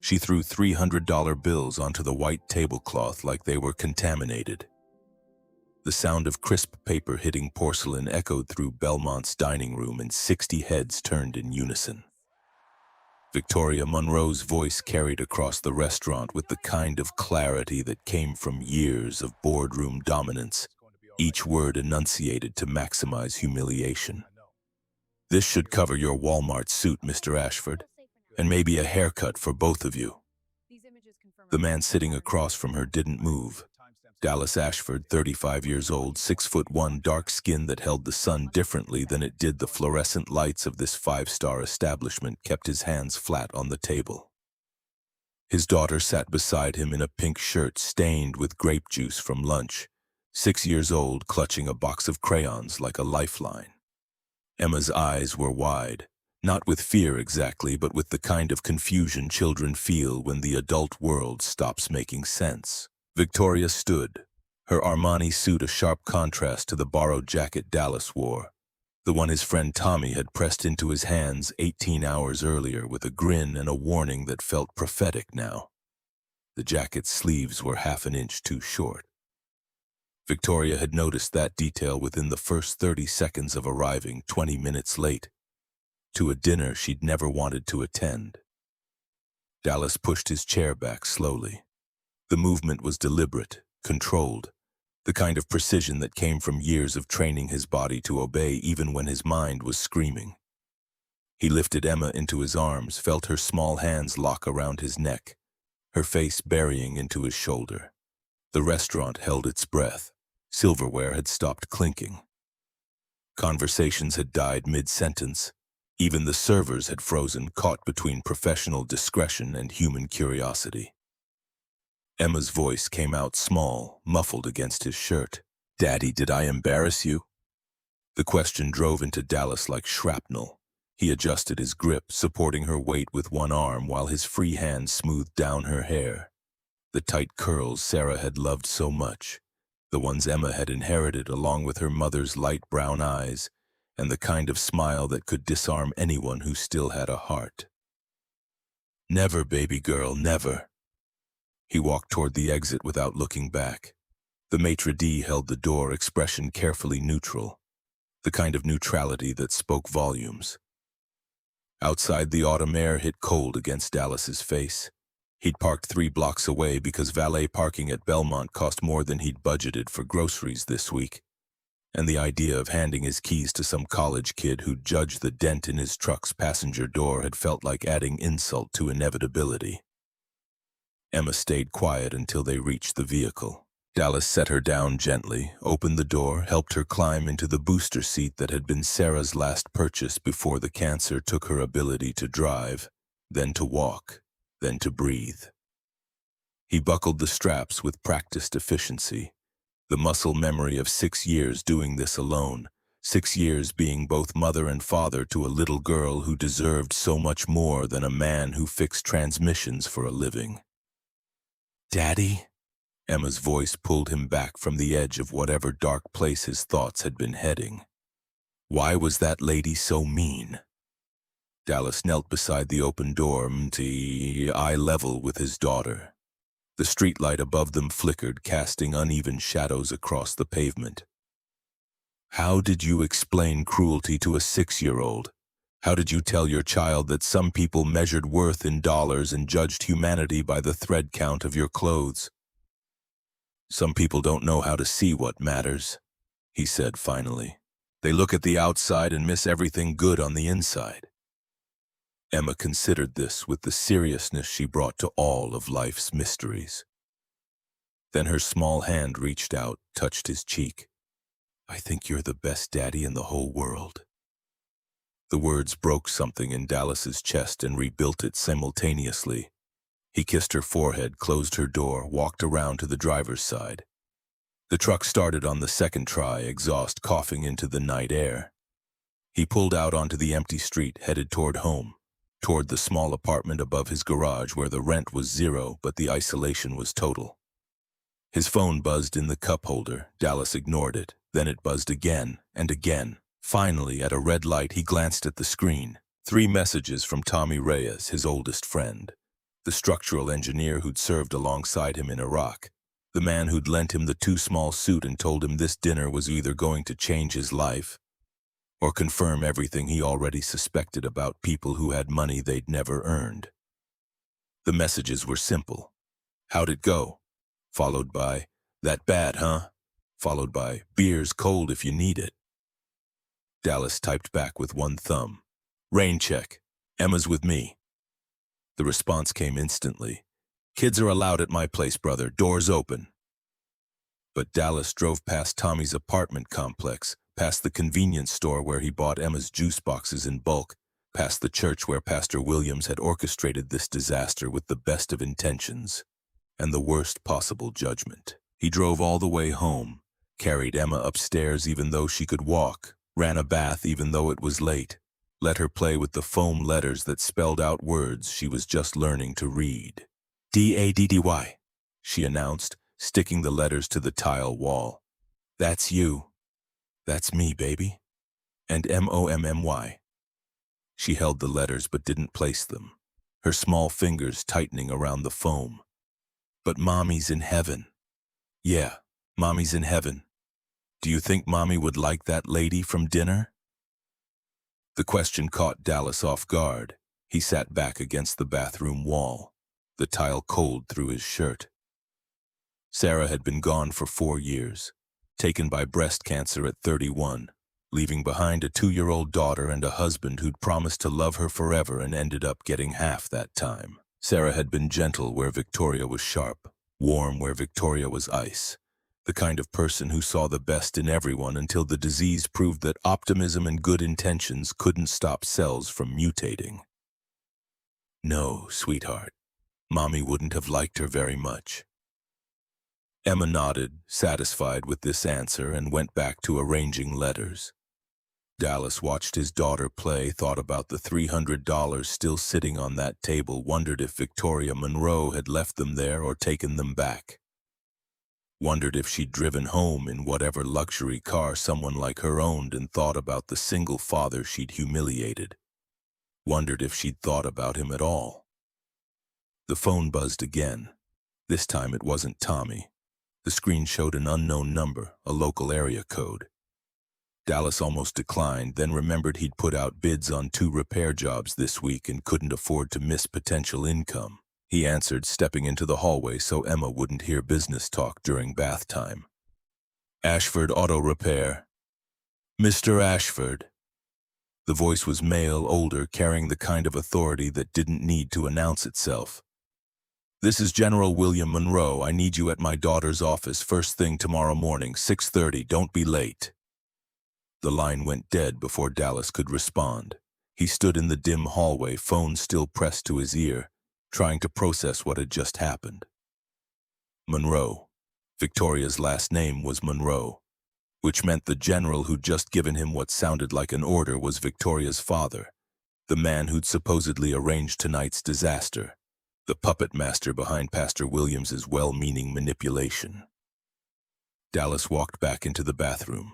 She threw $300 bills onto the white tablecloth like they were contaminated. The sound of crisp paper hitting porcelain echoed through Belmont's dining room, and 60 heads turned in unison. Victoria Monroe's voice carried across the restaurant with the kind of clarity that came from years of boardroom dominance, each word enunciated to maximize humiliation. "This should cover your Walmart suit, Mr. Ashford, and maybe a haircut for both of you." The man sitting across from her didn't move. Dallas Ashford, 35 years old, 6'1", dark skin that held the sun differently than it did the fluorescent lights of this five-star establishment, kept his hands flat on the table. His daughter sat beside him in a pink shirt stained with grape juice from lunch, 6 years old, clutching a box of crayons like a lifeline. Emma's eyes were wide, not with fear exactly, but with the kind of confusion children feel when the adult world stops making sense. Victoria stood, her Armani suit a sharp contrast to the borrowed jacket Dallas wore, the one his friend Tommy had pressed into his hands 18 hours earlier with a grin and a warning that felt prophetic now. The jacket's sleeves were half an inch too short. Victoria had noticed that detail within the first 30 seconds of arriving 20 minutes late, to a dinner she'd never wanted to attend. Dallas pushed his chair back slowly. The movement was deliberate, controlled, the kind of precision that came from years of training his body to obey even when his mind was screaming. He lifted Emma into his arms, felt her small hands lock around his neck, her face burying into his shoulder. The restaurant held its breath. Silverware had stopped clinking. Conversations had died mid-sentence. Even the servers had frozen, caught between professional discretion and human curiosity. Emma's voice came out small, muffled against his shirt. "Daddy, did I embarrass you?" The question drove into Dallas like shrapnel. He adjusted his grip, supporting her weight with one arm while his free hand smoothed down her hair. The tight curls Sarah had loved so much, the ones Emma had inherited along with her mother's light brown eyes, and the kind of smile that could disarm anyone who still had a heart. "Never, baby girl, never." He walked toward the exit without looking back. The maitre d' held the door, expression carefully neutral, the kind of neutrality that spoke volumes. Outside, the autumn air hit cold against Dallas's face. He'd parked 3 blocks away because valet parking at Belmont cost more than he'd budgeted for groceries this week, and the idea of handing his keys to some college kid who'd judged the dent in his truck's passenger door had felt like adding insult to inevitability. Emma stayed quiet until they reached the vehicle. Dallas set her down gently, opened the door, helped her climb into the booster seat that had been Sarah's last purchase before the cancer took her ability to drive, then to walk, then to breathe. He buckled the straps with practiced efficiency, the muscle memory of 6 years doing this alone, 6 years being both mother and father to a little girl who deserved so much more than a man who fixed transmissions for a living. "Daddy?" Emma's voice pulled him back from the edge of whatever dark place his thoughts had been heading. Why was that lady so mean? Dallas knelt beside the open door, eye level with his daughter. The streetlight above them flickered, casting uneven shadows across the pavement. How did you explain cruelty to a 6-year-old? How did you tell your child that some people measured worth in dollars and judged humanity by the thread count of your clothes? Some people don't know how to see what matters, he said finally. They look at the outside and miss everything good on the inside. Emma considered this with the seriousness she brought to all of life's mysteries. Then her small hand reached out, touched his cheek. I think you're the best daddy in the whole world. The words broke something in Dallas's chest and rebuilt it simultaneously. He kissed her forehead, closed her door, walked around to the driver's side. The truck started on the second try, exhaust coughing into the night air. He pulled out onto the empty street, headed toward home, toward the small apartment above his garage where the rent was $0 but the isolation was total. His phone buzzed in the cup holder. Dallas ignored it. Then it buzzed again and again. Finally, at a red light, he glanced at the screen. 3 messages from Tommy Reyes, his oldest friend. The structural engineer who'd served alongside him in Iraq. The man who'd lent him the too small suit and told him this dinner was either going to change his life or confirm everything he already suspected about people who had money they'd never earned. The messages were simple. How'd it go? Followed by, that bad, huh? Followed by, beer's cold if you need it. Dallas typed back with one thumb. Rain check. Emma's with me. The response came instantly. Kids are allowed at my place, brother. Doors open. But Dallas drove past Tommy's apartment complex, past the convenience store where he bought Emma's juice boxes in bulk, past the church where Pastor Williams had orchestrated this disaster with the best of intentions and the worst possible judgment. He drove all the way home, carried Emma upstairs even though she could walk, ran a bath even though it was late, let her play with the foam letters that spelled out words she was just learning to read. D-A-D-D-Y, she announced, sticking the letters to the tile wall. That's you. That's me, baby. And M-O-M-M-Y. She held the letters but didn't place them, her small fingers tightening around the foam. But Mommy's in heaven. Yeah, Mommy's in heaven. Do you think Mommy would like that lady from dinner? The question caught Dallas off guard. He sat back against the bathroom wall, the tile cold through his shirt. Sarah had been gone for 4 years, taken by breast cancer at 31, leaving behind a 2-year-old daughter and a husband who'd promised to love her forever and ended up getting half that time. Sarah had been gentle where Victoria was sharp, warm where Victoria was ice, the kind of person who saw the best in everyone until the disease proved that optimism and good intentions couldn't stop cells from mutating. No, sweetheart, Mommy wouldn't have liked her very much. Emma nodded, satisfied with this answer, and went back to arranging letters. Dallas watched his daughter play, thought about the $300 still sitting on that table, wondered if Victoria Monroe had left them there or taken them back. Wondered if she'd driven home in whatever luxury car someone like her owned, and thought about the single father she'd humiliated. Wondered if she'd thought about him at all. The phone buzzed again. This time it wasn't Tommy. The screen showed an unknown number, a local area code. Dallas almost declined, then remembered he'd put out bids on 2 repair jobs this week and couldn't afford to miss potential income. He answered, stepping into the hallway so Emma wouldn't hear business talk during bath time. Ashford Auto Repair. Mr. Ashford. The voice was male, older, carrying the kind of authority that didn't need to announce itself. This is General William Monroe. I need you at my daughter's office first thing tomorrow morning, 6:30. Don't be late. The line went dead before Dallas could respond. He stood in the dim hallway, phone still pressed to his ear, trying to process what had just happened. Monroe. Victoria's last name was Monroe, which meant the general who'd just given him what sounded like an order was Victoria's father, the man who'd supposedly arranged tonight's disaster, the puppet master behind Pastor Williams's well-meaning manipulation. Dallas walked back into the bathroom.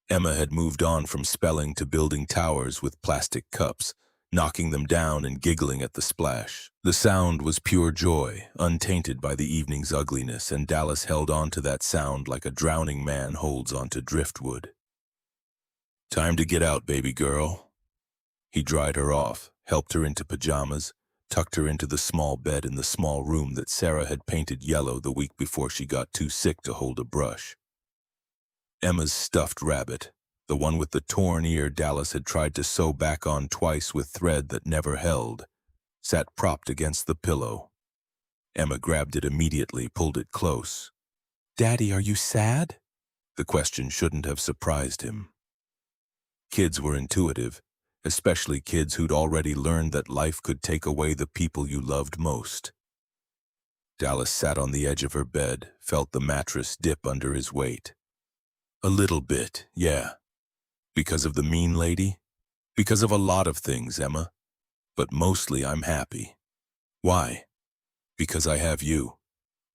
Emma had moved on from spelling to building towers with plastic cups, knocking them down and giggling at the splash. The sound was pure joy, untainted by the evening's ugliness, and Dallas held on to that sound like a drowning man holds onto driftwood. Time to get out, baby girl. He dried her off, helped her into pajamas, tucked her into the small bed in the small room that Sarah had painted yellow the week before she got too sick to hold a brush. Emma's stuffed rabbit, the one with the torn ear Dallas had tried to sew back on twice with thread that never held, sat propped against the pillow. Emma grabbed it immediately, pulled it close. "Daddy, are you sad?" The question shouldn't have surprised him. Kids were intuitive, especially kids who'd already learned that life could take away the people you loved most. Dallas sat on the edge of her bed, felt the mattress dip under his weight. A little bit, yeah. Because of the mean lady? Because of a lot of things, Emma. But mostly I'm happy. Why? Because I have you,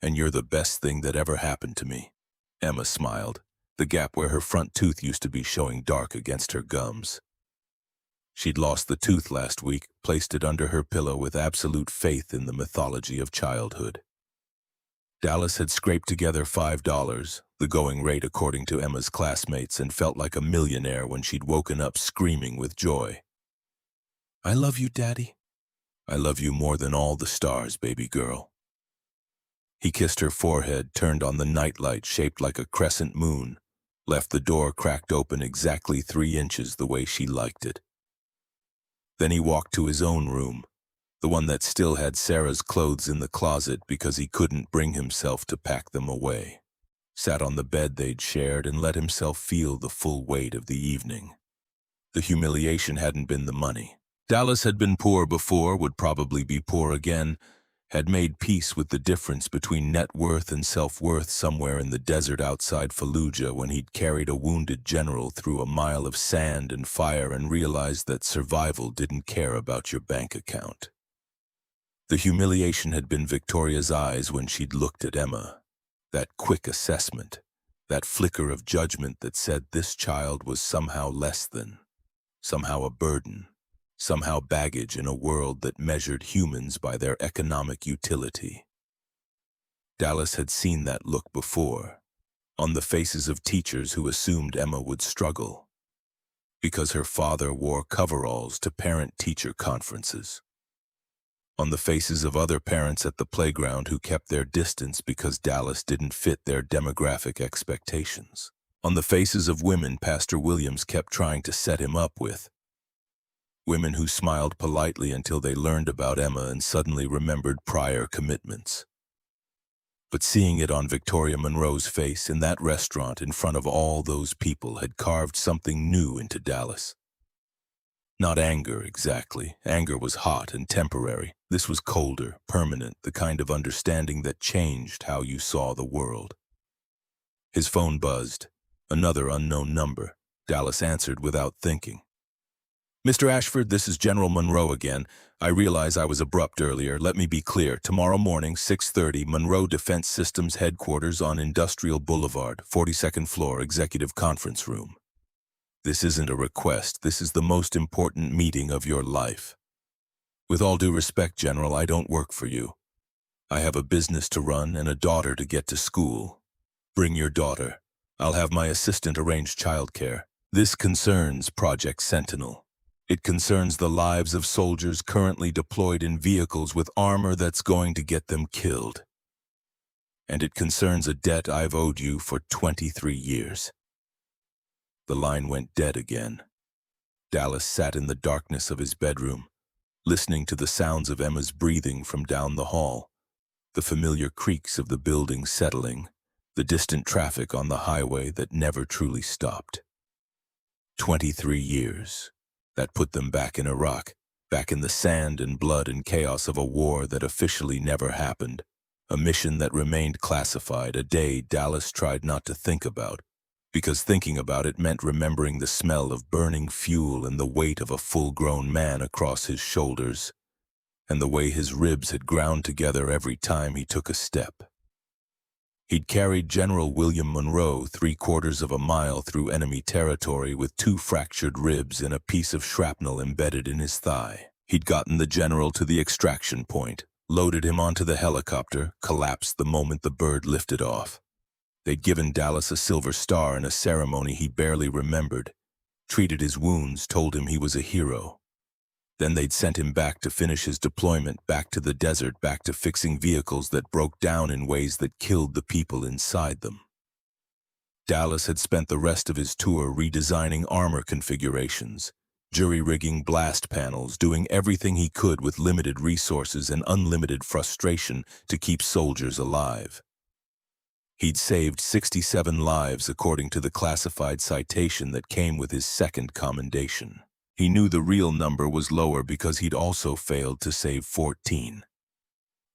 and you're the best thing that ever happened to me. Emma smiled, the gap where her front tooth used to be showing dark against her gums. She'd lost the tooth last week, placed it under her pillow with absolute faith in the mythology of childhood. Dallas had scraped together $5, the going rate according to Emma's classmates, and felt like a millionaire when she'd woken up screaming with joy. "I love you, Daddy. I love you more than all the stars, baby girl." He kissed her forehead, turned on the nightlight shaped like a crescent moon, left the door cracked open exactly 3 inches the way she liked it. Then he walked to his own room, the one that still had Sarah's clothes in the closet because he couldn't bring himself to pack them away. Sat on the bed they'd shared and let himself feel the full weight of the evening. The humiliation hadn't been the money. Dallas had been poor before, would probably be poor again, had made peace with the difference between net worth and self-worth somewhere in the desert outside Fallujah when he'd carried a wounded general through a mile of sand and fire and realized that survival didn't care about your bank account. The humiliation had been Victoria's eyes when she'd looked at Emma. That quick assessment, that flicker of judgment that said this child was somehow less than, somehow a burden, somehow baggage in a world that measured humans by their economic utility. Dallas had seen that look before, on the faces of teachers who assumed Emma would struggle, because her father wore coveralls to parent-teacher conferences. On the faces of other parents at the playground who kept their distance because Dallas didn't fit their demographic expectations. On the faces of women Pastor Williams kept trying to set him up with. Women who smiled politely until they learned about Emma and suddenly remembered prior commitments. But seeing it on Victoria Monroe's face in that restaurant in front of all those people had carved something new into Dallas. Not anger, exactly. Anger was hot and temporary. This was colder, permanent, the kind of understanding that changed how you saw the world. His phone buzzed. Another unknown number. Dallas answered without thinking. "Mr. Ashford, this is General Monroe again. I realize I was abrupt earlier. Let me be clear. Tomorrow morning, 6:30, Monroe Defense Systems Headquarters on Industrial Boulevard, 42nd floor, Executive Conference Room. This isn't a request. This is the most important meeting of your life. With all due respect, General, I don't work for you. I have a business to run and a daughter to get to school. Bring your daughter. I'll have my assistant arrange childcare. This concerns Project Sentinel. It concerns the lives of soldiers currently deployed in vehicles with armor that's going to get them killed. And it concerns a debt I've owed you for 23 years. The line went dead again. Dallas sat in the darkness of his bedroom, listening to the sounds of Emma's breathing from down the hall, the familiar creaks of the building settling, the distant traffic on the highway that never truly stopped. 23 years. That put them back in Iraq, back in the sand and blood and chaos of a war that officially never happened, a mission that remained classified, a day Dallas tried not to think about, because thinking about it meant remembering the smell of burning fuel and the weight of a full-grown man across his shoulders, and the way his ribs had ground together every time he took a step. He'd carried General William Monroe 3/4 of a mile through enemy territory with 2 fractured ribs and a piece of shrapnel embedded in his thigh. He'd gotten the general to the extraction point, loaded him onto the helicopter, collapsed the moment the bird lifted off. They'd given Dallas a silver star in a ceremony he barely remembered, treated his wounds, told him he was a hero. Then they'd sent him back to finish his deployment, back to the desert, back to fixing vehicles that broke down in ways that killed the people inside them. Dallas had spent the rest of his tour redesigning armor configurations, jury-rigging blast panels, doing everything he could with limited resources and unlimited frustration to keep soldiers alive. He'd saved 67 lives according to the classified citation that came with his second commendation. He knew the real number was lower because he'd also failed to save 14.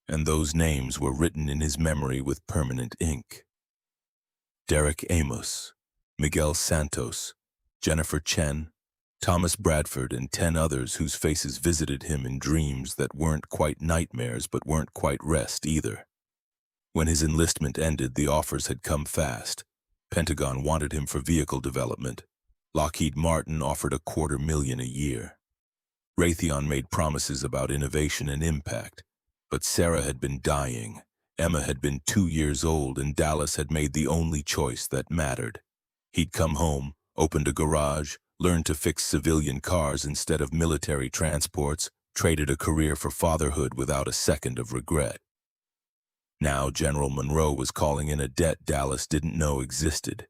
And those names were written in his memory with permanent ink. Derek Amos, Miguel Santos, Jennifer Chen, Thomas Bradford, and 10 others whose faces visited him in dreams that weren't quite nightmares but weren't quite rest either. When his enlistment ended, the offers had come fast. Pentagon wanted him for vehicle development. Lockheed Martin offered $250,000 a year. Raytheon made promises about innovation and impact, but Sarah had been dying, Emma had been 2 years old, and Dallas had made the only choice that mattered. He'd come home, opened a garage, learned to fix civilian cars instead of military transports, traded a career for fatherhood without a second of regret. Now General Monroe was calling in a debt Dallas didn't know existed,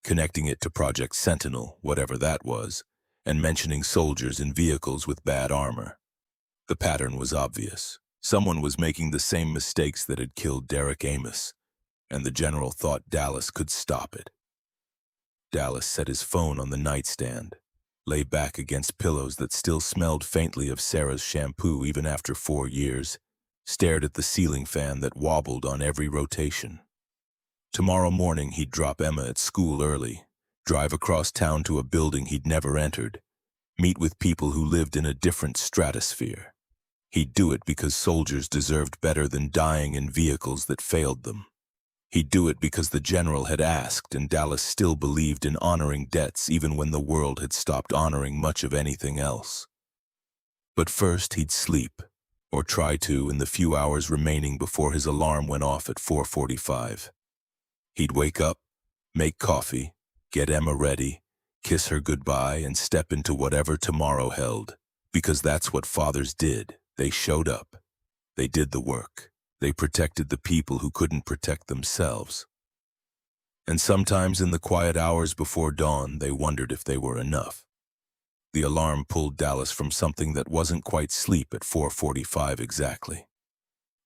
connecting it to Project Sentinel, whatever that was, and mentioning soldiers in vehicles with bad armor. The pattern was obvious. Someone was making the same mistakes that had killed Derek Amos, and the general thought Dallas could stop it. Dallas set his phone on the nightstand, lay back against pillows that still smelled faintly of Sarah's shampoo even after 4 years, stared at the ceiling fan that wobbled on every rotation. Tomorrow morning he'd drop Emma at school early, drive across town to a building he'd never entered, meet with people who lived in a different stratosphere. He'd do it because soldiers deserved better than dying in vehicles that failed them. He'd do it because the general had asked, and Dallas still believed in honoring debts even when the world had stopped honoring much of anything else. But first he'd sleep, or try to in the few hours remaining before his alarm went off at 4:45. He'd wake up, make coffee, get Emma ready, kiss her goodbye, and step into whatever tomorrow held, because that's what fathers did. They showed up. They did the work. They protected the people who couldn't protect themselves. And sometimes in the quiet hours before dawn, they wondered if they were enough. The alarm pulled Dallas from something that wasn't quite sleep at 4:45 exactly.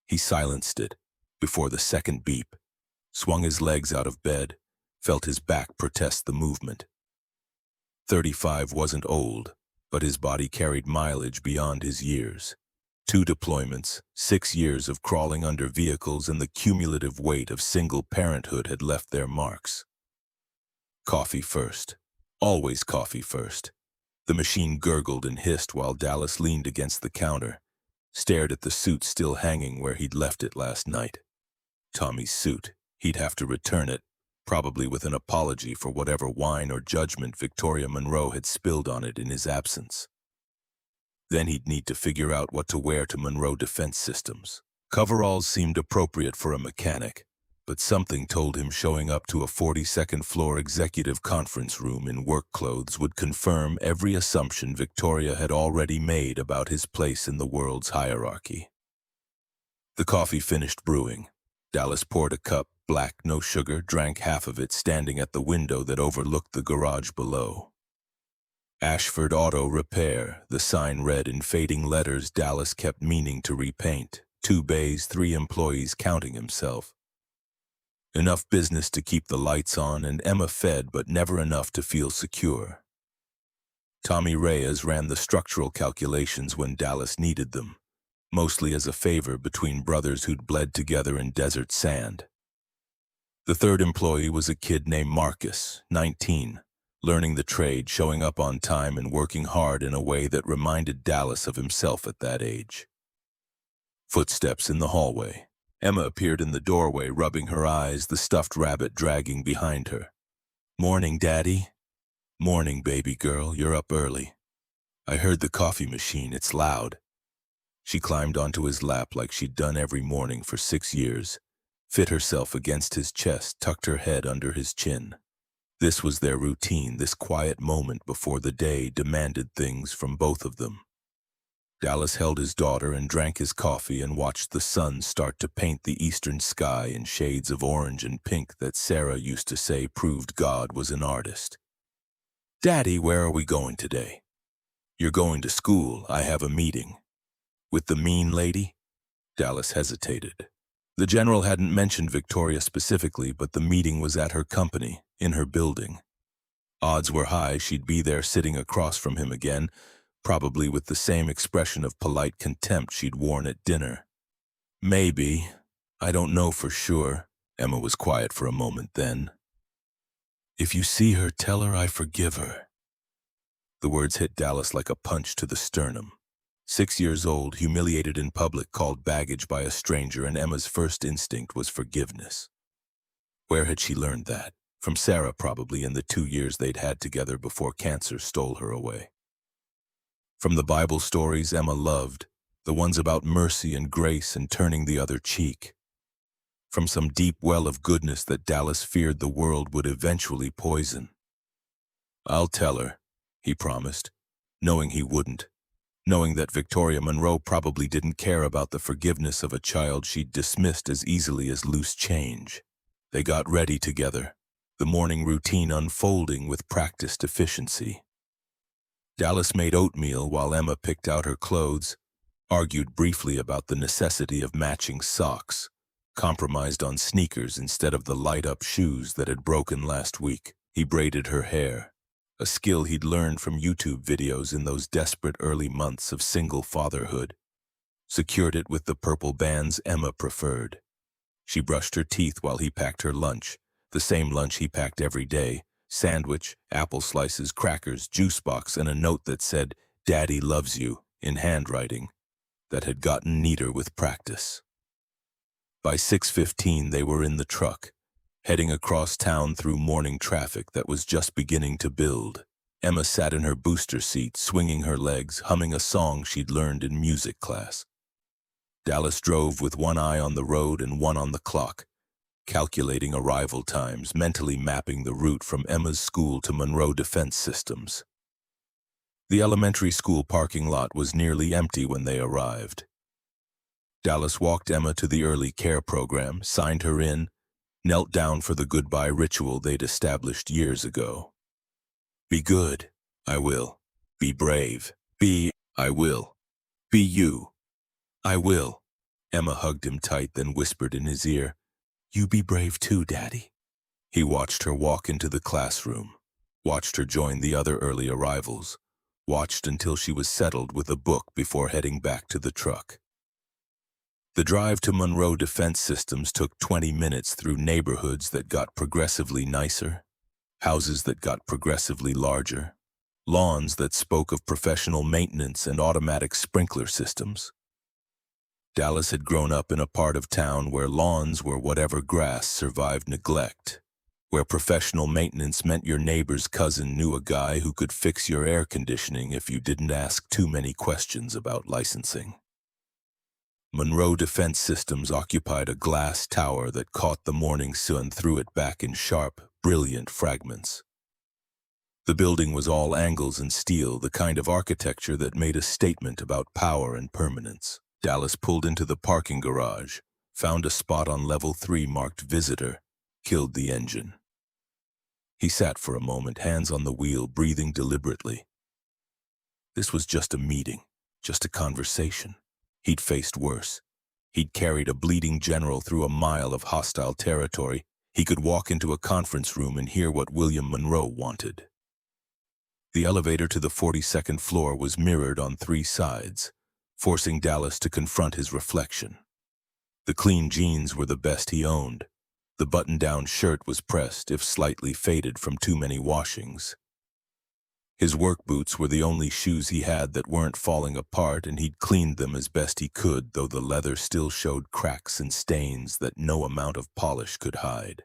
He silenced it before the second beep, swung his legs out of bed, felt his back protest the movement. 35 wasn't old, but his body carried mileage beyond his years. 2 deployments, 6 years of crawling under vehicles, and the cumulative weight of single parenthood had left their marks. Coffee first. Always coffee first. The machine gurgled and hissed while Dallas leaned against the counter, stared at the suit still hanging where he'd left it last night. Tommy's suit. He'd have to return it, probably with an apology for whatever wine or judgment Victoria Monroe had spilled on it in his absence. Then he'd need to figure out what to wear to Monroe Defense Systems. Coveralls seemed appropriate for a mechanic, but something told him showing up to a 42nd floor executive conference room in work clothes would confirm every assumption Victoria had already made about his place in the world's hierarchy. The coffee finished brewing. Dallas poured a cup, black, no sugar, drank half of it standing at the window that overlooked the garage below. Ashford Auto Repair, the sign read in fading letters Dallas kept meaning to repaint. 2 bays, 3 employees counting himself. Enough business to keep the lights on and Emma fed, but never enough to feel secure. Tommy Reyes ran the structural calculations when Dallas needed them, mostly as a favor between brothers who'd bled together in desert sand. The third employee was a kid named Marcus, 19, learning the trade, showing up on time, and working hard in a way that reminded Dallas of himself at that age. Footsteps in the hallway. Emma appeared in the doorway, rubbing her eyes, the stuffed rabbit dragging behind her. "Morning, Daddy." "Morning, baby girl. You're up early." "I heard the coffee machine. It's loud." She climbed onto his lap like she'd done every morning for 6 years, fit herself against his chest, tucked her head under his chin. This was their routine, this quiet moment before the day demanded things from both of them. Dallas held his daughter and drank his coffee and watched the sun start to paint the eastern sky in shades of orange and pink that Sarah used to say proved God was an artist. "Daddy, where are we going today?" "You're going to school. I have a meeting." "With the mean lady?" Dallas hesitated. The general hadn't mentioned Victoria specifically, but the meeting was at her company, in her building. Odds were high she'd be there sitting across from him again, probably with the same expression of polite contempt she'd worn at dinner. "Maybe. I don't know for sure." Emma was quiet for a moment then. "If you see her, tell her I forgive her." The words hit Dallas like a punch to the sternum. 6 years old, humiliated in public, called baggage by a stranger, and Emma's first instinct was forgiveness. Where had she learned that? From Sarah, probably, in the 2 years they'd had together before cancer stole her away. From the Bible stories Emma loved, the ones about mercy and grace and turning the other cheek. From some deep well of goodness that Dallas feared the world would eventually poison. "I'll tell her," he promised, knowing he wouldn't, knowing that Victoria Monroe probably didn't care about the forgiveness of a child she'd dismissed as easily as loose change. They got ready together, the morning routine unfolding with practiced efficiency. Dallas made oatmeal while Emma picked out her clothes, argued briefly about the necessity of matching socks, compromised on sneakers instead of the light-up shoes that had broken last week. He braided her hair, a skill he'd learned from YouTube videos in those desperate early months of single fatherhood. Secured it with the purple bands Emma preferred. She brushed her teeth while he packed her lunch, the same lunch he packed every day: sandwich, apple slices, crackers, juice box, and a note that said, "Daddy loves you," in handwriting that had gotten neater with practice. By 6:15 they were in the truck, heading across town through morning traffic that was just beginning to build. Emma sat in her booster seat, swinging her legs, humming a song she'd learned in music class. Dallas drove with one eye on the road and one on the clock, calculating arrival times, mentally mapping the route from Emma's school to Monroe Defense Systems. The elementary school parking lot was nearly empty when they arrived. Dallas walked Emma to the early care program, signed her in, knelt down for the goodbye ritual they'd established years ago. "Be good, I will. Be brave. I will. Be you, I will." Emma hugged him tight, then whispered in his ear, "You be brave too, Daddy." He watched her walk into the classroom, watched her join the other early arrivals, watched until she was settled with a book before heading back to the truck. The drive to Monroe Defense Systems took 20 minutes through neighborhoods that got progressively nicer, houses that got progressively larger, lawns that spoke of professional maintenance and automatic sprinkler systems. Dallas had grown up in a part of town where lawns were whatever grass survived neglect, where professional maintenance meant your neighbor's cousin knew a guy who could fix your air conditioning if you didn't ask too many questions about licensing. Monroe Defense Systems occupied a glass tower that caught the morning sun, threw it back in sharp, brilliant fragments. The building was all angles and steel, the kind of architecture that made a statement about power and permanence. Dallas pulled into the parking garage, found a spot on level 3 marked Visitor, killed the engine. He sat for a moment, hands on the wheel, breathing deliberately. This was just a meeting, just a conversation. He'd faced worse. He'd carried a bleeding general through a mile of hostile territory. He could walk into a conference room and hear what William Monroe wanted. The elevator to the 42nd floor was mirrored on 3 sides, forcing Dallas to confront his reflection. The clean jeans were the best he owned. The button-down shirt was pressed, if slightly faded from too many washings. His work boots were the only shoes he had that weren't falling apart, and he'd cleaned them as best he could, though the leather still showed cracks and stains that no amount of polish could hide.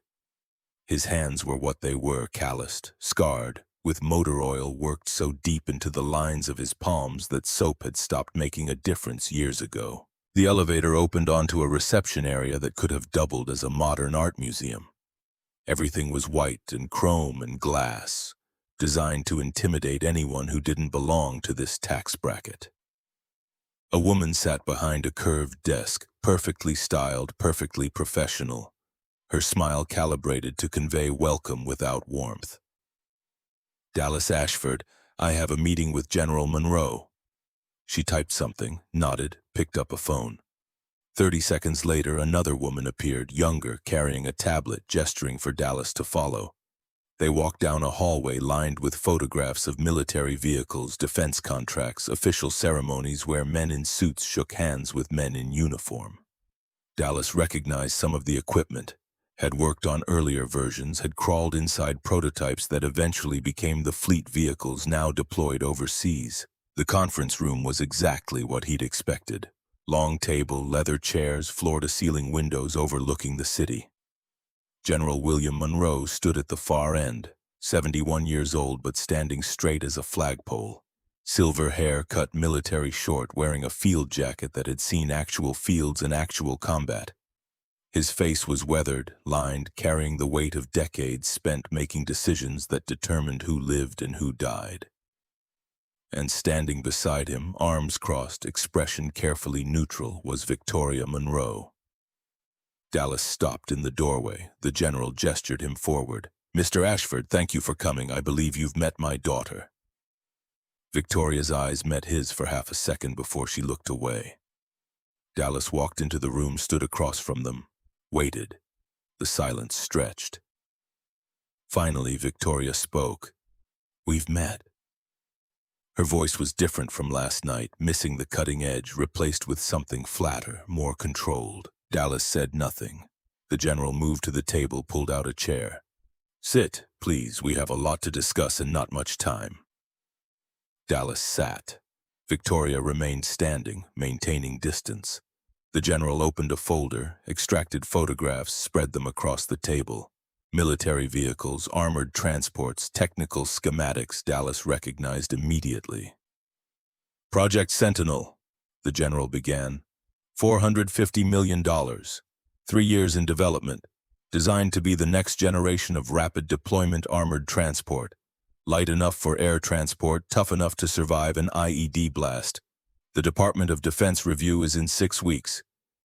His hands were what they were, calloused, scarred, with motor oil worked so deep into the lines of his palms that soap had stopped making a difference years ago. The elevator opened onto a reception area that could have doubled as a modern art museum. Everything was white and chrome and glass, designed to intimidate anyone who didn't belong to this tax bracket. A woman sat behind a curved desk, perfectly styled, perfectly professional, her smile calibrated to convey welcome without warmth. "Dallas Ashford, I have a meeting with General Monroe." She typed something, nodded, picked up a phone. 30 seconds later, another woman appeared, younger, carrying a tablet, gesturing for Dallas to follow. They walked down a hallway lined with photographs of military vehicles, defense contracts, official ceremonies where men in suits shook hands with men in uniform. Dallas recognized some of the equipment, had worked on earlier versions, had crawled inside prototypes that eventually became the fleet vehicles now deployed overseas. The conference room was exactly what he'd expected. Long table, leather chairs, floor-to-ceiling windows overlooking the city. General William Monroe stood at the far end, 71 years old but standing straight as a flagpole, Silver hair cut military short, wearing a field jacket that had seen actual fields and actual combat. His face was weathered, lined, carrying the weight of decades spent making decisions that determined who lived and who died. And standing beside him, arms crossed, expression carefully neutral, was Victoria Monroe. Dallas stopped in the doorway. The general gestured him forward. "Mr. Ashford, thank you for coming. I believe you've met my daughter." Victoria's eyes met his for half a second before she looked away. Dallas walked into the room, stood across from them, waited. The silence stretched. Finally, Victoria spoke. "We've met." Her voice was different from last night, missing the cutting edge, replaced with something flatter, more controlled. Dallas said nothing. The general moved to the table, pulled out a chair. "Sit, please. We have a lot to discuss and not much time." Dallas sat. Victoria remained standing, maintaining distance. The general opened a folder, extracted photographs, spread them across the table. Military vehicles, armored transports, technical schematics Dallas recognized immediately. "Project Sentinel," the general began. $450 million. 3 years in development. Designed to be the next generation of rapid deployment armored transport. Light enough for air transport, tough enough to survive an IED blast. The Department of Defense review is in 6 weeks.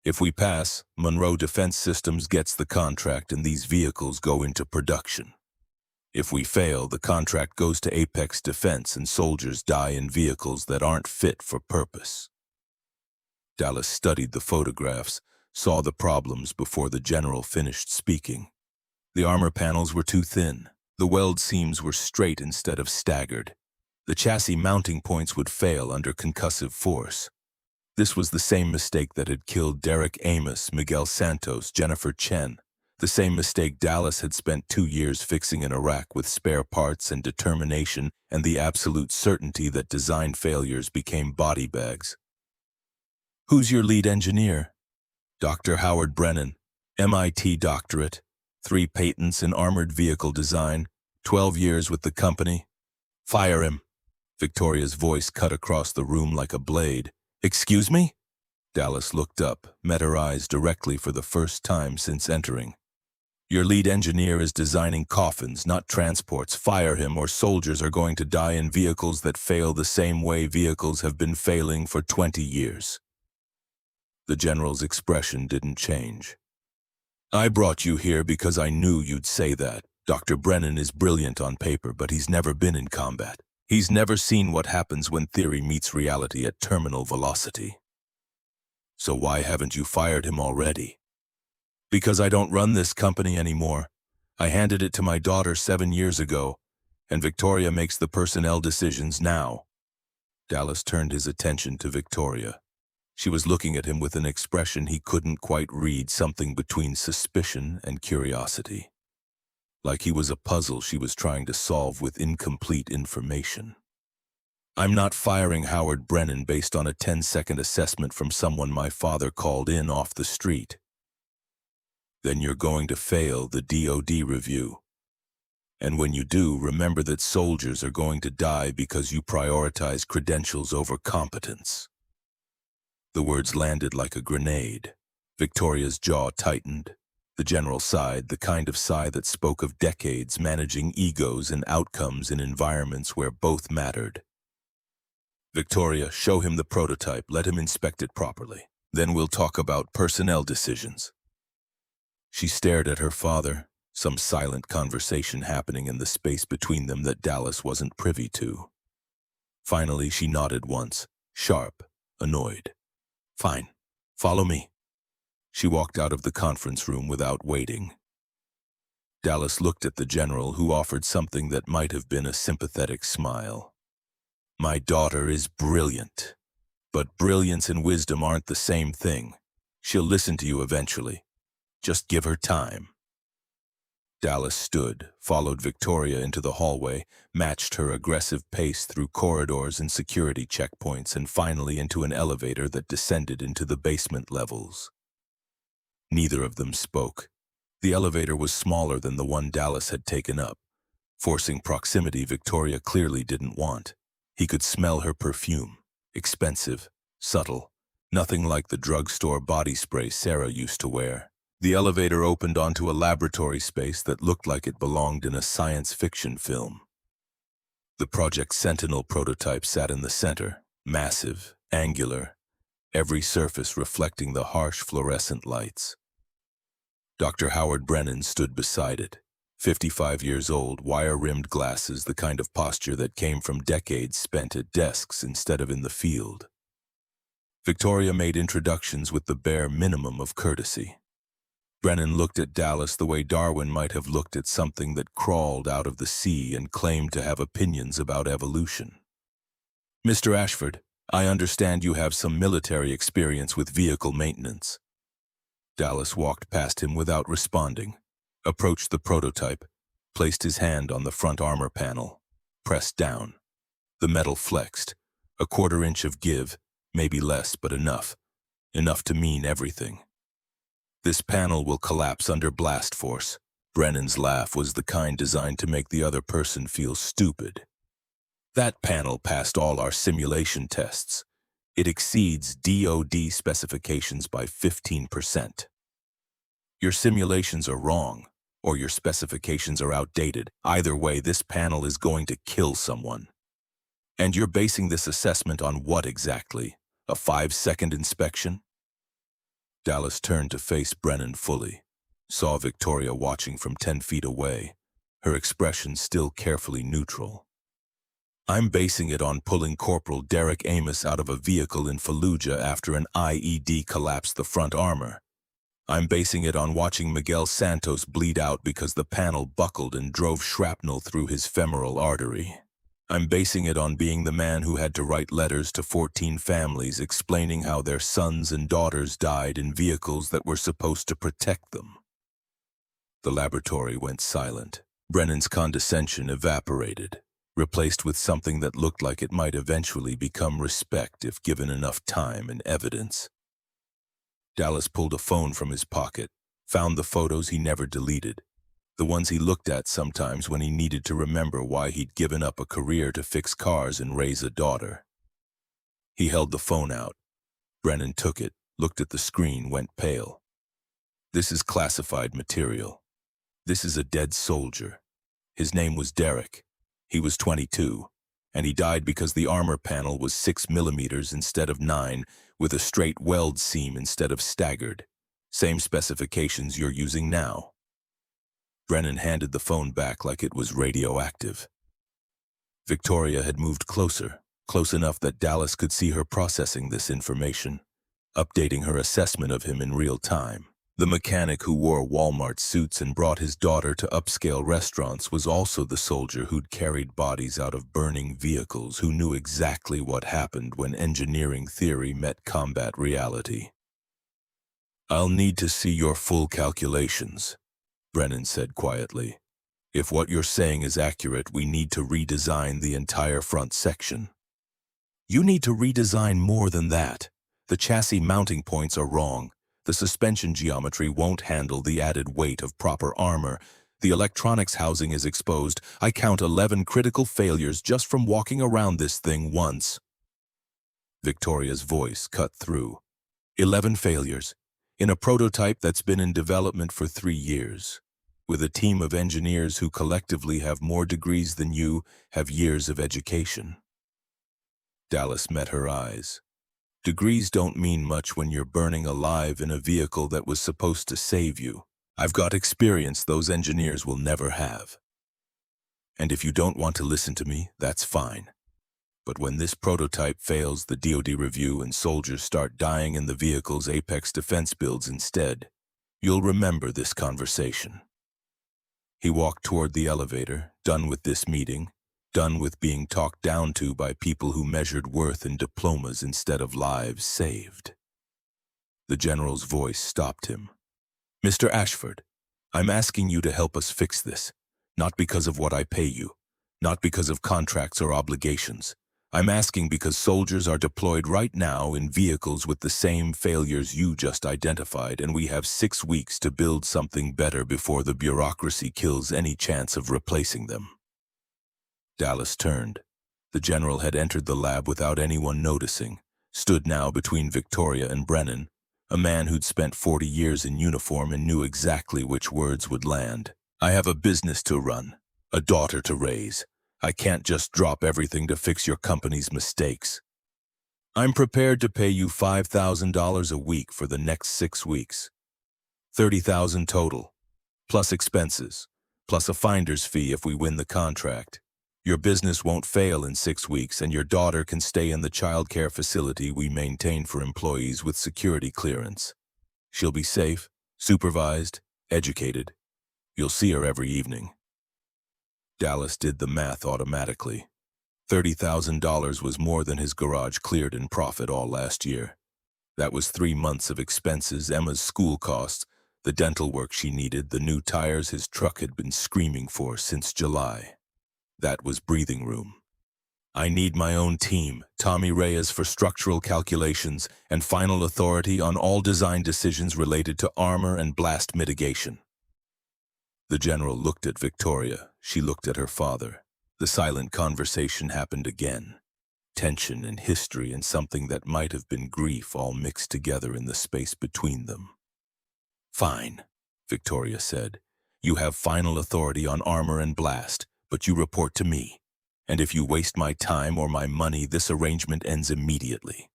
If we pass, Monroe Defense Systems gets the contract and these vehicles go into production. If we fail, the contract goes to Apex Defense and soldiers die in vehicles that aren't fit for purpose. Dallas studied the photographs, saw the problems before the general finished speaking. The armor panels were too thin. The weld seams were straight instead of staggered. The chassis mounting points would fail under concussive force. This was the same mistake that had killed Derek Amos, Miguel Santos, Jennifer Chen. The same mistake Dallas had spent 2 years fixing in Iraq with spare parts and determination and the absolute certainty that design failures became body bags. "Who's your lead engineer?" "Dr. Howard Brennan, MIT doctorate, 3 patents in armored vehicle design, 12 years with the company." "Fire him." Victoria's voice cut across the room like a blade. "Excuse me?" Dallas looked up, met her eyes directly for the first time since entering. "Your lead engineer is designing coffins, not transports. Fire him or soldiers are going to die in vehicles that fail the same way vehicles have been failing for 20 years. The general's expression didn't change. "I brought you here because I knew you'd say that. Dr. Brennan is brilliant on paper, but he's never been in combat. He's never seen what happens when theory meets reality at terminal velocity. So why haven't you fired him already?" "Because I don't run this company anymore. I handed it to my daughter 7 years ago, and Victoria makes the personnel decisions now." Dallas turned his attention to Victoria. She was looking at him with an expression he couldn't quite read, something between suspicion and curiosity. Like he was a puzzle she was trying to solve with incomplete information. "I'm not firing Howard Brennan based on a 10-second assessment from someone my father called in off the street." "Then you're going to fail the DoD review. And when you do, remember that soldiers are going to die because you prioritize credentials over competence." The words landed like a grenade. Victoria's jaw tightened. The general sighed, the kind of sigh that spoke of decades managing egos and outcomes in environments where both mattered. "Victoria, show him the prototype. Let him inspect it properly. Then we'll talk about personnel decisions." She stared at her father, some silent conversation happening in the space between them that Dallas wasn't privy to. Finally, she nodded once, sharp, annoyed. "Fine. Follow me." She walked out of the conference room without waiting. Dallas looked at the general, who offered something that might have been a sympathetic smile. "My daughter is brilliant. But brilliance and wisdom aren't the same thing. She'll listen to you eventually. Just give her time." Dallas stood, followed Victoria into the hallway, matched her aggressive pace through corridors and security checkpoints, and finally into an elevator that descended into the basement levels. Neither of them spoke. The elevator was smaller than the one Dallas had taken up, forcing proximity Victoria clearly didn't want. He could smell her perfume. Expensive, subtle, nothing like the drugstore body spray Sarah used to wear. The elevator opened onto a laboratory space that looked like it belonged in a science fiction film. The Project Sentinel prototype sat in the center, massive, angular, every surface reflecting the harsh fluorescent lights. Dr. Howard Brennan stood beside it, 55 years old, wire-rimmed glasses, the kind of posture that came from decades spent at desks instead of in the field. Victoria made introductions with the bare minimum of courtesy. Brennan looked at Dallas the way Darwin might have looked at something that crawled out of the sea and claimed to have opinions about evolution. "Mr. Ashford, I understand you have some military experience with vehicle maintenance." Dallas walked past him without responding, approached the prototype, placed his hand on the front armor panel, pressed down. The metal flexed, a quarter-inch of give, maybe less, but enough to mean everything. "This panel will collapse under blast force." Brennan's laugh was the kind designed to make the other person feel stupid. "That panel passed all our simulation tests. It exceeds DoD specifications by 15%. Your simulations are wrong, or your specifications are outdated. Either way, this panel is going to kill someone. And you're basing this assessment on what exactly? A 5-second inspection?" Dallas turned to face Brennan fully, saw Victoria watching from 10 feet away, her expression still carefully neutral. "I'm basing it on pulling Corporal Derek Amos out of a vehicle in Fallujah after an IED collapsed the front armor. I'm basing it on watching Miguel Santos bleed out because the panel buckled and drove shrapnel through his femoral artery. I'm basing it on being the man who had to write letters to 14 families explaining how their sons and daughters died in vehicles that were supposed to protect them." The laboratory went silent. Brennan's condescension evaporated, replaced with something that looked like it might eventually become respect if given enough time and evidence. Dallas pulled a phone from his pocket, found the photos he never deleted, the ones he looked at sometimes when he needed to remember why he'd given up a career to fix cars and raise a daughter. He held the phone out. Brennan took it, looked at the screen, went pale. "This is classified material. This is a dead soldier. His name was Derek. He was 22, and he died because the armor panel was 6 millimeters instead of 9, with a straight weld seam instead of staggered. Same specifications you're using now." Brennan handed the phone back like it was radioactive. Victoria had moved closer, close enough that Dallas could see her processing this information, updating her assessment of him in real time. The mechanic who wore Walmart suits and brought his daughter to upscale restaurants was also the soldier who'd carried bodies out of burning vehicles, who knew exactly what happened when engineering theory met combat reality. "I'll need to see your full calculations," Brennan said quietly. "If what you're saying is accurate, we need to redesign the entire front section." "You need to redesign more than that. The chassis mounting points are wrong. The suspension geometry won't handle the added weight of proper armor. The electronics housing is exposed. I count 11 critical failures just from walking around this thing once." Victoria's voice cut through. 11 failures, in a prototype that's been in development for 3 years, with a team of engineers who collectively have more degrees than you have years of education. Dallas met her eyes. "Degrees don't mean much when you're burning alive in a vehicle that was supposed to save you. I've got experience those engineers will never have. And if you don't want to listen to me, that's fine. But when this prototype fails the DoD review and soldiers start dying in the vehicle's apex defense builds instead, you'll remember this conversation." He walked toward the elevator, done with this meeting, done with being talked down to by people who measured worth in diplomas instead of lives saved. The general's voice stopped him. "Mr. Ashford, I'm asking you to help us fix this, not because of what I pay you, not because of contracts or obligations. I'm asking because soldiers are deployed right now in vehicles with the same failures you just identified, and we have 6 weeks to build something better before the bureaucracy kills any chance of replacing them." Dallas turned. The general had entered the lab without anyone noticing, stood now between Victoria and Brennan, a man who'd spent 40 years in uniform and knew exactly which words would land. I have a business to run, a daughter to raise. I can't just drop everything to fix your company's mistakes. I'm prepared to pay you $5,000 a week for the next 6 weeks. $30,000 total, plus expenses, plus a finder's fee if we win the contract. Your business won't fail in 6 weeks, and your daughter can stay in the child care facility we maintain for employees with security clearance. She'll be safe, supervised, educated. You'll see her every evening. Dallas did the math automatically. $30,000 was more than his garage cleared in profit all last year. That was 3 months of expenses, Emma's school costs, the dental work she needed, the new tires his truck had been screaming for since July. That was breathing room. I need my own team, Tommy Reyes for structural calculations and final authority on all design decisions related to armor and blast mitigation. The general looked at Victoria. She looked at her father. The silent conversation happened again. Tension and history and something that might have been grief all mixed together in the space between them. Fine, Victoria said. You have final authority on armor and blast, but you report to me. And if you waste my time or my money, this arrangement ends immediately.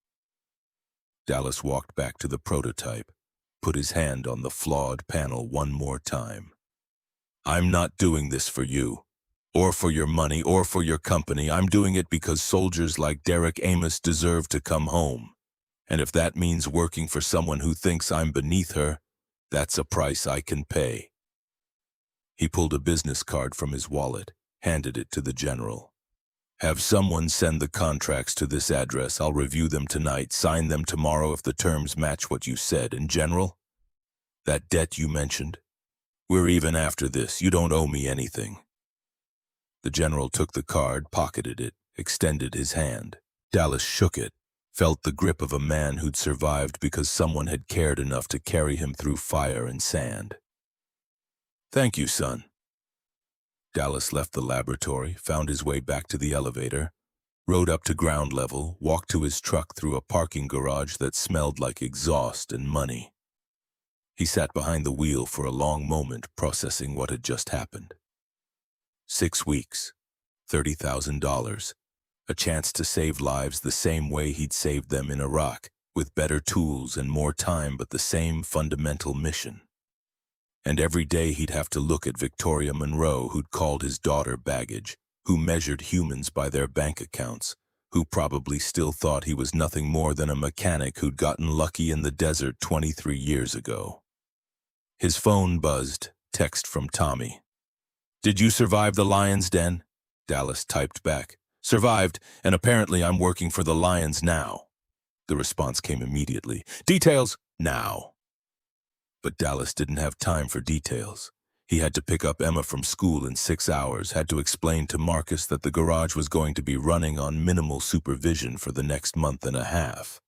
Dallas walked back to the prototype, put his hand on the flawed panel one more time. I'm not doing this for you, or for your money, or for your company. I'm doing it because soldiers like Derek Amos deserve to come home. And if that means working for someone who thinks I'm beneath her, that's a price I can pay. He pulled a business card from his wallet, handed it to the general. Have someone send the contracts to this address. I'll review them tonight, sign them tomorrow if the terms match what you said. And General, that debt you mentioned, we're even after this. You don't owe me anything. The general took the card, pocketed it, extended his hand. Dallas shook it, felt the grip of a man who'd survived because someone had cared enough to carry him through fire and sand. Thank you, son. Dallas left the laboratory, found his way back to the elevator, rode up to ground level, walked to his truck through a parking garage that smelled like exhaust and money. He sat behind the wheel for a long moment, processing what had just happened. 6 weeks, $30,000, a chance to save lives the same way he'd saved them in Iraq, with better tools and more time, but the same fundamental mission. And every day he'd have to look at Victoria Monroe, who'd called his daughter baggage, who measured humans by their bank accounts, who probably still thought he was nothing more than a mechanic who'd gotten lucky in the desert 23 years ago. His phone buzzed, text from Tommy. Did you survive the Lion's Den? Dallas typed back. Survived, and apparently I'm working for the Lions now. The response came immediately. Details, now. But Dallas didn't have time for details. He had to pick up Emma from school in 6 hours, had to explain to Marcus that the garage was going to be running on minimal supervision for the next month and a half.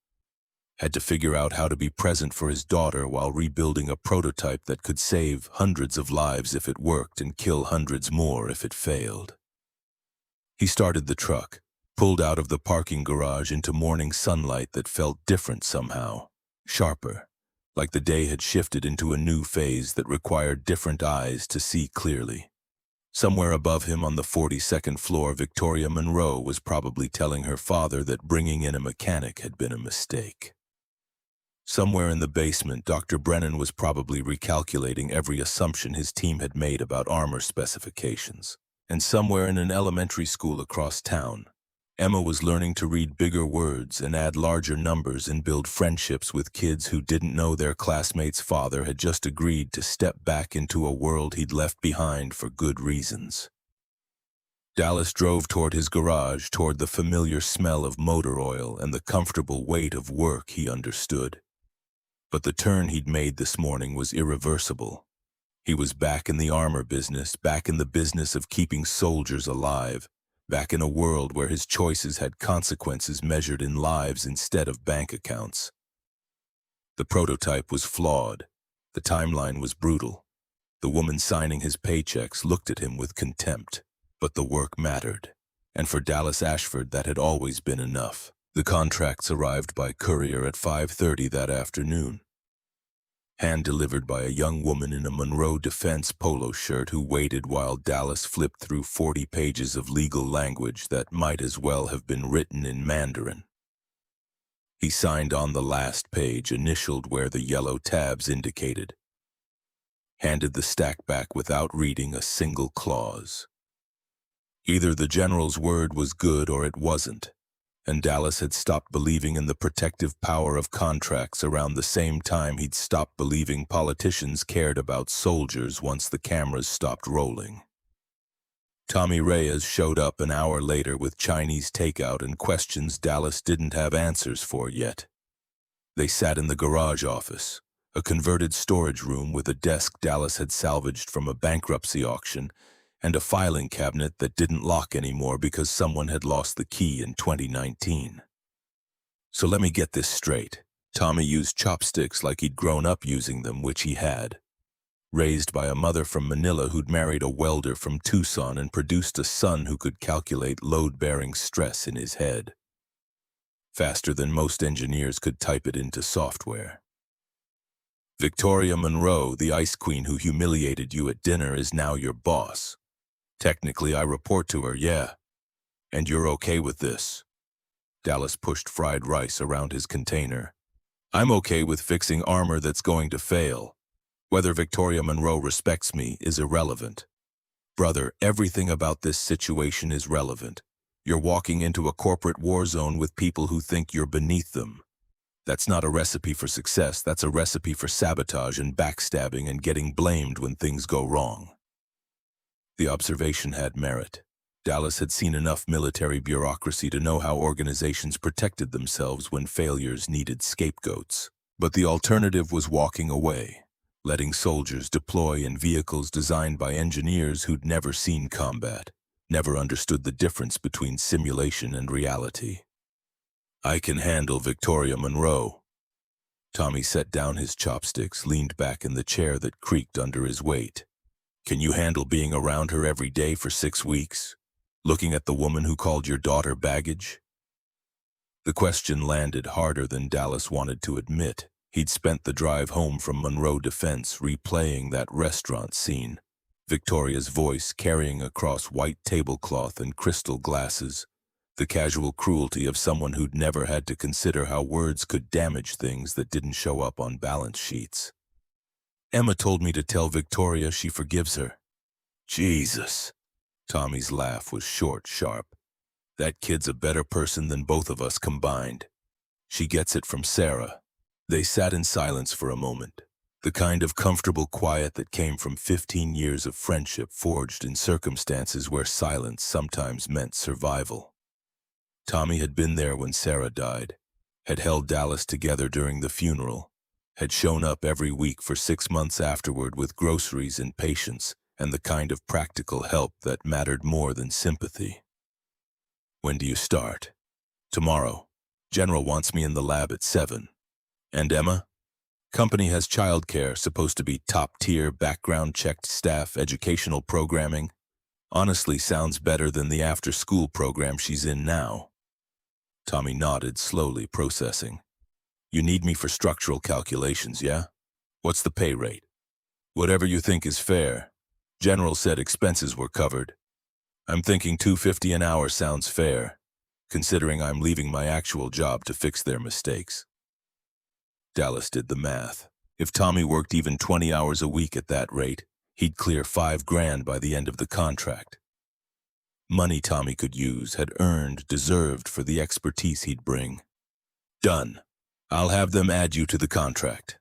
Had to figure out how to be present for his daughter while rebuilding a prototype that could save hundreds of lives if it worked and kill hundreds more if it failed. He started the truck, pulled out of the parking garage into morning sunlight that felt different somehow, sharper, like the day had shifted into a new phase that required different eyes to see clearly. Somewhere above him on the 42nd floor, Victoria Monroe was probably telling her father that bringing in a mechanic had been a mistake. Somewhere in the basement, Dr. Brennan was probably recalculating every assumption his team had made about armor specifications. And somewhere in an elementary school across town, Emma was learning to read bigger words and add larger numbers and build friendships with kids who didn't know their classmates' father had just agreed to step back into a world he'd left behind for good reasons. Dallas drove toward his garage, toward the familiar smell of motor oil and the comfortable weight of work he understood. But the turn he'd made this morning was irreversible. He was back in the armor business, back in the business of keeping soldiers alive, back in a world where his choices had consequences measured in lives instead of bank accounts. The prototype was flawed. The timeline was brutal. The woman signing his paychecks looked at him with contempt. But the work mattered, and for Dallas Ashford that had always been enough. The contracts arrived by courier at 5:30 that afternoon, hand-delivered by a young woman in a Monroe Defense polo shirt who waited while Dallas flipped through 40 pages of legal language that might as well have been written in Mandarin. He signed on the last page, initialed where the yellow tabs indicated, handed the stack back without reading a single clause. Either the general's word was good or it wasn't, and Dallas had stopped believing in the protective power of contracts around the same time he'd stopped believing politicians cared about soldiers once the cameras stopped rolling. Tommy Reyes showed up an hour later with Chinese takeout and questions Dallas didn't have answers for yet. They sat in the garage office, a converted storage room with a desk Dallas had salvaged from a bankruptcy auction, and a filing cabinet that didn't lock anymore because someone had lost the key in 2019. So let me get this straight. Tommy used chopsticks like he'd grown up using them, which he had. Raised by a mother from Manila who'd married a welder from Tucson and produced a son who could calculate load-bearing stress in his head, faster than most engineers could type it into software. Victoria Monroe, the ice queen who humiliated you at dinner, is now your boss. Technically, I report to her, yeah. And you're okay with this? Dallas pushed fried rice around his container. I'm okay with fixing armor that's going to fail. Whether Victoria Monroe respects me is irrelevant. Brother, everything about this situation is relevant. You're walking into a corporate war zone with people who think you're beneath them. That's not a recipe for success, that's a recipe for sabotage and backstabbing and getting blamed when things go wrong. The observation had merit. Dallas had seen enough military bureaucracy to know how organizations protected themselves when failures needed scapegoats. But the alternative was walking away, letting soldiers deploy in vehicles designed by engineers who'd never seen combat, never understood the difference between simulation and reality. I can handle Victoria Monroe. Tommy set down his chopsticks, leaned back in the chair that creaked under his weight. Can you handle being around her every day for 6 weeks? Looking at the woman who called your daughter baggage? The question landed harder than Dallas wanted to admit. He'd spent the drive home from Monroe Defense replaying that restaurant scene, Victoria's voice carrying across white tablecloth and crystal glasses, the casual cruelty of someone who'd never had to consider how words could damage things that didn't show up on balance sheets. Emma told me to tell Victoria she forgives her. Jesus. Tommy's laugh was short, sharp. That kid's a better person than both of us combined. She gets it from Sarah. They sat in silence for a moment, the kind of comfortable quiet that came from 15 years of friendship forged in circumstances where silence sometimes meant survival. Tommy had been there when Sarah died, had held Dallas together during the funeral, had shown up every week for 6 months afterward with groceries and patience and the kind of practical help that mattered more than sympathy. When do you start? Tomorrow. General wants me in the lab at 7. And Emma? Company has childcare, supposed to be top-tier, background-checked staff, educational programming. Honestly, sounds better than the after-school program she's in now. Tommy nodded, slowly processing. You need me for structural calculations, yeah? What's the pay rate? Whatever you think is fair. General said expenses were covered. I'm thinking $2.50 an hour sounds fair, considering I'm leaving my actual job to fix their mistakes. Dallas did the math. If Tommy worked even 20 hours a week at that rate, he'd clear $5,000 by the end of the contract. Money Tommy could use, had earned, deserved for the expertise he'd bring. Done. I'll have them add you to the contract.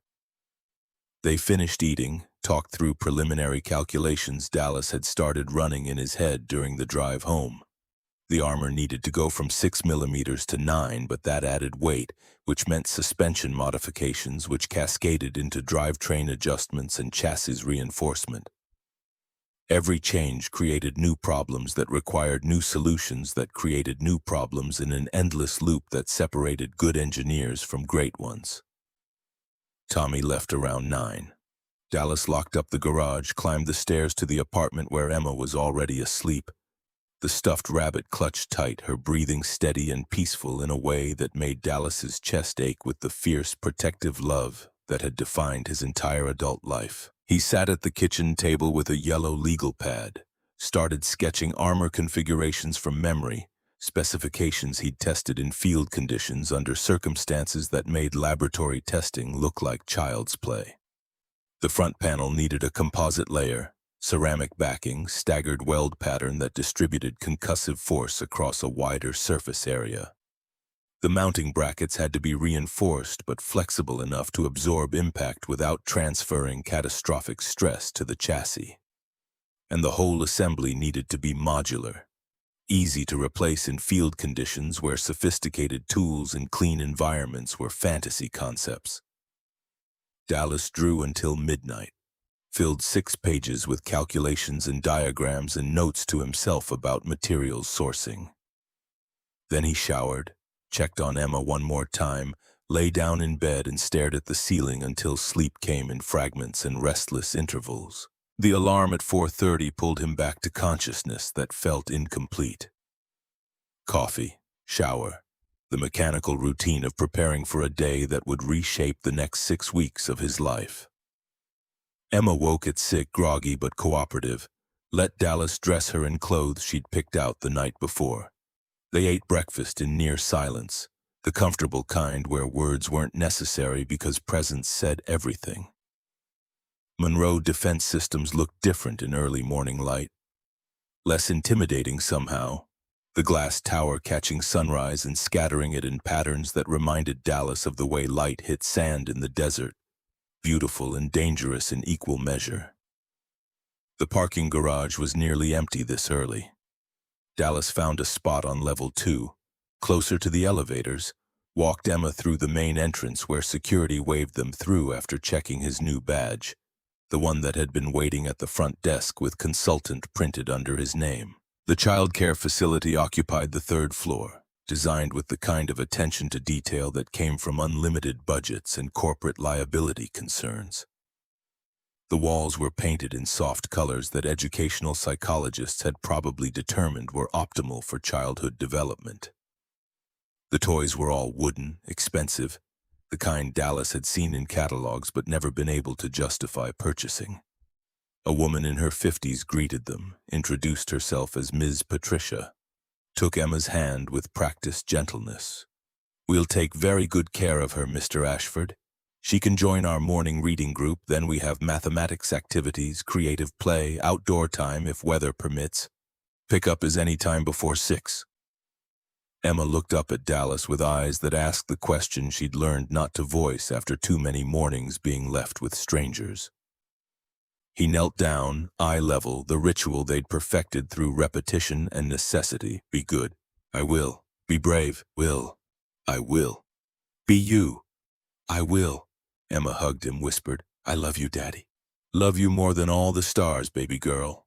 They finished eating, talked through preliminary calculations Dallas had started running in his head during the drive home. The armor needed to go from 6 millimeters to 9, but that added weight, which meant suspension modifications which cascaded into drivetrain adjustments and chassis reinforcement. Every change created new problems that required new solutions that created new problems in an endless loop that separated good engineers from great ones. Tommy left around 9. Dallas locked up the garage, climbed the stairs to the apartment where Emma was already asleep. The stuffed rabbit clutched tight, her breathing steady and peaceful in a way that made Dallas's chest ache with the fierce, protective love that had defined his entire adult life. He sat at the kitchen table with a yellow legal pad, started sketching armor configurations from memory, specifications he'd tested in field conditions under circumstances that made laboratory testing look like child's play. The front panel needed a composite layer, ceramic backing, staggered weld pattern that distributed concussive force across a wider surface area. The mounting brackets had to be reinforced but flexible enough to absorb impact without transferring catastrophic stress to the chassis. And the whole assembly needed to be modular, easy to replace in field conditions where sophisticated tools and clean environments were fantasy concepts. Dallas drew until midnight, filled 6 pages with calculations and diagrams and notes to himself about materials sourcing. Then he showered, checked on Emma one more time, lay down in bed and stared at the ceiling until sleep came in fragments and restless intervals. The alarm at 4:30 pulled him back to consciousness that felt incomplete. Coffee, shower, the mechanical routine of preparing for a day that would reshape the next 6 weeks of his life. Emma woke at sick, groggy but cooperative, let Dallas dress her in clothes she'd picked out the night before. They ate breakfast in near silence, the comfortable kind where words weren't necessary because presence said everything. Monroe Defense Systems looked different in early morning light. Less intimidating somehow, the glass tower catching sunrise and scattering it in patterns that reminded Dallas of the way light hit sand in the desert, beautiful and dangerous in equal measure. The parking garage was nearly empty this early. Dallas found a spot on level 2, closer to the elevators, walked Emma through the main entrance where security waved them through after checking his new badge, the one that had been waiting at the front desk with consultant printed under his name. The childcare facility occupied the 3rd floor, designed with the kind of attention to detail that came from unlimited budgets and corporate liability concerns. The walls were painted in soft colors that educational psychologists had probably determined were optimal for childhood development. The toys were all wooden, expensive, the kind Dallas had seen in catalogs but never been able to justify purchasing. A woman in her 50s greeted them, introduced herself as Ms. Patricia, took Emma's hand with practiced gentleness. "We'll take very good care of her, Mr. Ashford. She can join our morning reading group, then we have mathematics activities, creative play, outdoor time if weather permits. Pickup is any time before 6. Emma looked up at Dallas with eyes that asked the question she'd learned not to voice after too many mornings being left with strangers. He knelt down, eye level, the ritual they'd perfected through repetition and necessity. "Be good. I will. Be brave. Will. I will. Be you. I will." Emma hugged him, whispered, "I love you, Daddy. Love you more than all the stars, baby girl."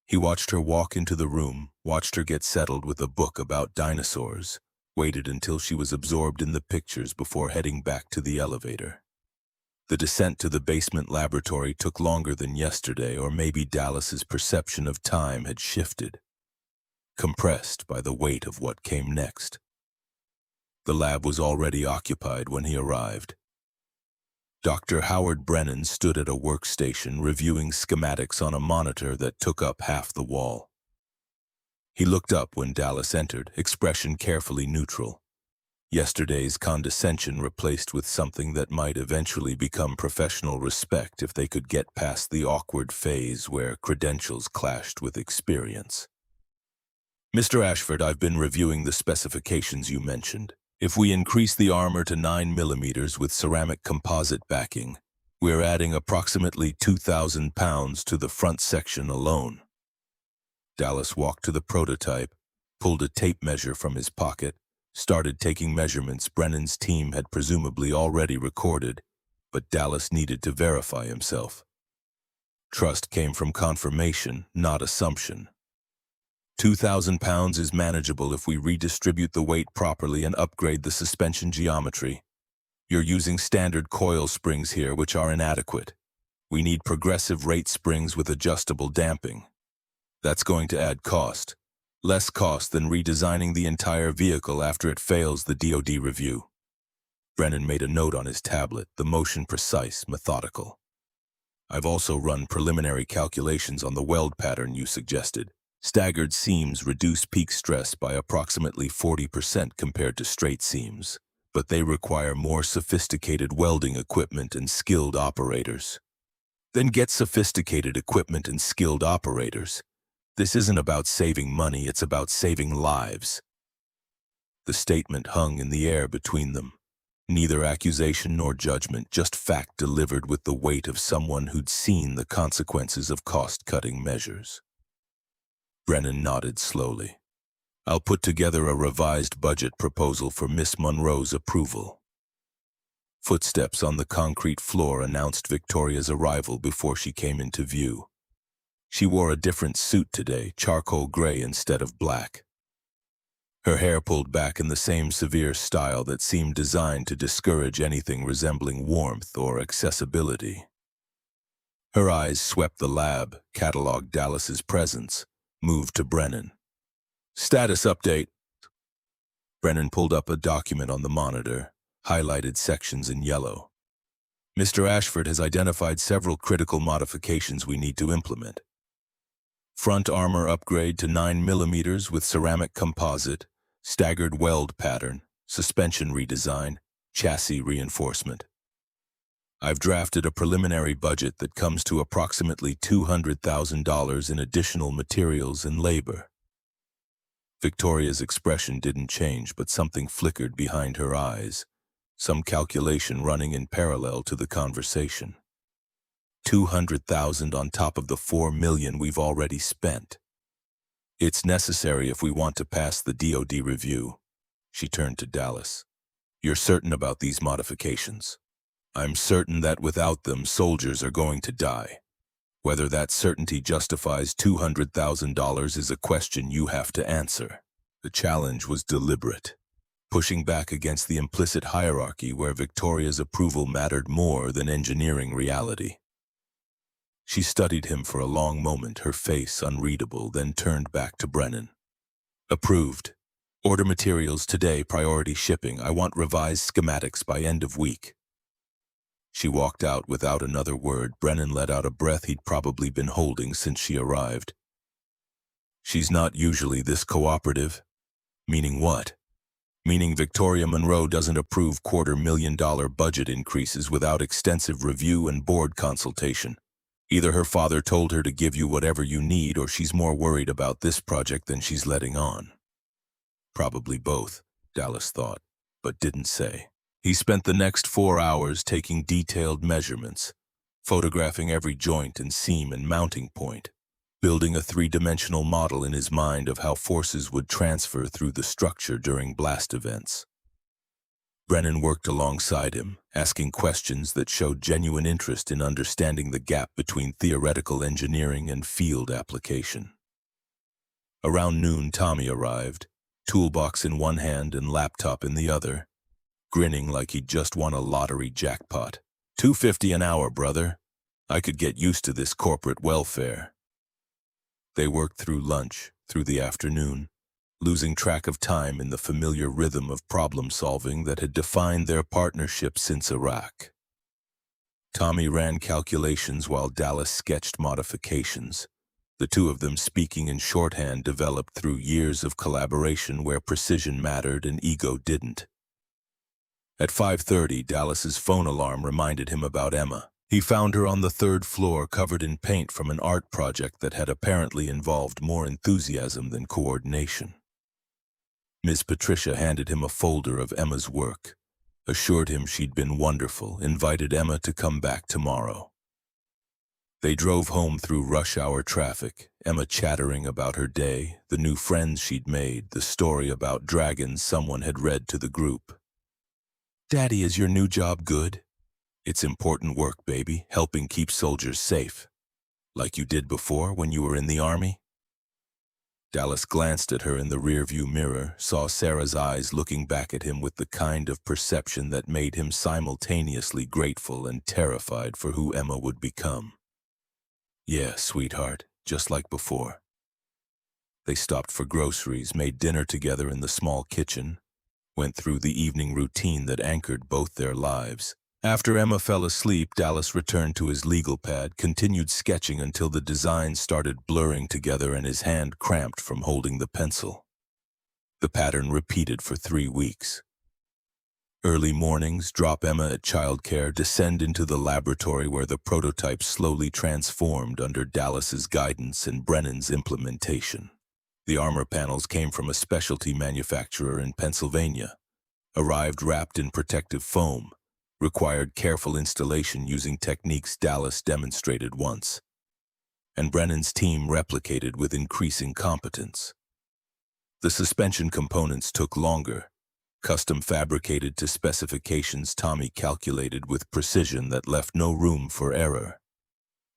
He watched her walk into the room, watched her get settled with a book about dinosaurs, waited until she was absorbed in the pictures before heading back to the elevator. The descent to the basement laboratory took longer than yesterday, or maybe Dallas's perception of time had shifted, compressed by the weight of what came next. The lab was already occupied when he arrived. Dr. Howard Brennan stood at a workstation reviewing schematics on a monitor that took up half the wall. He looked up when Dallas entered, expression carefully neutral. Yesterday's condescension replaced with something that might eventually become professional respect if they could get past the awkward phase where credentials clashed with experience. "Mr. Ashford, I've been reviewing the specifications you mentioned. If we increase the armor to 9 millimeters with ceramic composite backing, we're adding approximately 2,000 pounds to the front section alone." Dallas walked to the prototype, pulled a tape measure from his pocket, started taking measurements Brennan's team had presumably already recorded, but Dallas needed to verify himself. Trust came from confirmation, not assumption. 2,000 pounds is manageable if we redistribute the weight properly and upgrade the suspension geometry. You're using standard coil springs here, which are inadequate. We need progressive rate springs with adjustable damping. That's going to add cost. Less cost than redesigning the entire vehicle after it fails the DoD review. Brennan made a note on his tablet, the motion precise, methodical. I've also run preliminary calculations on the weld pattern you suggested. Staggered seams reduce peak stress by approximately 40% compared to straight seams, but they require more sophisticated welding equipment and skilled operators. Then get sophisticated equipment and skilled operators. This isn't about saving money, it's about saving lives. The statement hung in the air between them. Neither accusation nor judgment, just fact delivered with the weight of someone who'd seen the consequences of cost-cutting measures. Brennan nodded slowly. I'll put together a revised budget proposal for Miss Monroe's approval. Footsteps on the concrete floor announced Victoria's arrival before she came into view. She wore a different suit today, charcoal gray instead of black. Her hair pulled back in the same severe style that seemed designed to discourage anything resembling warmth or accessibility. Her eyes swept the lab, cataloged Dallas's presence, moved to Brennan. Status update. Brennan pulled up a document on the monitor, highlighted sections in yellow. Mr. Ashford has identified several critical modifications we need to implement. Front armor upgrade to 9mm with ceramic composite, staggered weld pattern, suspension redesign, chassis reinforcement. I've drafted a preliminary budget that comes to approximately $200,000 in additional materials and labor. Victoria's expression didn't change, but something flickered behind her eyes, some calculation running in parallel to the conversation. $200,000 on top of the $4 million we've already spent. It's necessary if we want to pass the DoD review. She turned to Dallas. You're certain about these modifications? I'm certain that without them, soldiers are going to die. Whether that certainty justifies $200,000 is a question you have to answer. The challenge was deliberate, pushing back against the implicit hierarchy where Victoria's approval mattered more than engineering reality. She studied him for a long moment, her face unreadable, then turned back to Brennan. Approved. Order materials today, priority shipping. I want revised schematics by end of week. She walked out without another word. Brennan let out a breath he'd probably been holding since she arrived. She's not usually this cooperative. Meaning what? Meaning Victoria Monroe doesn't approve $250,000 budget increases without extensive review and board consultation. Either her father told her to give you whatever you need, or she's more worried about this project than she's letting on. Probably both, Dallas thought, but didn't say. He spent the next 4 hours taking detailed measurements, photographing every joint and seam and mounting point, building a three-dimensional model in his mind of how forces would transfer through the structure during blast events. Brennan worked alongside him, asking questions that showed genuine interest in understanding the gap between theoretical engineering and field application. Around noon, Tommy arrived, toolbox in one hand and laptop in the other, grinning like he'd just won a lottery jackpot. $250 an hour, brother. I could get used to this corporate welfare. They worked through lunch, through the afternoon, losing track of time in the familiar rhythm of problem-solving that had defined their partnership since Iraq. Tommy ran calculations while Dallas sketched modifications, the two of them speaking in shorthand developed through years of collaboration where precision mattered and ego didn't. At 5:30, Dallas's phone alarm reminded him about Emma. He found her on the third floor, covered in paint from an art project that had apparently involved more enthusiasm than coordination. Ms. Patricia handed him a folder of Emma's work, assured him she'd been wonderful, invited Emma to come back tomorrow. They drove home through rush-hour traffic, Emma chattering about her day, the new friends she'd made, the story about dragons someone had read to the group. "Daddy, is your new job good?" "It's important work, baby, helping keep soldiers safe. Like you did before when you were in the Army?" Dallas glanced at her in the rearview mirror, saw Sarah's eyes looking back at him with the kind of perception that made him simultaneously grateful and terrified for who Emma would become. "Yeah, sweetheart, just like before." They stopped for groceries, made dinner together in the small kitchen, went through the evening routine that anchored both their lives. After Emma fell asleep, Dallas returned to his legal pad, continued sketching until the designs started blurring together and his hand cramped from holding the pencil. The pattern repeated for 3 weeks. Early mornings, drop Emma at childcare, descend into the laboratory where the prototype slowly transformed under Dallas's guidance and Brennan's implementation. The armor panels came from a specialty manufacturer in Pennsylvania, arrived wrapped in protective foam, required careful installation using techniques Dallas demonstrated once, and Brennan's team replicated with increasing competence. The suspension components took longer, custom fabricated to specifications Tommy calculated with precision that left no room for error.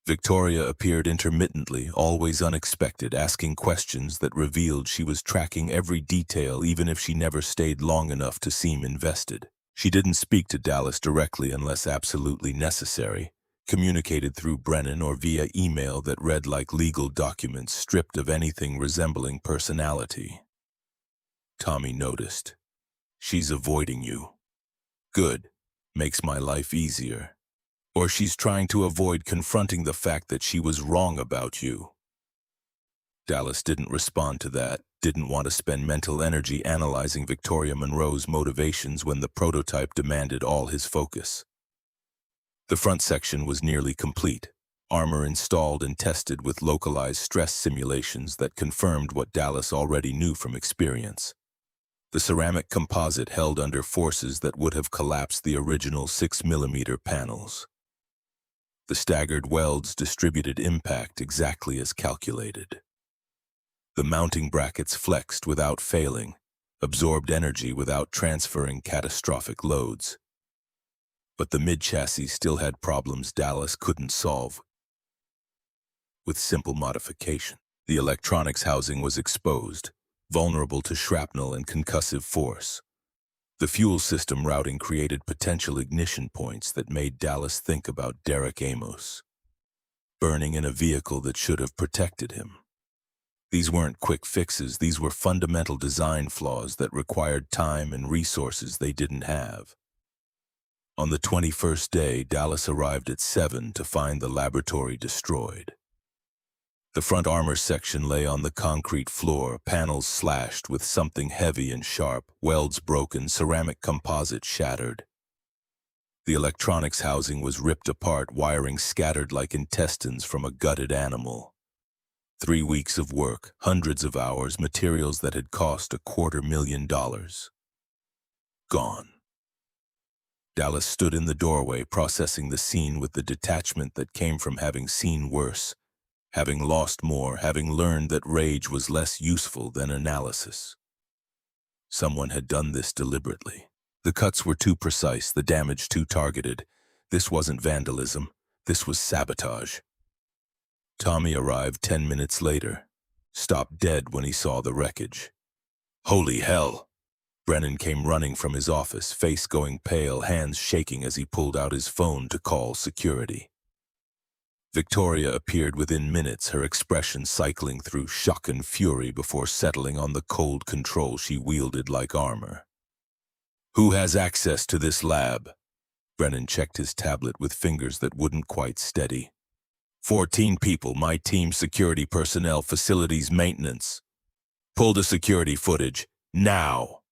Victoria appeared intermittently, always unexpected, asking questions that revealed she was tracking every detail even if she never stayed long enough to seem invested. She didn't speak to Dallas directly unless absolutely necessary, communicated through Brennan or via email that read like legal documents stripped of anything resembling personality. Tommy noticed. "She's avoiding you. Good. Makes my life easier. Or she's trying to avoid confronting the fact that she was wrong about you." Dallas didn't respond to that, didn't want to spend mental energy analyzing Victoria Monroe's motivations when the prototype demanded all his focus. The front section was nearly complete, armor installed and tested with localized stress simulations that confirmed what Dallas already knew from experience. The ceramic composite held under forces that would have collapsed the original 6mm panels. The staggered welds distributed impact exactly as calculated. The mounting brackets flexed without failing, absorbed energy without transferring catastrophic loads. But the mid-chassis still had problems Dallas couldn't solve with simple modification. The electronics housing was exposed, vulnerable to shrapnel and concussive force. The fuel system routing created potential ignition points that made Dallas think about Derek Amos, burning in a vehicle that should have protected him. These weren't quick fixes, these were fundamental design flaws that required time and resources they didn't have. On the 21st day, Dallas arrived at 7 to find the laboratory destroyed. The front armor section lay on the concrete floor, panels slashed with something heavy and sharp, welds broken, ceramic composite shattered. The electronics housing was ripped apart, wiring scattered like intestines from a gutted animal. 3 weeks of work, hundreds of hours, materials that had cost $250,000. Gone. Dallas stood in the doorway, processing the scene with the detachment that came from having seen worse, having lost more, having learned that rage was less useful than analysis. Someone had done this deliberately. The cuts were too precise, the damage too targeted. This wasn't vandalism, this was sabotage. Tommy arrived 10 minutes later, stopped dead when he saw the wreckage. "Holy hell!" Brennan came running from his office, face going pale, hands shaking as he pulled out his phone to call security. Victoria appeared within minutes, her expression cycling through shock and fury before settling on the cold control she wielded like armor. "Who has access to this lab?" Brennan checked his tablet with fingers that wouldn't quite steady. 14 people, my team, security personnel, facilities maintenance. Pull the security footage, now!"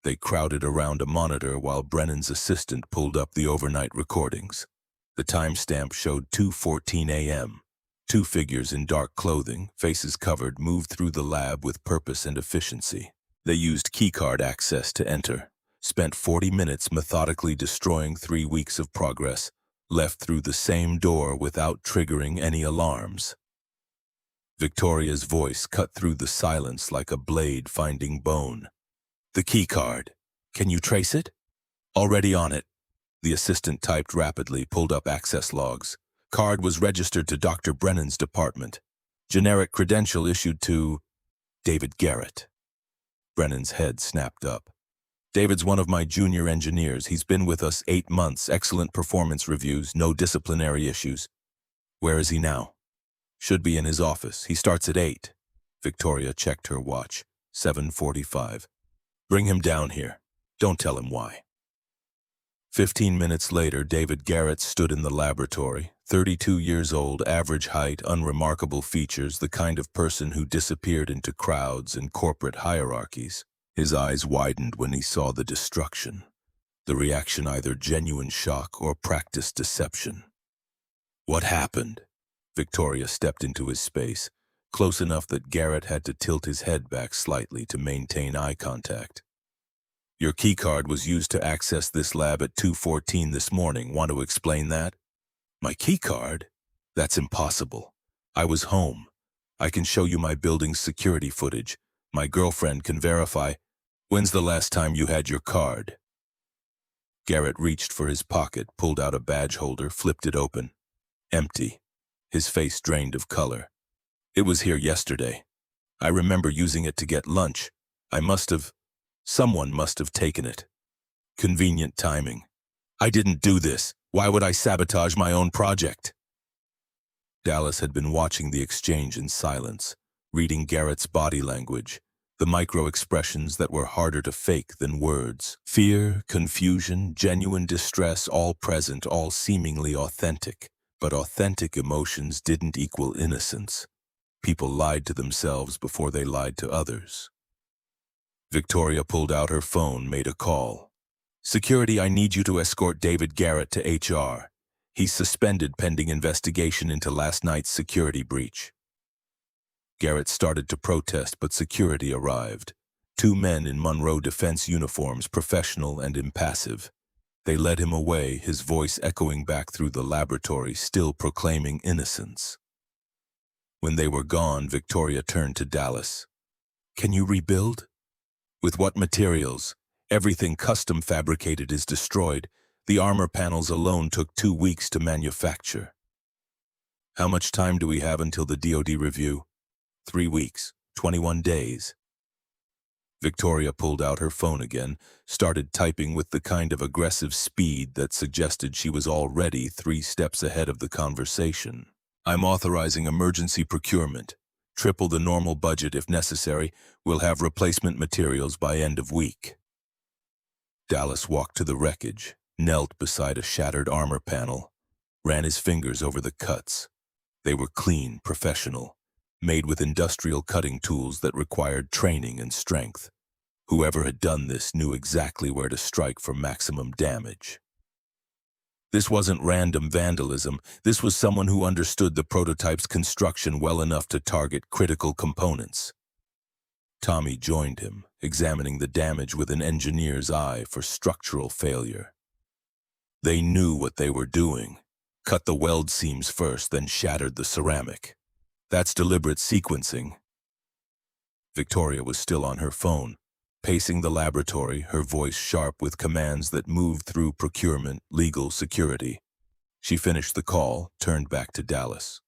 They crowded around a monitor while Brennan's assistant pulled up the overnight recordings. The timestamp showed 2:14 a.m. 2 figures in dark clothing, faces covered, moved through the lab with purpose and efficiency. They used keycard access to enter, spent 40 minutes methodically destroying 3 weeks of progress, left through the same door without triggering any alarms. Victoria's voice cut through the silence like a blade finding bone. "The key card. Can you trace it?" "Already on it." The assistant typed rapidly, pulled up access logs. Card was registered to Dr. Brennan's department. Generic credential issued to David Garrett. Brennan's head snapped up. "David's one of my junior engineers. He's been with us 8 months, excellent performance reviews, no disciplinary issues." "Where is he now?" "Should be in his office. He starts at 8. Victoria checked her watch. 7:45. Bring him down here. Don't tell him why. 15 minutes later, David Garrett stood in the laboratory. 32 years old, average height, unremarkable features, the kind of person who disappeared into crowds and corporate hierarchies. His eyes widened when he saw the destruction. The reaction either genuine shock or practiced deception. What happened? Victoria stepped into his space, close enough that Garrett had to tilt his head back slightly to maintain eye contact. Your keycard was used to access this lab at 2:14 this morning. Want to explain that? My keycard? That's impossible. I was home. I can show you my building's security footage. My girlfriend can verify. When's the last time you had your card? Garrett reached for his pocket, pulled out a badge holder, flipped it open. Empty. His face drained of color. It was here yesterday. I remember using it to get lunch. Someone must have taken it. Convenient timing. I didn't do this. Why would I sabotage my own project? Dallas had been watching the exchange in silence, reading Garrett's body language, the micro-expressions that were harder to fake than words. Fear, confusion, genuine distress, all present, all seemingly authentic. But authentic emotions didn't equal innocence. People lied to themselves before they lied to others. Victoria pulled out her phone, made a call. Security, I need you to escort David Garrett to HR. He's suspended pending investigation into last night's security breach. Garrett started to protest, but security arrived. 2 men in Monroe Defense uniforms, professional and impassive. They led him away, his voice echoing back through the laboratory, still proclaiming innocence. When they were gone, Victoria turned to Dallas. Can you rebuild? With what materials? Everything custom fabricated is destroyed. The armor panels alone took 2 weeks to manufacture. How much time do we have until the DoD review? 3 weeks, 21 days. Victoria pulled out her phone again, started typing with the kind of aggressive speed that suggested she was already 3 steps ahead of the conversation. I'm authorizing emergency procurement. Triple the normal budget if necessary. We'll have replacement materials by end of week. Dallas walked to the wreckage, knelt beside a shattered armor panel, ran his fingers over the cuts. They were clean, professional, made with industrial cutting tools that required training and strength. Whoever had done this knew exactly where to strike for maximum damage. This wasn't random vandalism. This was someone who understood the prototype's construction well enough to target critical components. Tommy joined him, examining the damage with an engineer's eye for structural failure. They knew what they were doing. Cut the weld seams first, then shattered the ceramic. That's deliberate sequencing. Victoria was still on her phone, pacing the laboratory, her voice sharp with commands that moved through procurement, legal, security. She finished the call, turned back to Dallas.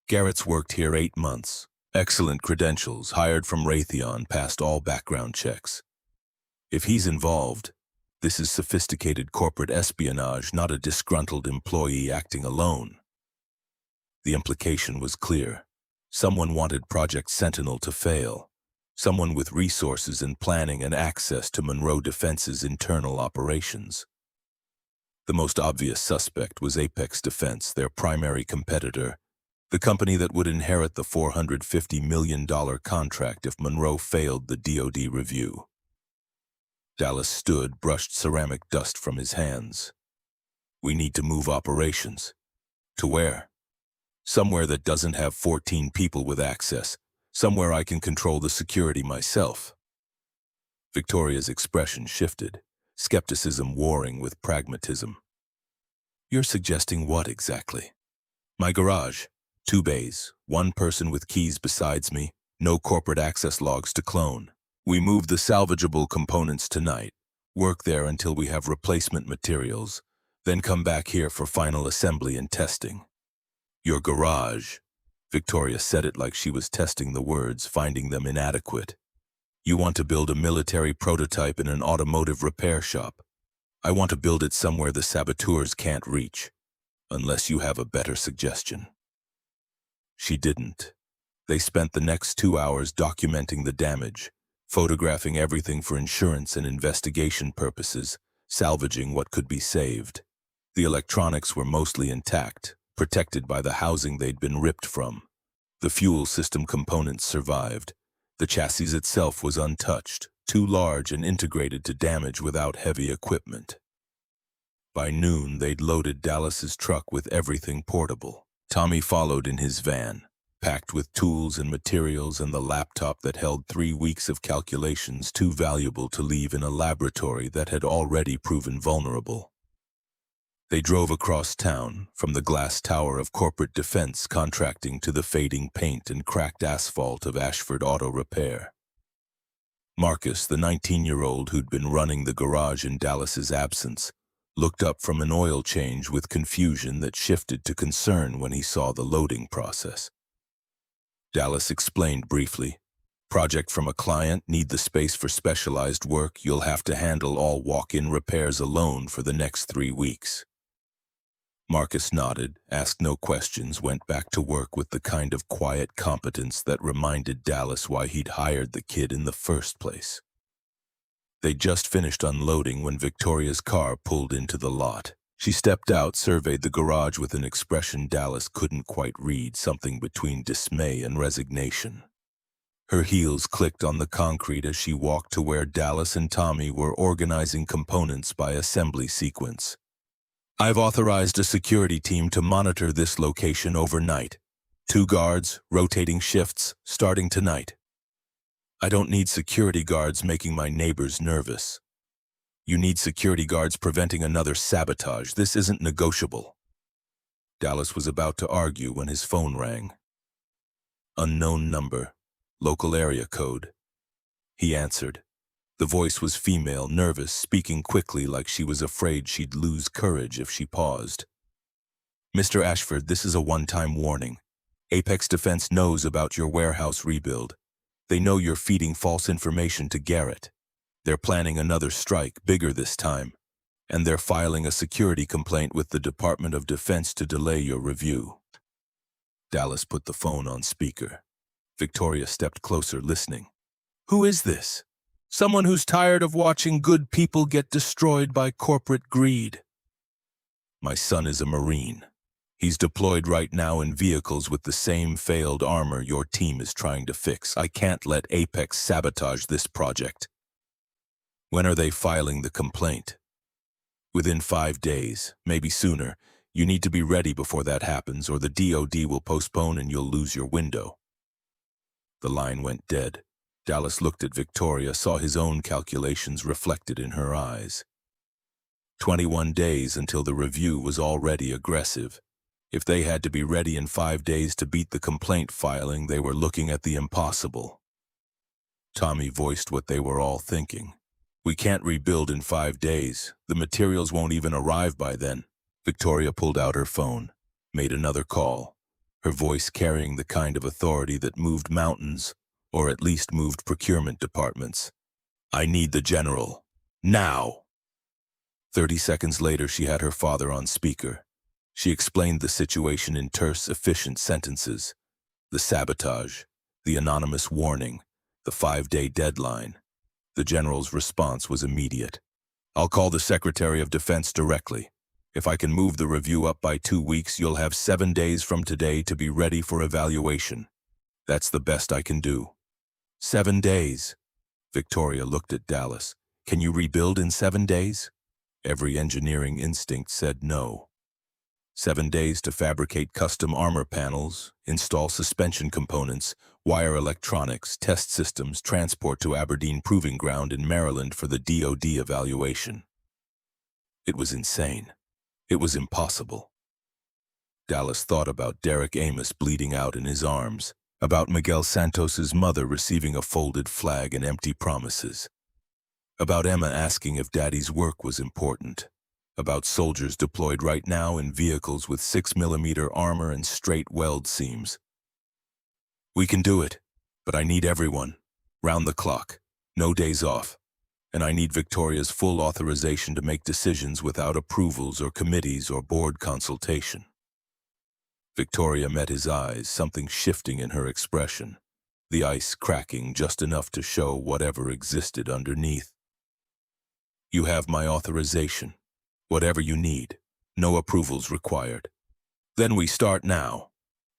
Garrett's worked here 8 months. Excellent credentials, hired from Raytheon, passed all background checks. If he's involved, this is sophisticated corporate espionage, not a disgruntled employee acting alone. The implication was clear. Someone wanted Project Sentinel to fail. Someone with resources and planning and access to Monroe Defense's internal operations. The most obvious suspect was Apex Defense, their primary competitor, the company that would inherit the $450 million contract if Monroe failed the DoD review. Dallas stood, brushed ceramic dust from his hands. We need to move operations. To where? Somewhere that doesn't have 14 people with access. Somewhere I can control the security myself. Victoria's expression shifted, skepticism warring with pragmatism. You're suggesting what exactly? My garage. 2 bays, 1 person with keys besides me, no corporate access logs to clone. We move the salvageable components tonight, work there until we have replacement materials, then come back here for final assembly and testing. Your garage. Victoria said it like she was testing the words, finding them inadequate. You want to build a military prototype in an automotive repair shop. I want to build it somewhere the saboteurs can't reach, unless you have a better suggestion. She didn't. They spent the next 2 hours documenting the damage, photographing everything for insurance and investigation purposes, salvaging what could be saved. The electronics were mostly intact, protected by the housing they'd been ripped from. The fuel system components survived. The chassis itself was untouched, too large and integrated to damage without heavy equipment. By noon, they'd loaded Dallas's truck with everything portable. Tommy followed in his van, packed with tools and materials and the laptop that held 3 weeks of calculations too valuable to leave in a laboratory that had already proven vulnerable. They drove across town, from the glass tower of corporate defense contracting to the fading paint and cracked asphalt of Ashford Auto Repair. Marcus, the 19-year-old who'd been running the garage in Dallas's absence, looked up from an oil change with confusion that shifted to concern when he saw the loading process. Dallas explained briefly, "Project from a client, need the space for specialized work, you'll have to handle all walk-in repairs alone for the next 3 weeks." Marcus nodded, asked no questions, went back to work with the kind of quiet competence that reminded Dallas why he'd hired the kid in the first place. They'd just finished unloading when Victoria's car pulled into the lot. She stepped out, surveyed the garage with an expression Dallas couldn't quite read, something between dismay and resignation. Her heels clicked on the concrete as she walked to where Dallas and Tommy were organizing components by assembly sequence. "I've authorized a security team to monitor this location overnight. 2 guards, rotating shifts, starting tonight. I don't need security guards making my neighbors nervous. You need security guards preventing another sabotage. This isn't negotiable." Dallas was about to argue when his phone rang. Unknown number, local area code. He answered. The voice was female, nervous, speaking quickly like she was afraid she'd lose courage if she paused. "Mr. Ashford, this is a one-time warning. Apex Defense knows about your warehouse rebuild. They know you're feeding false information to Garrett. They're planning another strike, bigger this time, and they're filing a security complaint with the Department of Defense to delay your review." Dallas put the phone on speaker. Victoria stepped closer, listening. "Who is this? Someone who's tired of watching good people get destroyed by corporate greed." "My son is a Marine. He's deployed right now in vehicles with the same failed armor your team is trying to fix. I can't let Apex sabotage this project." "When are they filing the complaint?" "Within 5 days, maybe sooner. You need to be ready before that happens, or the DOD will postpone and you'll lose your window." The line went dead. Dallas looked at Victoria, saw his own calculations reflected in her eyes. 21 days until the review was already aggressive. If they had to be ready in 5 days to beat the complaint filing, they were looking at the impossible. Tommy voiced what they were all thinking. "We can't rebuild in 5 days. The materials won't even arrive by then." Victoria pulled out her phone, made another call, her voice carrying the kind of authority that moved mountains, or at least moved procurement departments. "I need the general. Now!" 30 seconds later, she had her father on speaker. She explained the situation in terse, efficient sentences. The sabotage, the anonymous warning, the 5-day deadline. The general's response was immediate. "I'll call the Secretary of Defense directly. If I can move the review up by 2 weeks, you'll have 7 days from today to be ready for evaluation. That's the best I can do." 7 days. Victoria looked at Dallas. "Can you rebuild in 7 days?" Every engineering instinct said no. 7 days to fabricate custom armor panels, install suspension components, wire electronics, test systems, transport to Aberdeen Proving Ground in Maryland for the DOD evaluation. It was insane. It was impossible. Dallas thought about Derek Amos bleeding out in his arms, about Miguel Santos's mother receiving a folded flag and empty promises, about Emma asking if Daddy's work was important, about soldiers deployed right now in vehicles with 6mm armor and straight weld seams. "We can do it, but I need everyone, round the clock, no days off, and I need Victoria's full authorization to make decisions without approvals or committees or board consultation." Victoria met his eyes, something shifting in her expression, the ice cracking just enough to show whatever existed underneath. You have my authorization. Whatever you need. No approvals required. Then we start now.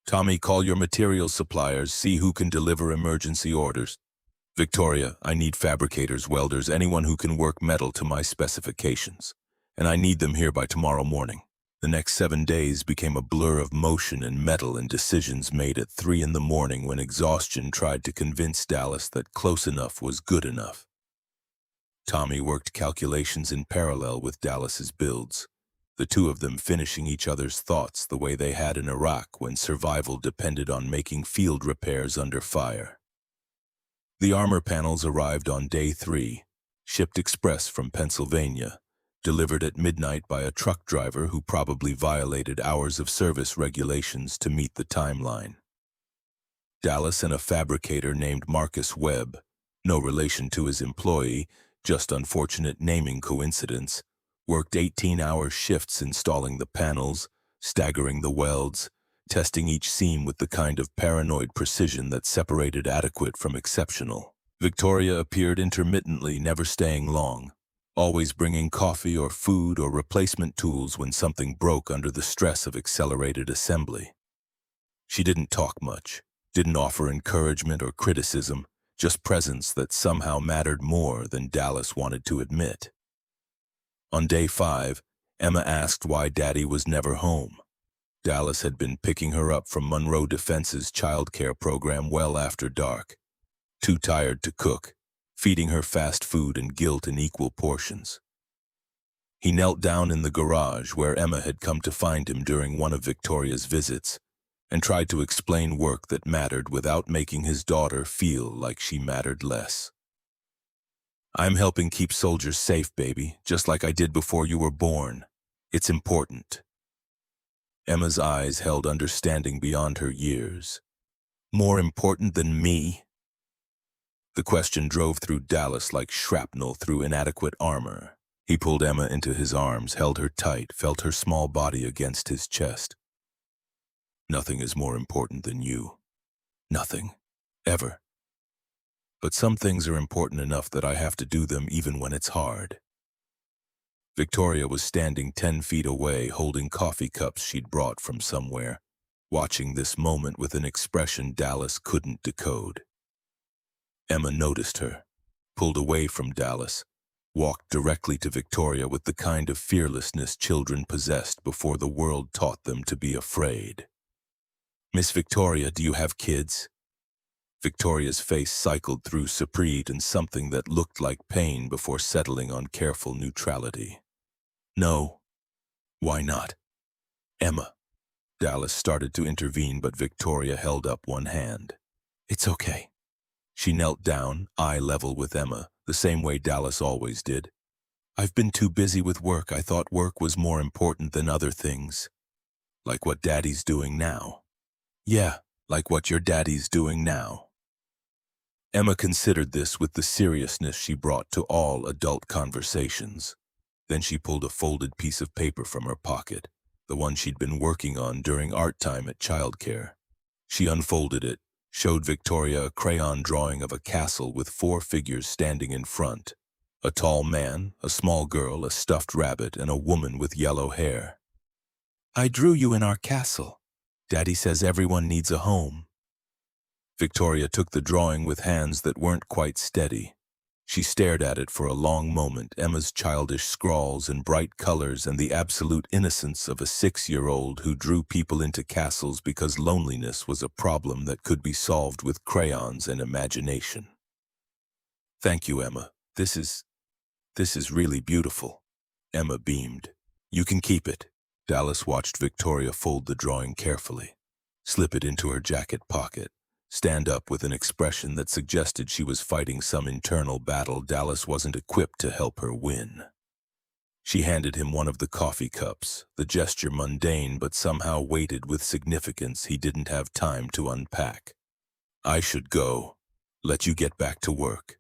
Tommy, call your materials suppliers, see who can deliver emergency orders. Victoria, I need fabricators, welders, anyone who can work metal to my specifications. And I need them here by tomorrow morning. The next 7 days became a blur of motion and metal and decisions made at 3 in the morning when exhaustion tried to convince Dallas that close enough was good enough. Tommy worked calculations in parallel with Dallas's builds, the two of them finishing each other's thoughts the way they had in Iraq when survival depended on making field repairs under fire. The armor panels arrived on day 3, shipped express from Pennsylvania, delivered at midnight by a truck driver who probably violated hours of service regulations to meet the timeline. Dallas and a fabricator named Marcus Webb, no relation to his employee, just unfortunate naming coincidence, worked 18-hour shifts installing the panels, staggering the welds, testing each seam with the kind of paranoid precision that separated adequate from exceptional. Victoria appeared intermittently, never staying long, always bringing coffee or food or replacement tools when something broke under the stress of accelerated assembly. She didn't talk much, didn't offer encouragement or criticism, just presence that somehow mattered more than Dallas wanted to admit. On day 5, Emma asked why Daddy was never home. Dallas had been picking her up from Monroe Defense's childcare program well after dark, too tired to cook, feeding her fast food and guilt in equal portions. He knelt down in the garage where Emma had come to find him during one of Victoria's visits, and tried to explain work that mattered without making his daughter feel like she mattered less. I'm helping keep soldiers safe, baby, just like I did before you were born. It's important. Emma's eyes held understanding beyond her years. More important than me? The question drove through Dallas like shrapnel through inadequate armor. He pulled Emma into his arms, held her tight, felt her small body against his chest. Nothing is more important than you. Nothing. Ever. But some things are important enough that I have to do them even when it's hard. Victoria was standing 10 feet away, holding coffee cups she'd brought from somewhere, watching this moment with an expression Dallas couldn't decode. Emma noticed her, pulled away from Dallas, walked directly to Victoria with the kind of fearlessness children possessed before the world taught them to be afraid. Miss Victoria, do you have kids? Victoria's face cycled through surprise and something that looked like pain before settling on careful neutrality. No. Why not? Emma. Dallas started to intervene, but Victoria held up one hand. It's okay. She knelt down, eye level with Emma, the same way Dallas always did. I've been too busy with work. I thought work was more important than other things. Like what Daddy's doing now. Yeah, like what your daddy's doing now. Emma considered this with the seriousness she brought to all adult conversations. Then she pulled a folded piece of paper from her pocket, the one she'd been working on during art time at childcare. She unfolded it, showed Victoria a crayon drawing of a castle with 4 figures standing in front. A tall man, a small girl, a stuffed rabbit, and a woman with yellow hair. I drew you in our castle. Daddy says everyone needs a home. Victoria took the drawing with hands that weren't quite steady. She stared at it for a long moment, Emma's childish scrawls and bright colors and the absolute innocence of a 6-year-old who drew people into castles because loneliness was a problem that could be solved with crayons and imagination. Thank you, Emma. This is really beautiful. Emma beamed. You can keep it. Dallas watched Victoria fold the drawing carefully, slip it into her jacket pocket, stand up with an expression that suggested she was fighting some internal battle Dallas wasn't equipped to help her win. She handed him one of the coffee cups, the gesture mundane but somehow weighted with significance he didn't have time to unpack. I should go. Let you get back to work.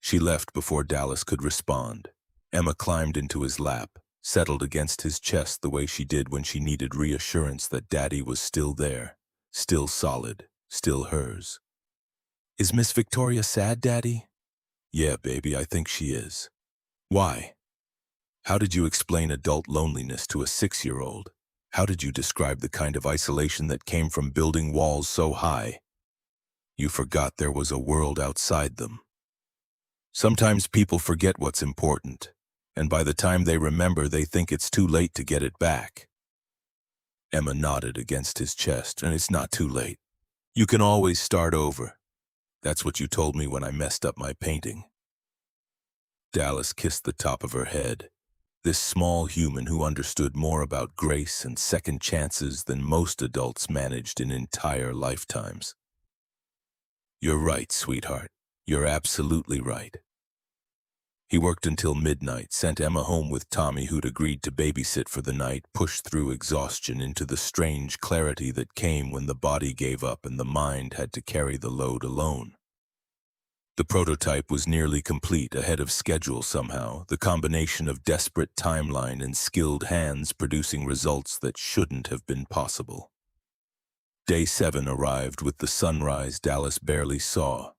She left before Dallas could respond. Emma climbed into his lap, settled against his chest the way she did when she needed reassurance that Daddy was still there, still solid, still hers. "Is Miss Victoria sad, Daddy?" "Yeah, baby, I think she is." "Why?" "How did you explain adult loneliness to a 6-year-old? How did you describe the kind of isolation that came from building walls so high? You forgot there was a world outside them." "Sometimes people forget what's important, and by the time they remember, they think it's too late to get it back." Emma nodded against his chest. "And it's not too late. You can always start over. That's what you told me when I messed up my painting." Dallas kissed the top of her head. This small human who understood more about grace and second chances than most adults managed in entire lifetimes. "You're right, sweetheart. You're absolutely right." He worked until midnight, sent Emma home with Tommy, who'd agreed to babysit for the night, pushed through exhaustion into the strange clarity that came when the body gave up and the mind had to carry the load alone. The prototype was nearly complete, ahead of schedule somehow, the combination of desperate timeline and skilled hands producing results that shouldn't have been possible. Day 7 arrived with the sunrise Dallas barely saw,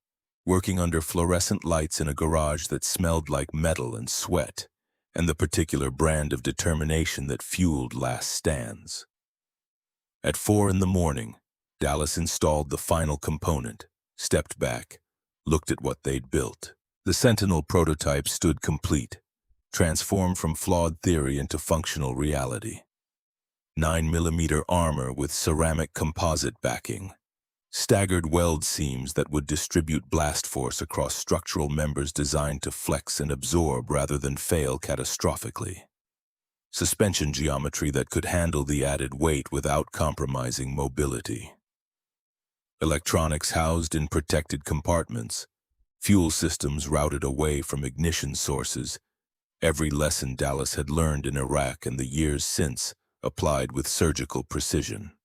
working under fluorescent lights in a garage that smelled like metal and sweat, and the particular brand of determination that fueled last stands. At 4 in the morning, Dallas installed the final component, stepped back, looked at what they'd built. The Sentinel prototype stood complete, transformed from flawed theory into functional reality. 9mm armor with ceramic composite backing, staggered weld seams that would distribute blast force across structural members designed to flex and absorb rather than fail catastrophically. Suspension geometry that could handle the added weight without compromising mobility. Electronics housed in protected compartments, fuel systems routed away from ignition sources, every lesson Dallas had learned in Iraq and the years since applied with surgical precision.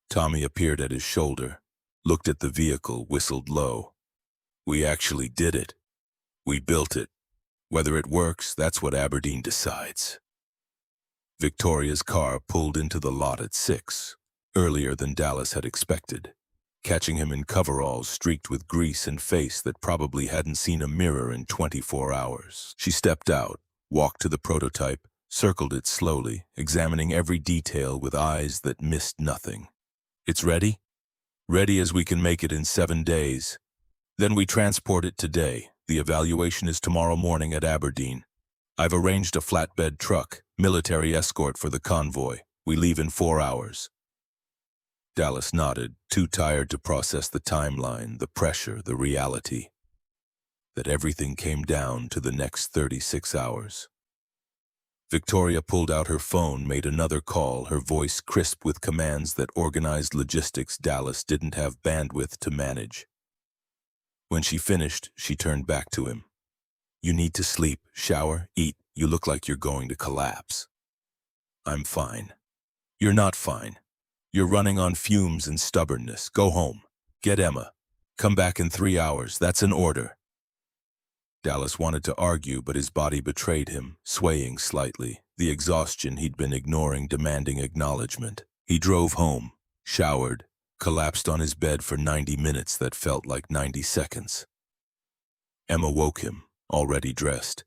Tommy appeared at his shoulder, looked at the vehicle, whistled low. "We actually did it. We built it. Whether it works, that's what Aberdeen decides." Victoria's car pulled into the lot at 6, earlier than Dallas had expected, catching him in coveralls streaked with grease and face that probably hadn't seen a mirror in 24 hours. She stepped out, walked to the prototype, circled it slowly, examining every detail with eyes that missed nothing. "It's ready? Ready as we can make it in 7 days. Then we transport it today. The evaluation is tomorrow morning at Aberdeen. I've arranged a flatbed truck, military escort for the convoy. We leave in 4 hours. Dallas nodded, too tired to process the timeline, the pressure, the reality. That everything came down to the next 36 hours. Victoria pulled out her phone, made another call, her voice crisp with commands that organized logistics Dallas didn't have bandwidth to manage. When she finished, she turned back to him. "You need to sleep, shower, eat. You look like you're going to collapse." "I'm fine." "You're not fine. You're running on fumes and stubbornness. Go home. Get Emma. Come back in 3 hours. That's an order." Dallas wanted to argue, but his body betrayed him, swaying slightly, the exhaustion he'd been ignoring demanding acknowledgement. He drove home, showered, collapsed on his bed for 90 minutes that felt like 90 seconds. Emma woke him, already dressed,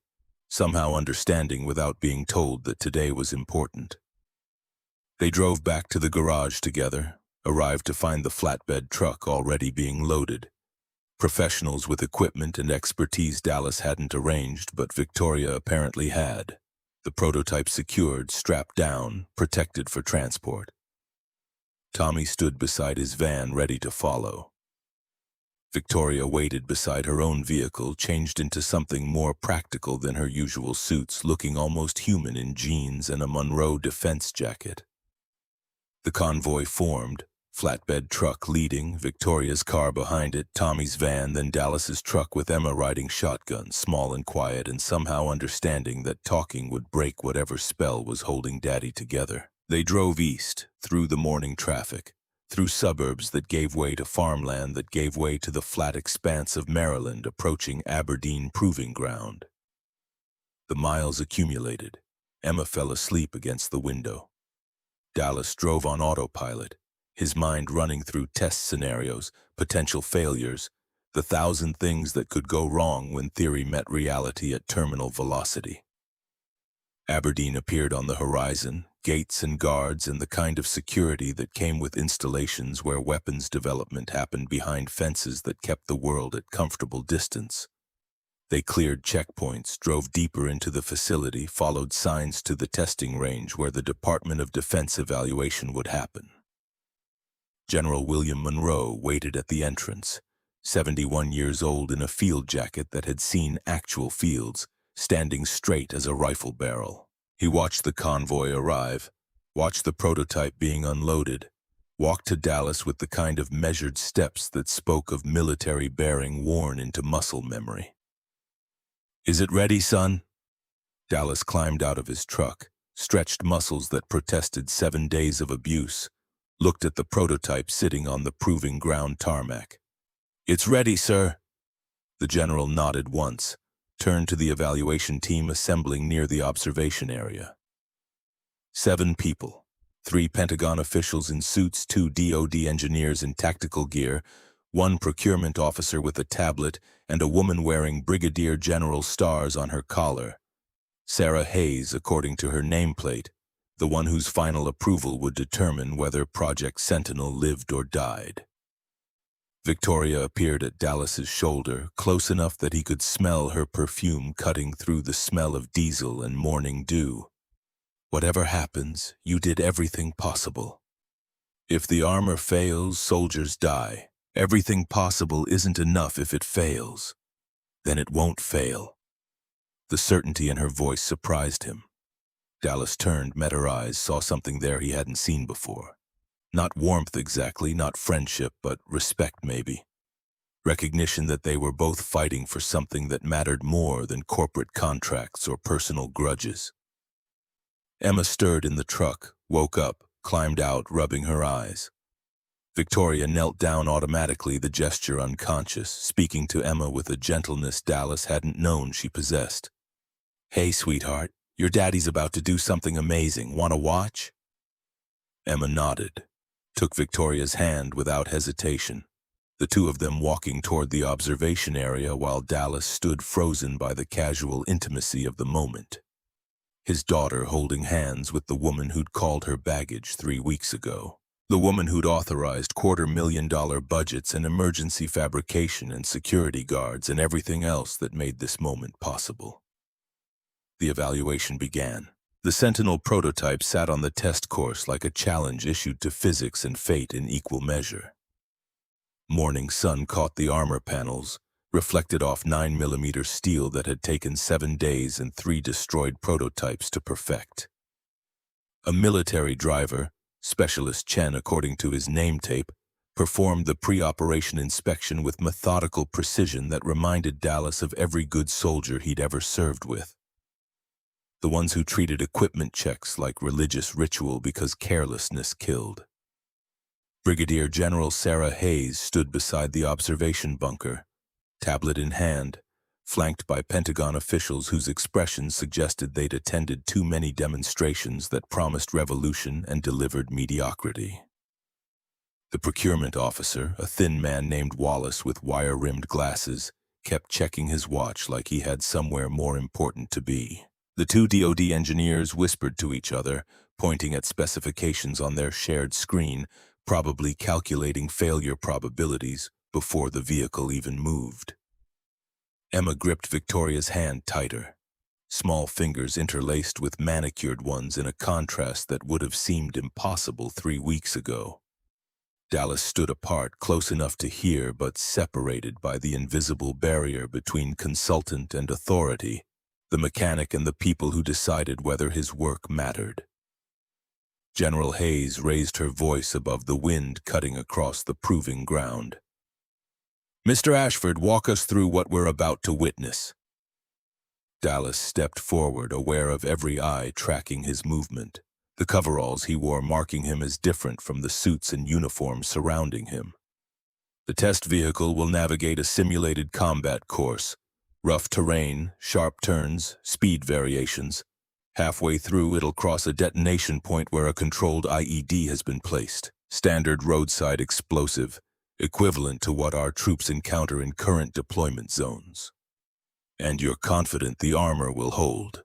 somehow understanding without being told that today was important. They drove back to the garage together, arrived to find the flatbed truck already being loaded. Professionals with equipment and expertise Dallas hadn't arranged, but Victoria apparently had. The prototype secured, strapped down, protected for transport. Tommy stood beside his van, ready to follow. Victoria waited beside her own vehicle, changed into something more practical than her usual suits, looking almost human in jeans and a Monroe defense jacket. The convoy formed, flatbed truck leading, Victoria's car behind it, Tommy's van, then Dallas's truck with Emma riding shotgun, small and quiet and somehow understanding that talking would break whatever spell was holding Daddy together. They drove east, through the morning traffic, through suburbs that gave way to farmland that gave way to the flat expanse of Maryland approaching Aberdeen proving ground. The miles accumulated. Emma fell asleep against the window. Dallas drove on autopilot, his mind running through test scenarios, potential failures, the thousand things that could go wrong when theory met reality at terminal velocity. Aberdeen appeared on the horizon, gates and guards and the kind of security that came with installations where weapons development happened behind fences that kept the world at comfortable distance. They cleared checkpoints, drove deeper into the facility, followed signs to the testing range where the Department of Defense evaluation would happen. General William Monroe waited at the entrance, 71 years old in a field jacket that had seen actual fields, standing straight as a rifle barrel. He watched the convoy arrive, watched the prototype being unloaded, walked to Dallas with the kind of measured steps that spoke of military bearing worn into muscle memory. "Is it ready, son?" Dallas climbed out of his truck, stretched muscles that protested 7 days of abuse, looked at the prototype sitting on the proving ground tarmac. "It's ready, sir." The general nodded once, turned to the evaluation team assembling near the observation area. 7 people, 3 Pentagon officials in suits, 2 DoD engineers in tactical gear, 1 procurement officer with a tablet, and a woman wearing Brigadier General stars on her collar. Sarah Hayes, according to her nameplate, the one whose final approval would determine whether Project Sentinel lived or died. Victoria appeared at Dallas's shoulder, close enough that he could smell her perfume cutting through the smell of diesel and morning dew. "Whatever happens, you did everything possible. If the armor fails, soldiers die. Everything possible isn't enough if it fails. Then it won't fail." The certainty in her voice surprised him. Dallas turned, met her eyes, saw something there he hadn't seen before. Not warmth exactly, not friendship, but respect maybe. Recognition that they were both fighting for something that mattered more than corporate contracts or personal grudges. Emma stirred in the truck, woke up, climbed out, rubbing her eyes. Victoria knelt down automatically, the gesture unconscious, speaking to Emma with a gentleness Dallas hadn't known she possessed. "Hey, sweetheart, your daddy's about to do something amazing. Want to watch?" Emma nodded, took Victoria's hand without hesitation, the two of them walking toward the observation area while Dallas stood frozen by the casual intimacy of the moment. His daughter holding hands with the woman who'd called her baggage 3 weeks ago. The woman who'd authorized $250,000 budgets and emergency fabrication and security guards and everything else that made this moment possible. The evaluation began. The Sentinel prototype sat on the test course like a challenge issued to physics and fate in equal measure. Morning sun caught the armor panels, reflected off 9mm steel that had taken 7 days and 3 destroyed prototypes to perfect. A military driver, Specialist Chen according to his name tape, performed the pre-operation inspection with methodical precision that reminded Dallas of every good soldier he'd ever served with. The ones who treated equipment checks like religious ritual because carelessness killed. Brigadier General Sarah Hayes stood beside the observation bunker, tablet in hand, flanked by Pentagon officials whose expressions suggested they'd attended too many demonstrations that promised revolution and delivered mediocrity. The procurement officer, a thin man named Wallace with wire-rimmed glasses, kept checking his watch like he had somewhere more important to be. The 2 DoD engineers whispered to each other, pointing at specifications on their shared screen, probably calculating failure probabilities before the vehicle even moved. Emma gripped Victoria's hand tighter, small fingers interlaced with manicured ones in a contrast that would have seemed impossible 3 weeks ago. Dallas stood apart, close enough to hear but separated by the invisible barrier between consultant and authority, the mechanic and the people who decided whether his work mattered. General Hayes raised her voice above the wind cutting across the proving ground. "Mr. Ashford, walk us through what we're about to witness." Dallas stepped forward, aware of every eye tracking his movement, the coveralls he wore marking him as different from the suits and uniforms surrounding him. "The test vehicle will navigate a simulated combat course, rough terrain, sharp turns, speed variations. Halfway through, it'll cross a detonation point where a controlled IED has been placed. Standard roadside explosive, equivalent to what our troops encounter in current deployment zones. And you're confident the armor will hold.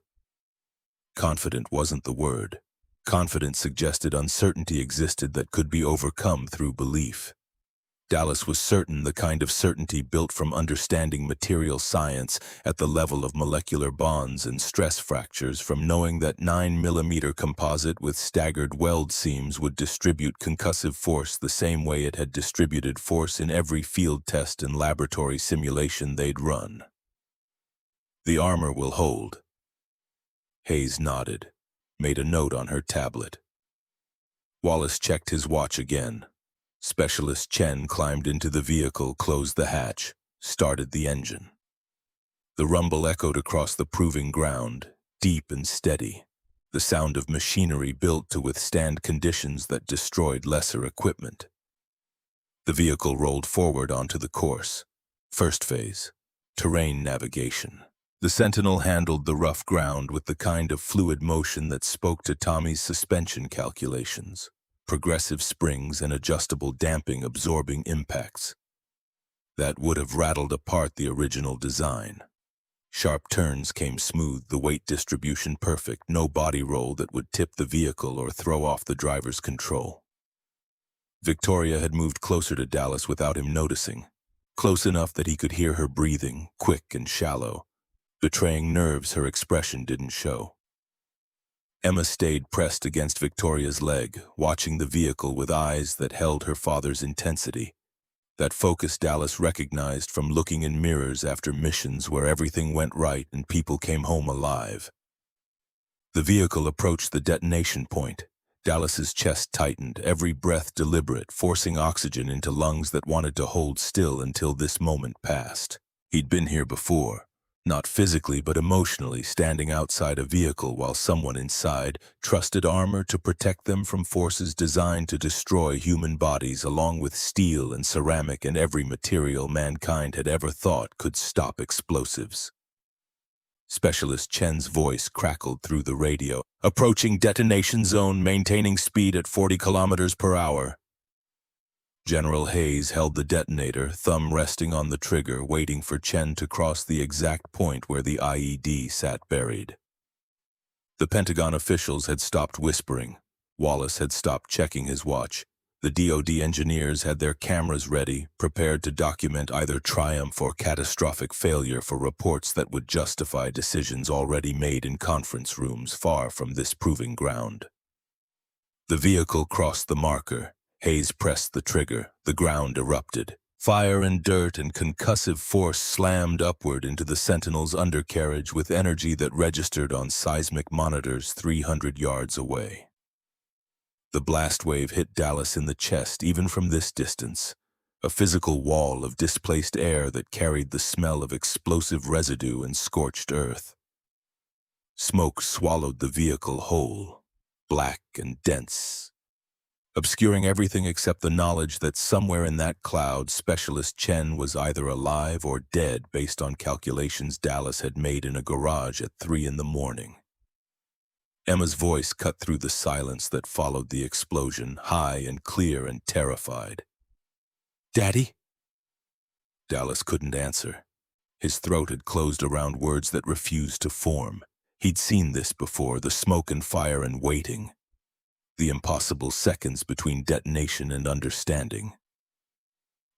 Confident wasn't the word. Confidence suggested uncertainty existed that could be overcome through belief. Dallas was certain, the kind of certainty built from understanding material science at the level of molecular bonds and stress fractures, from knowing that 9mm composite with staggered weld seams would distribute concussive force the same way it had distributed force in every field test and laboratory simulation they'd run. The armor will hold. Hayes nodded, made a note on her tablet. Wallace checked his watch again. Specialist Chen climbed into the vehicle, closed the hatch, started the engine. The rumble echoed across the proving ground, deep and steady, the sound of machinery built to withstand conditions that destroyed lesser equipment. The vehicle rolled forward onto the course. First phase, terrain navigation. The Sentinel handled the rough ground with the kind of fluid motion that spoke to Tommy's suspension calculations. Progressive springs and adjustable damping absorbing impacts. That would have rattled apart the original design. Sharp turns came smooth, the weight distribution perfect, no body roll that would tip the vehicle or throw off the driver's control. Victoria had moved closer to Dallas without him noticing, close enough that he could hear her breathing, quick and shallow, betraying nerves her expression didn't show. Emma stayed pressed against Victoria's leg, watching the vehicle with eyes that held her father's intensity. That focus Dallas recognized from looking in mirrors after missions where everything went right and people came home alive. The vehicle approached the detonation point. Dallas's chest tightened, every breath deliberate, forcing oxygen into lungs that wanted to hold still until this moment passed. He'd been here before. Not physically but emotionally, standing outside a vehicle while someone inside trusted armor to protect them from forces designed to destroy human bodies, along with steel and ceramic and every material mankind had ever thought could stop explosives. Specialist Chen's voice crackled through the radio. Approaching detonation zone, maintaining speed at 40 kilometers per hour. General Hayes held the detonator, thumb resting on the trigger, waiting for Chen to cross the exact point where the IED sat buried. The Pentagon officials had stopped whispering. Wallace had stopped checking his watch. The DoD engineers had their cameras ready, prepared to document either triumph or catastrophic failure for reports that would justify decisions already made in conference rooms far from this proving ground. The vehicle crossed the marker. Hayes pressed the trigger. The ground erupted. Fire and dirt and concussive force slammed upward into the Sentinel's undercarriage with energy that registered on seismic monitors 300 yards away. The blast wave hit Dallas in the chest even from this distance, a physical wall of displaced air that carried the smell of explosive residue and scorched earth. Smoke swallowed the vehicle whole, black and dense, obscuring everything except the knowledge that somewhere in that cloud Specialist Chen was either alive or dead based on calculations Dallas had made in a garage at 3 in the morning. Emma's voice cut through the silence that followed the explosion, high and clear and terrified. "Daddy?" Dallas couldn't answer. His throat had closed around words that refused to form. He'd seen this before, the smoke and fire and waiting. The impossible seconds between detonation and understanding.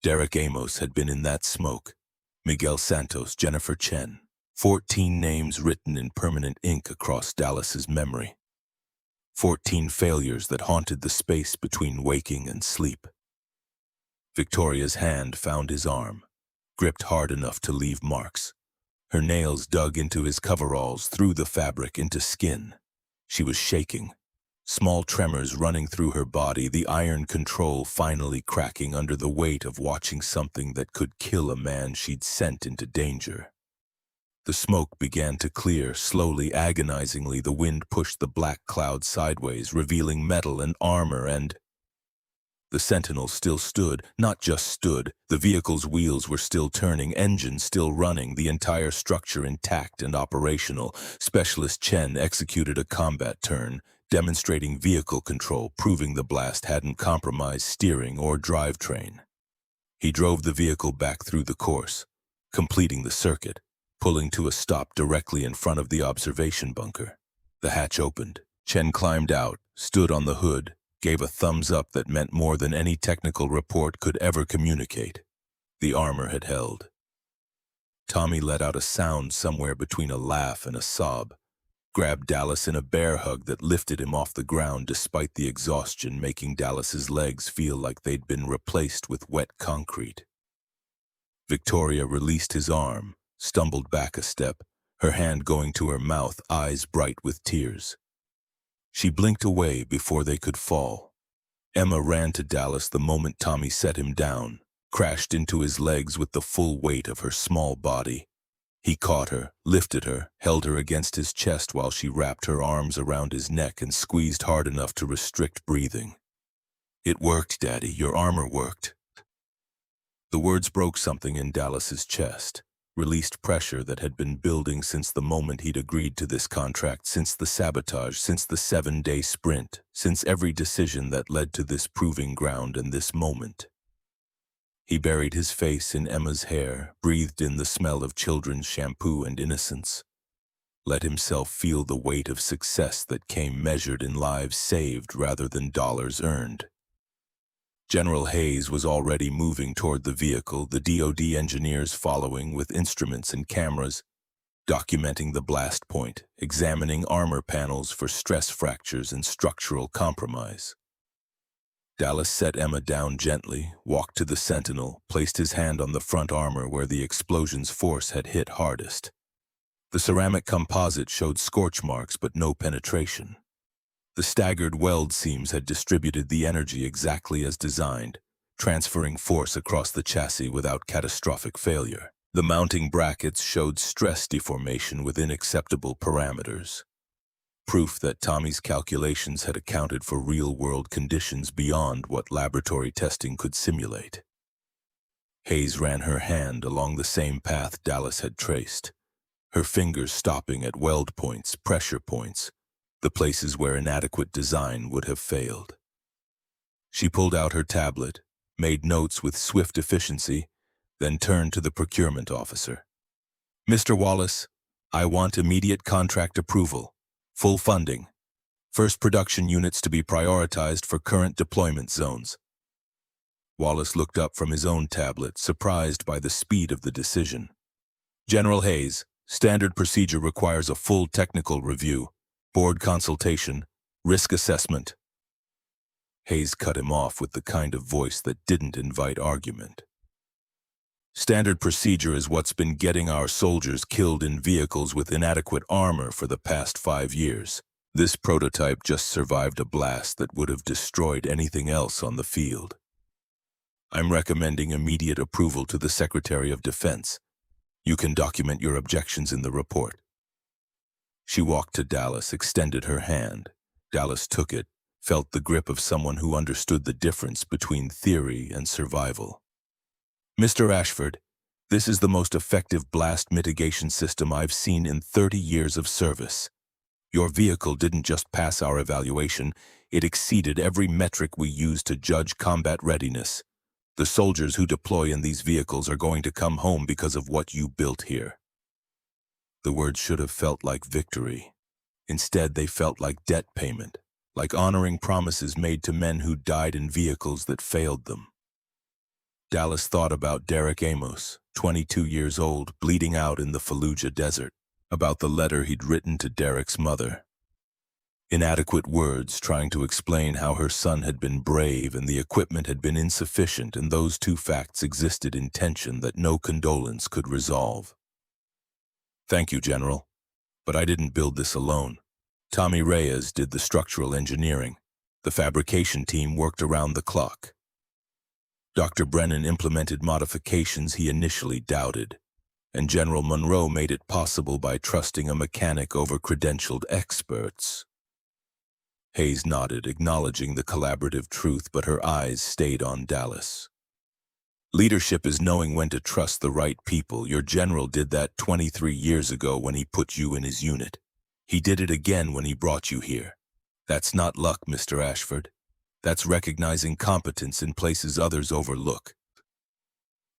Derek Amos had been in that smoke. Miguel Santos, Jennifer Chen. 14 names written in permanent ink across Dallas's memory. 14 failures that haunted the space between waking and sleep. Victoria's hand found his arm, gripped hard enough to leave marks. Her nails dug into his coveralls, through the fabric into skin. She was shaking. Small tremors running through her body, the iron control finally cracking under the weight of watching something that could kill a man she'd sent into danger. The smoke began to clear, slowly, agonizingly. The wind pushed the black cloud sideways, revealing metal and armor and... The Sentinel still stood, not just stood. The vehicle's wheels were still turning, engines still running, the entire structure intact and operational. Specialist Chen executed a combat turn, demonstrating vehicle control, proving the blast hadn't compromised steering or drivetrain. He drove the vehicle back through the course, completing the circuit, pulling to a stop directly in front of the observation bunker. The hatch opened. Chen climbed out, stood on the hood, gave a thumbs up that meant more than any technical report could ever communicate. The armor had held. Tommy let out a sound somewhere between a laugh and a sob, grabbed Dallas in a bear hug that lifted him off the ground despite the exhaustion making Dallas's legs feel like they'd been replaced with wet concrete. Victoria released his arm, stumbled back a step, her hand going to her mouth, eyes bright with tears. She blinked away before they could fall. Emma ran to Dallas the moment Tommy set him down, crashed into his legs with the full weight of her small body. He caught her, lifted her, held her against his chest while she wrapped her arms around his neck and squeezed hard enough to restrict breathing. "It worked, Daddy. Your armor worked." The words broke something in Dallas's chest, released pressure that had been building since the moment he'd agreed to this contract, since the sabotage, since the 7-day sprint, since every decision that led to this proving ground and this moment. He buried his face in Emma's hair, breathed in the smell of children's shampoo and innocence, let himself feel the weight of success that came measured in lives saved rather than dollars earned. General Hayes was already moving toward the vehicle, the DoD engineers following with instruments and cameras, documenting the blast point, examining armor panels for stress fractures and structural compromise. Dallas set Emma down gently, walked to the Sentinel, placed his hand on the front armor where the explosion's force had hit hardest. The ceramic composite showed scorch marks but no penetration. The staggered weld seams had distributed the energy exactly as designed, transferring force across the chassis without catastrophic failure. The mounting brackets showed stress deformation within acceptable parameters, proof that Tommy's calculations had accounted for real-world conditions beyond what laboratory testing could simulate. Hayes ran her hand along the same path Dallas had traced, her fingers stopping at weld points, pressure points, the places where inadequate design would have failed. She pulled out her tablet, made notes with swift efficiency, then turned to the procurement officer. "Mr. Wallace, I want immediate contract approval, full funding, first production units to be prioritized for current deployment zones." Wallace looked up from his own tablet, surprised by the speed of the decision. "General Hayes, standard procedure requires a full technical review, board consultation, risk assessment." Hayes cut him off with the kind of voice that didn't invite argument. "Standard procedure is what's been getting our soldiers killed in vehicles with inadequate armor for the past 5 years. This prototype just survived a blast that would have destroyed anything else on the field. I'm recommending immediate approval to the Secretary of Defense. You can document your objections in the report." She walked to Dallas, extended her hand. Dallas took it, felt the grip of someone who understood the difference between theory and survival. "Mr. Ashford, this is the most effective blast mitigation system I've seen in 30 years of service. Your vehicle didn't just pass our evaluation, it exceeded every metric we use to judge combat readiness. The soldiers who deploy in these vehicles are going to come home because of what you built here." The words should have felt like victory. Instead, they felt like debt payment, like honoring promises made to men who died in vehicles that failed them. Dallas thought about Derek Amos, 22 years old, bleeding out in the Fallujah desert, about the letter he'd written to Derek's mother. Inadequate words trying to explain how her son had been brave and the equipment had been insufficient, and those two facts existed in tension that no condolence could resolve. "Thank you, General, but I didn't build this alone. Tommy Reyes did the structural engineering. The fabrication team worked around the clock. Dr. Brennan implemented modifications he initially doubted, and General Monroe made it possible by trusting a mechanic over credentialed experts." Hayes nodded, acknowledging the collaborative truth, but her eyes stayed on Dallas. Leadership is knowing when to trust the right people. Your general did that 23 years ago when he put you in his unit. He did it again when he brought you here. That's not luck, Mr. Ashford. That's recognizing competence in places others overlook.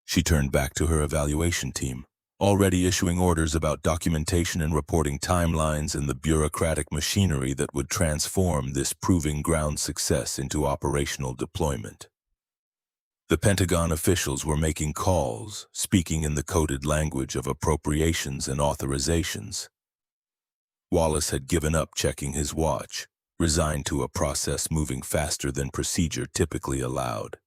She turned back to her evaluation team, already issuing orders about documentation and reporting timelines and the bureaucratic machinery that would transform this proving ground success into operational deployment. The Pentagon officials were making calls, speaking in the coded language of appropriations and authorizations. Wallace had given up checking his watch, resigned to a process moving faster than procedure typically allowed.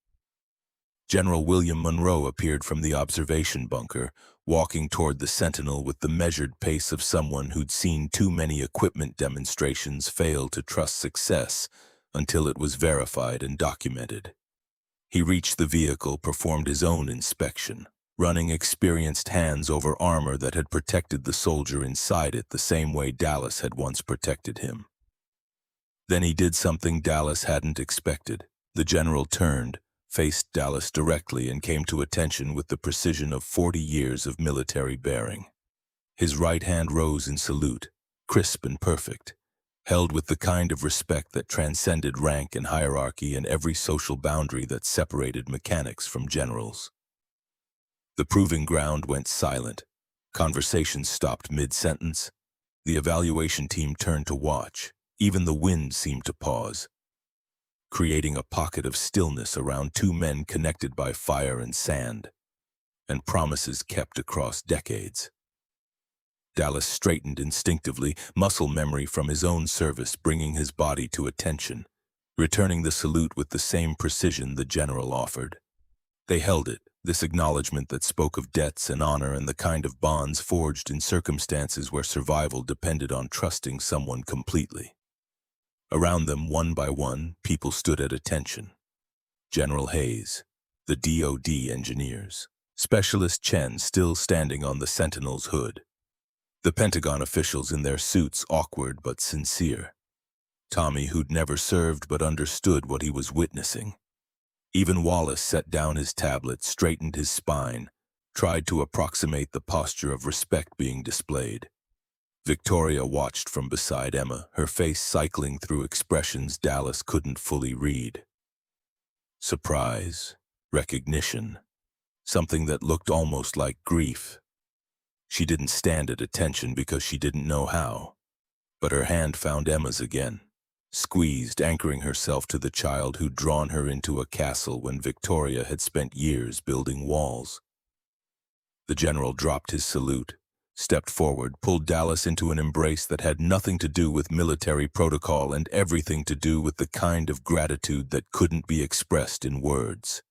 General William Monroe appeared from the observation bunker, walking toward the Sentinel with the measured pace of someone who'd seen too many equipment demonstrations fail to trust success until it was verified and documented. He reached the vehicle, performed his own inspection, running experienced hands over armor that had protected the soldier inside it the same way Dallas had once protected him. Then he did something Dallas hadn't expected. The general turned, faced Dallas directly, and came to attention with the precision of 40 years of military bearing. His right hand rose in salute, crisp and perfect, held with the kind of respect that transcended rank and hierarchy and every social boundary that separated mechanics from generals. The proving ground went silent. Conversations stopped mid-sentence. The evaluation team turned to watch. Even the wind seemed to pause, creating a pocket of stillness around two men connected by fire and sand, and promises kept across decades. Dallas straightened instinctively, muscle memory from his own service bringing his body to attention, returning the salute with the same precision the general offered. They held it, this acknowledgement that spoke of debts and honor and the kind of bonds forged in circumstances where survival depended on trusting someone completely. Around them, one by one, people stood at attention. General Hayes, the DoD engineers, Specialist Chen still standing on the Sentinel's hood, the Pentagon officials in their suits, awkward but sincere, Tommy, who'd never served but understood what he was witnessing. Even Wallace set down his tablet, straightened his spine, tried to approximate the posture of respect being displayed. Victoria watched from beside Emma, her face cycling through expressions Dallas couldn't fully read. Surprise, recognition, something that looked almost like grief. She didn't stand at attention because she didn't know how, but her hand found Emma's again, squeezed, anchoring herself to the child who'd drawn her into a castle when Victoria had spent years building walls. The general dropped his salute, stepped forward, pulled Dallas into an embrace that had nothing to do with military protocol and everything to do with the kind of gratitude that couldn't be expressed in words.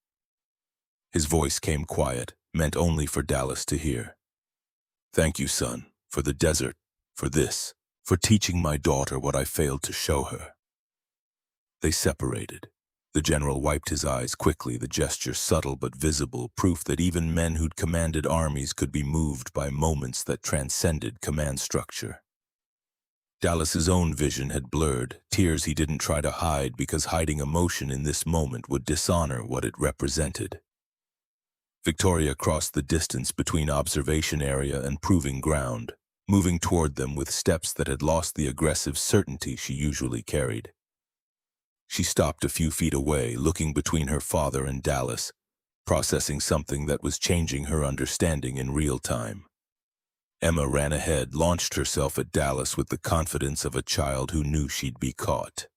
His voice came quiet, meant only for Dallas to hear. "Thank you, son, for the desert, for this, for teaching my daughter what I failed to show her." They separated. The general wiped his eyes quickly, the gesture subtle but visible, proof that even men who'd commanded armies could be moved by moments that transcended command structure. Dallas's own vision had blurred, tears he didn't try to hide because hiding emotion in this moment would dishonor what it represented. Victoria crossed the distance between observation area and proving ground, moving toward them with steps that had lost the aggressive certainty she usually carried. She stopped a few feet away, looking between her father and Dallas, processing something that was changing her understanding in real time. Emma ran ahead, launched herself at Dallas with the confidence of a child who knew she'd be caught.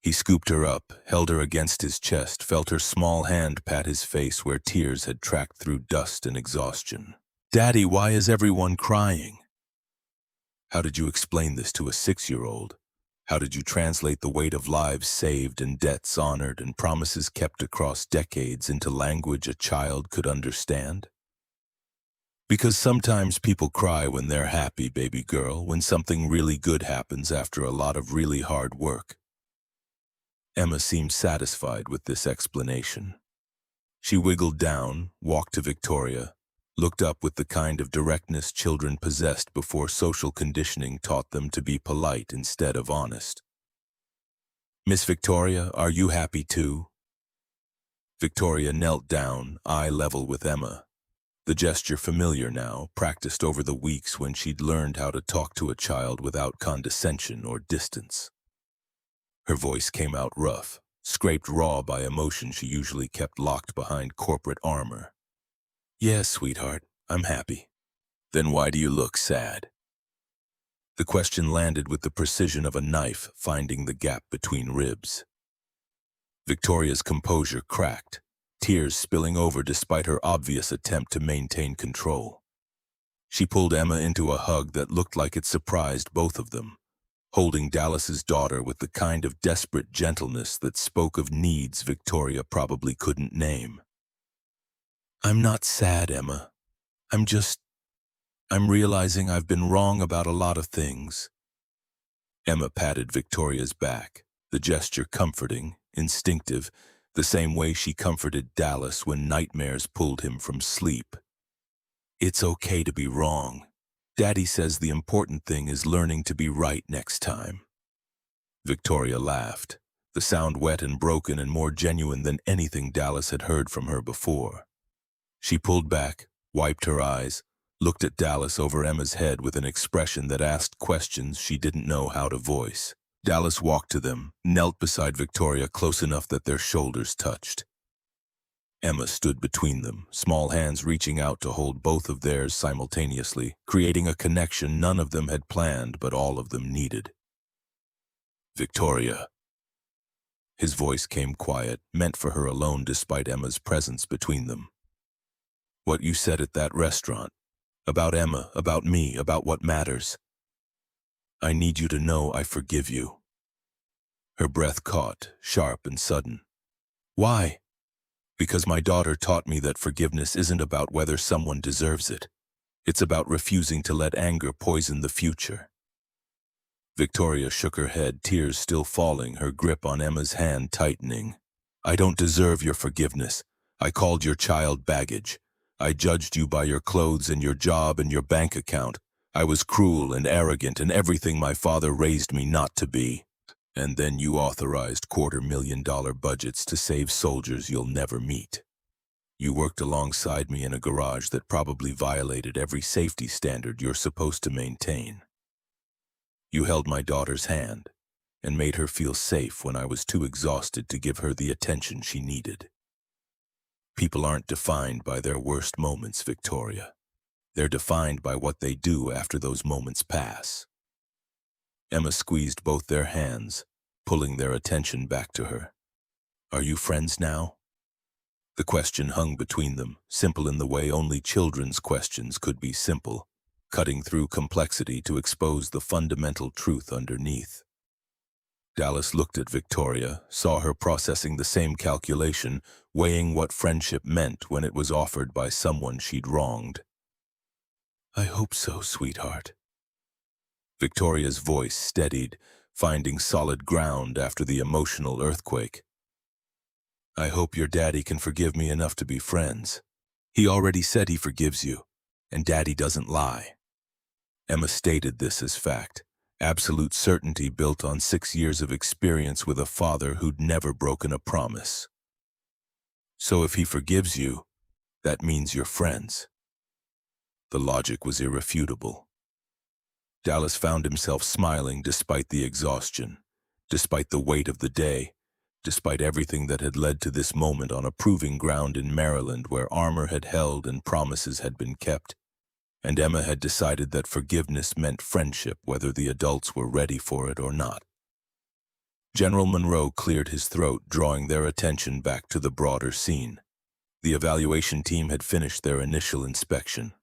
He scooped her up, held her against his chest, felt her small hand pat his face where tears had tracked through dust and exhaustion. "Daddy, why is everyone crying?" How did you explain this to a 6-year-old? How did you translate the weight of lives saved and debts honored and promises kept across decades into language a child could understand? "Because sometimes people cry when they're happy, baby girl, when something really good happens after a lot of really hard work." Emma seemed satisfied with this explanation. She wiggled down, walked to Victoria, looked up with the kind of directness children possessed before social conditioning taught them to be polite instead of honest. Miss Victoria, are you happy too? Victoria knelt down, eye level with Emma. The gesture familiar now, practiced over the weeks when she'd learned how to talk to a child without condescension or distance. Her voice came out rough, scraped raw by emotion she usually kept locked behind corporate armor. Yes, sweetheart, I'm happy. Then why do you look sad? The question landed with the precision of a knife finding the gap between ribs. Victoria's composure cracked, tears spilling over despite her obvious attempt to maintain control. She pulled Emma into a hug that looked like it surprised both of them, holding Dallas's daughter with the kind of desperate gentleness that spoke of needs Victoria probably couldn't name. I'm not sad, Emma. I'm realizing I've been wrong about a lot of things. Emma patted Victoria's back, the gesture comforting, instinctive, the same way she comforted Dallas when nightmares pulled him from sleep. It's okay to be wrong. Daddy says the important thing is learning to be right next time. Victoria laughed, the sound wet and broken and more genuine than anything Dallas had heard from her before. She pulled back, wiped her eyes, looked at Dallas over Emma's head with an expression that asked questions she didn't know how to voice. Dallas walked to them, knelt beside Victoria close enough that their shoulders touched. Emma stood between them, small hands reaching out to hold both of theirs simultaneously, creating a connection none of them had planned but all of them needed. Victoria. His voice came quiet, meant for her alone despite Emma's presence between them. What you said at that restaurant, about Emma, about me, about what matters. I need you to know I forgive you. Her breath caught, sharp and sudden. Why? Because my daughter taught me that forgiveness isn't about whether someone deserves it. It's about refusing to let anger poison the future. Victoria shook her head, tears still falling, her grip on Emma's hand tightening. I don't deserve your forgiveness. I called your child baggage. I judged you by your clothes and your job and your bank account. I was cruel and arrogant and everything my father raised me not to be. And then you authorized $250,000 budgets to save soldiers you'll never meet. You worked alongside me in a garage that probably violated every safety standard you're supposed to maintain. You held my daughter's hand and made her feel safe when I was too exhausted to give her the attention she needed. People aren't defined by their worst moments, Victoria. They're defined by what they do after those moments pass. Emma squeezed both their hands, pulling their attention back to her. Are you friends now? The question hung between them, simple in the way only children's questions could be simple, cutting through complexity to expose the fundamental truth underneath. Dallas looked at Victoria, saw her processing the same calculation, weighing what friendship meant when it was offered by someone she'd wronged. I hope so, sweetheart. Victoria's voice steadied, finding solid ground after the emotional earthquake. I hope your daddy can forgive me enough to be friends. He already said he forgives you, and Daddy doesn't lie. Emma stated this as fact, absolute certainty built on 6 years of experience with a father who'd never broken a promise. So if he forgives you, that means you're friends. The logic was irrefutable. Dallas found himself smiling despite the exhaustion, despite the weight of the day, despite everything that had led to this moment on a proving ground in Maryland where armor had held and promises had been kept. And Emma had decided that forgiveness meant friendship whether the adults were ready for it or not. General Monroe cleared his throat, drawing their attention back to the broader scene. The evaluation team had finished their initial inspection,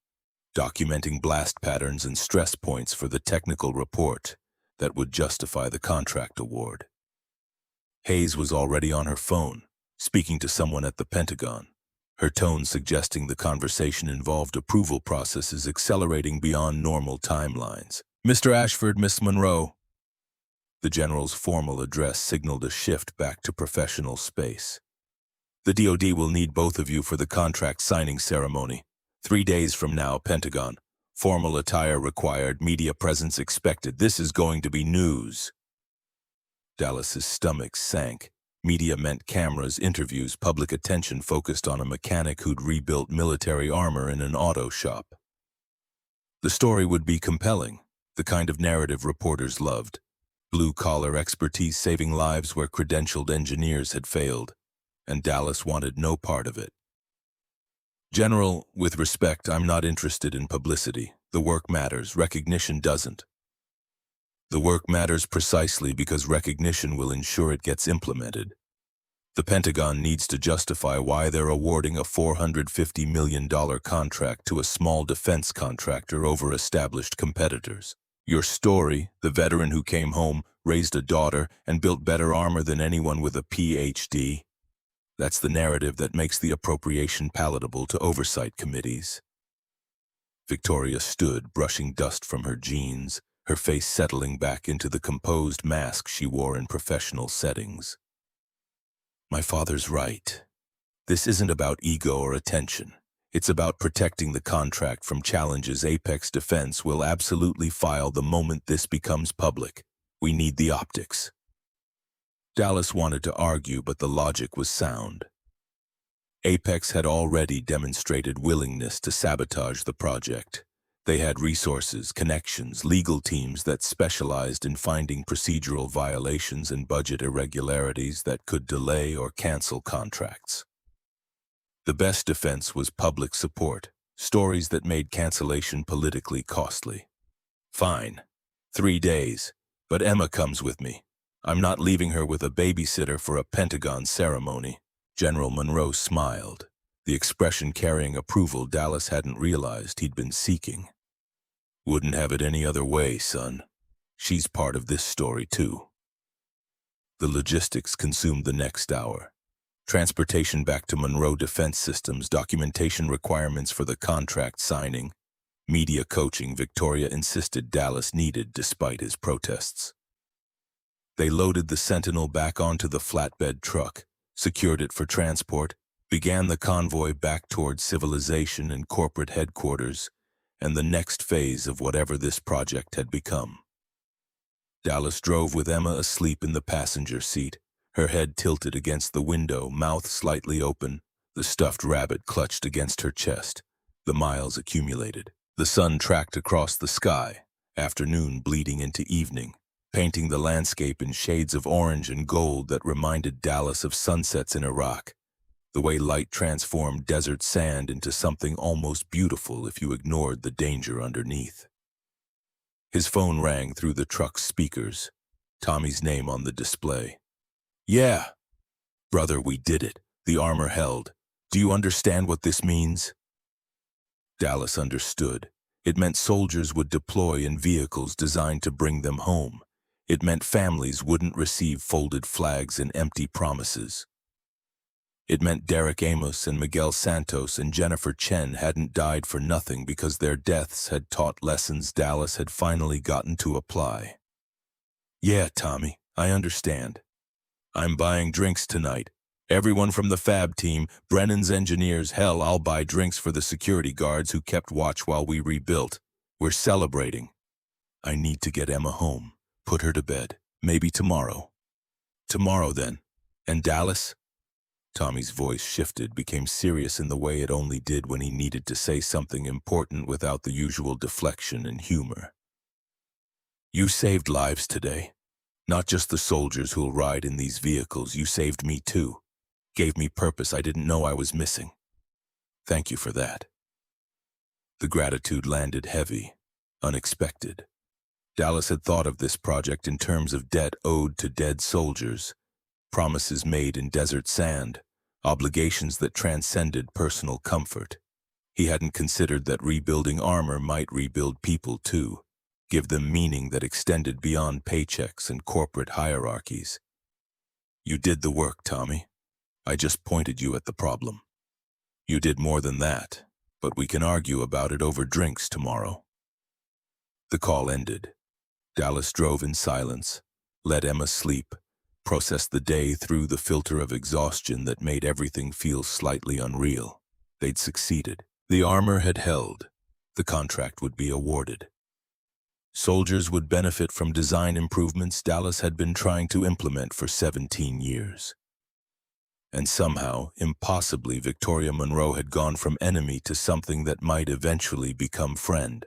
documenting blast patterns and stress points for the technical report that would justify the contract award. Hayes was already on her phone, speaking to someone at the Pentagon, her tone suggesting the conversation involved approval processes accelerating beyond normal timelines. Mr. Ashford, Miss Monroe. The general's formal address signaled a shift back to professional space. The DoD will need both of you for the contract signing ceremony. 3 days from now, Pentagon. Formal attire required, media presence expected. This is going to be news. Dallas's stomach sank. Media meant cameras, interviews, public attention focused on a mechanic who'd rebuilt military armor in an auto shop. The story would be compelling, the kind of narrative reporters loved. Blue-collar expertise saving lives where credentialed engineers had failed, and Dallas wanted no part of it. General, with respect, I'm not interested in publicity. The work matters, recognition doesn't. The work matters precisely because recognition will ensure it gets implemented. The Pentagon needs to justify why they're awarding a $450 million contract to a small defense contractor over established competitors. Your story, the veteran who came home, raised a daughter, and built better armor than anyone with a PhD. That's the narrative that makes the appropriation palatable to oversight committees. Victoria stood, brushing dust from her jeans, her face settling back into the composed mask she wore in professional settings. My father's right. This isn't about ego or attention. It's about protecting the contract from challenges Apex Defense will absolutely file the moment this becomes public. We need the optics. Dallas wanted to argue, but the logic was sound. Apex had already demonstrated willingness to sabotage the project. They had resources, connections, legal teams that specialized in finding procedural violations and budget irregularities that could delay or cancel contracts. The best defense was public support, stories that made cancellation politically costly. Fine. 3 days. But Emma comes with me. I'm not leaving her with a babysitter for a Pentagon ceremony. General Monroe smiled, the expression carrying approval Dallas hadn't realized he'd been seeking. Wouldn't have it any other way, son. She's part of this story, too. The logistics consumed the next hour. Transportation back to Monroe Defense Systems, documentation requirements for the contract signing, media coaching Victoria insisted Dallas needed despite his protests. They loaded the Sentinel back onto the flatbed truck, secured it for transport, began the convoy back toward civilization and corporate headquarters, and the next phase of whatever this project had become. Dallas drove with Emma asleep in the passenger seat, her head tilted against the window, mouth slightly open, the stuffed rabbit clutched against her chest. The miles accumulated. The sun tracked across the sky, afternoon bleeding into evening, painting the landscape in shades of orange and gold that reminded Dallas of sunsets in Iraq, the way light transformed desert sand into something almost beautiful if you ignored the danger underneath. His phone rang through the truck's speakers, Tommy's name on the display. Yeah. Brother, we did it. The armor held. Do you understand what this means? Dallas understood. It meant soldiers would deploy in vehicles designed to bring them home. It meant families wouldn't receive folded flags and empty promises. It meant Derek Amos and Miguel Santos and Jennifer Chen hadn't died for nothing because their deaths had taught lessons Dallas had finally gotten to apply. Yeah, Tommy, I understand. I'm buying drinks tonight. Everyone from the fab team, Brennan's engineers, hell, I'll buy drinks for the security guards who kept watch while we rebuilt. We're celebrating. I need to get Emma home, put her to bed, maybe tomorrow. Tomorrow then. And Dallas? Tommy's voice shifted, became serious in the way it only did when he needed to say something important without the usual deflection and humor. You saved lives today. Not just the soldiers who'll ride in these vehicles, you saved me too. Gave me purpose I didn't know I was missing. Thank you for that. The gratitude landed heavy, unexpected. Dallas had thought of this project in terms of debt owed to dead soldiers, promises made in desert sand, obligations that transcended personal comfort. He hadn't considered that rebuilding armor might rebuild people too, give them meaning that extended beyond paychecks and corporate hierarchies. You did the work, Tommy. I just pointed you at the problem. You did more than that, but we can argue about it over drinks tomorrow. The call ended. Dallas drove in silence, let Emma sleep, processed the day through the filter of exhaustion that made everything feel slightly unreal. They'd succeeded. The armor had held. The contract would be awarded. Soldiers would benefit from design improvements Dallas had been trying to implement for 17 years. And somehow, impossibly, Victoria Monroe had gone from enemy to something that might eventually become friend.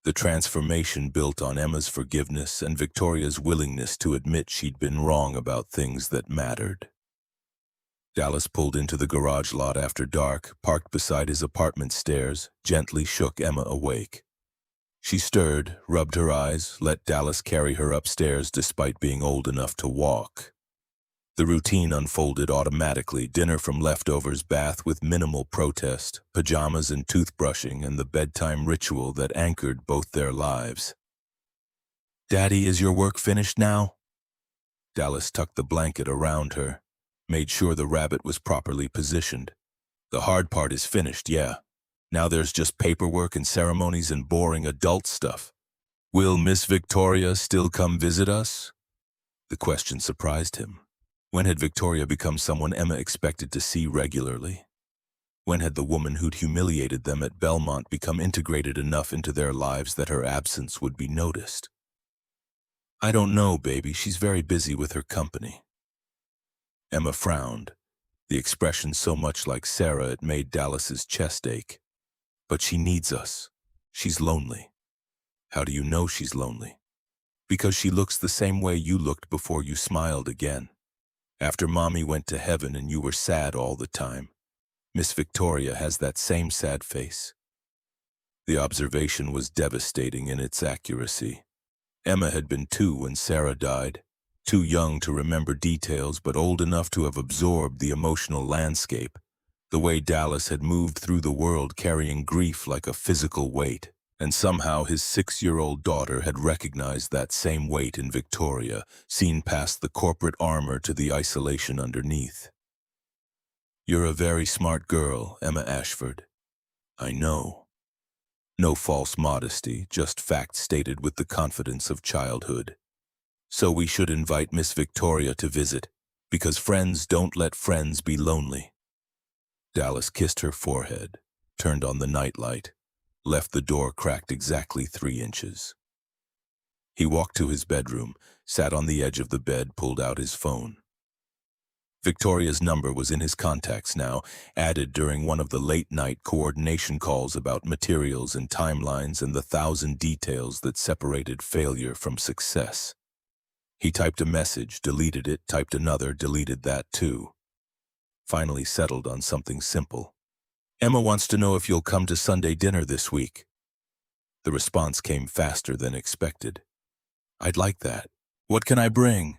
The transformation built on Emma's forgiveness and Victoria's willingness to admit she'd been wrong about things that mattered. Dallas pulled into the garage lot after dark, parked beside his apartment stairs, gently shook Emma awake. She stirred, rubbed her eyes, let Dallas carry her upstairs despite being old enough to walk. The routine unfolded automatically, dinner from leftovers, bath with minimal protest, pajamas and toothbrushing, and the bedtime ritual that anchored both their lives. "Daddy, is your work finished now?" Dallas tucked the blanket around her, made sure the rabbit was properly positioned. "The hard part is finished, yeah. Now there's just paperwork and ceremonies and boring adult stuff. Will Miss Victoria still come visit us?" The question surprised him. When had Victoria become someone Emma expected to see regularly? When had the woman who'd humiliated them at Belmont become integrated enough into their lives that her absence would be noticed? "I don't know, baby. She's very busy with her company." Emma frowned, the expression so much like Sarah it made Dallas's chest ache. "But she needs us. She's lonely." "How do you know she's lonely?" "Because she looks the same way you looked before you smiled again. After Mommy went to heaven and you were sad all the time. Miss Victoria has that same sad face." The observation was devastating in its accuracy. Emma had been 2 when Sarah died, too young to remember details but old enough to have absorbed the emotional landscape, the way Dallas had moved through the world carrying grief like a physical weight. And somehow his 6-year-old daughter had recognized that same weight in Victoria, seen past the corporate armor to the isolation underneath. "You're a very smart girl, Emma Ashford." "I know." No false modesty, just facts stated with the confidence of childhood. "So we should invite Miss Victoria to visit, because friends don't let friends be lonely." Dallas kissed her forehead, turned on the nightlight, left the door cracked exactly 3 inches. He walked to his bedroom, sat on the edge of the bed, pulled out his phone. Victoria's number was in his contacts now, added during one of the late-night coordination calls about materials and timelines and the 1,000 details that separated failure from success. He typed a message, deleted it, typed another, deleted that too. Finally settled on something simple. "Emma wants to know if you'll come to Sunday dinner this week." The response came faster than expected. "I'd like that. What can I bring?"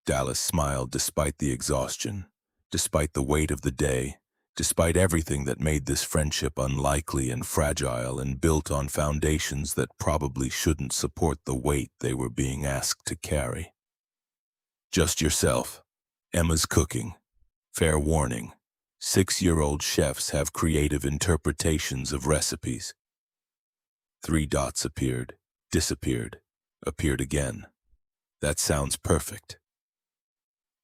Dallas smiled despite the exhaustion, despite the weight of the day, despite everything that made this friendship unlikely and fragile and built on foundations that probably shouldn't support the weight they were being asked to carry. "Just yourself. Emma's cooking. Fair warning. 6-year-old chefs have creative interpretations of recipes." 3 dots appeared, disappeared, appeared again. "That sounds perfect."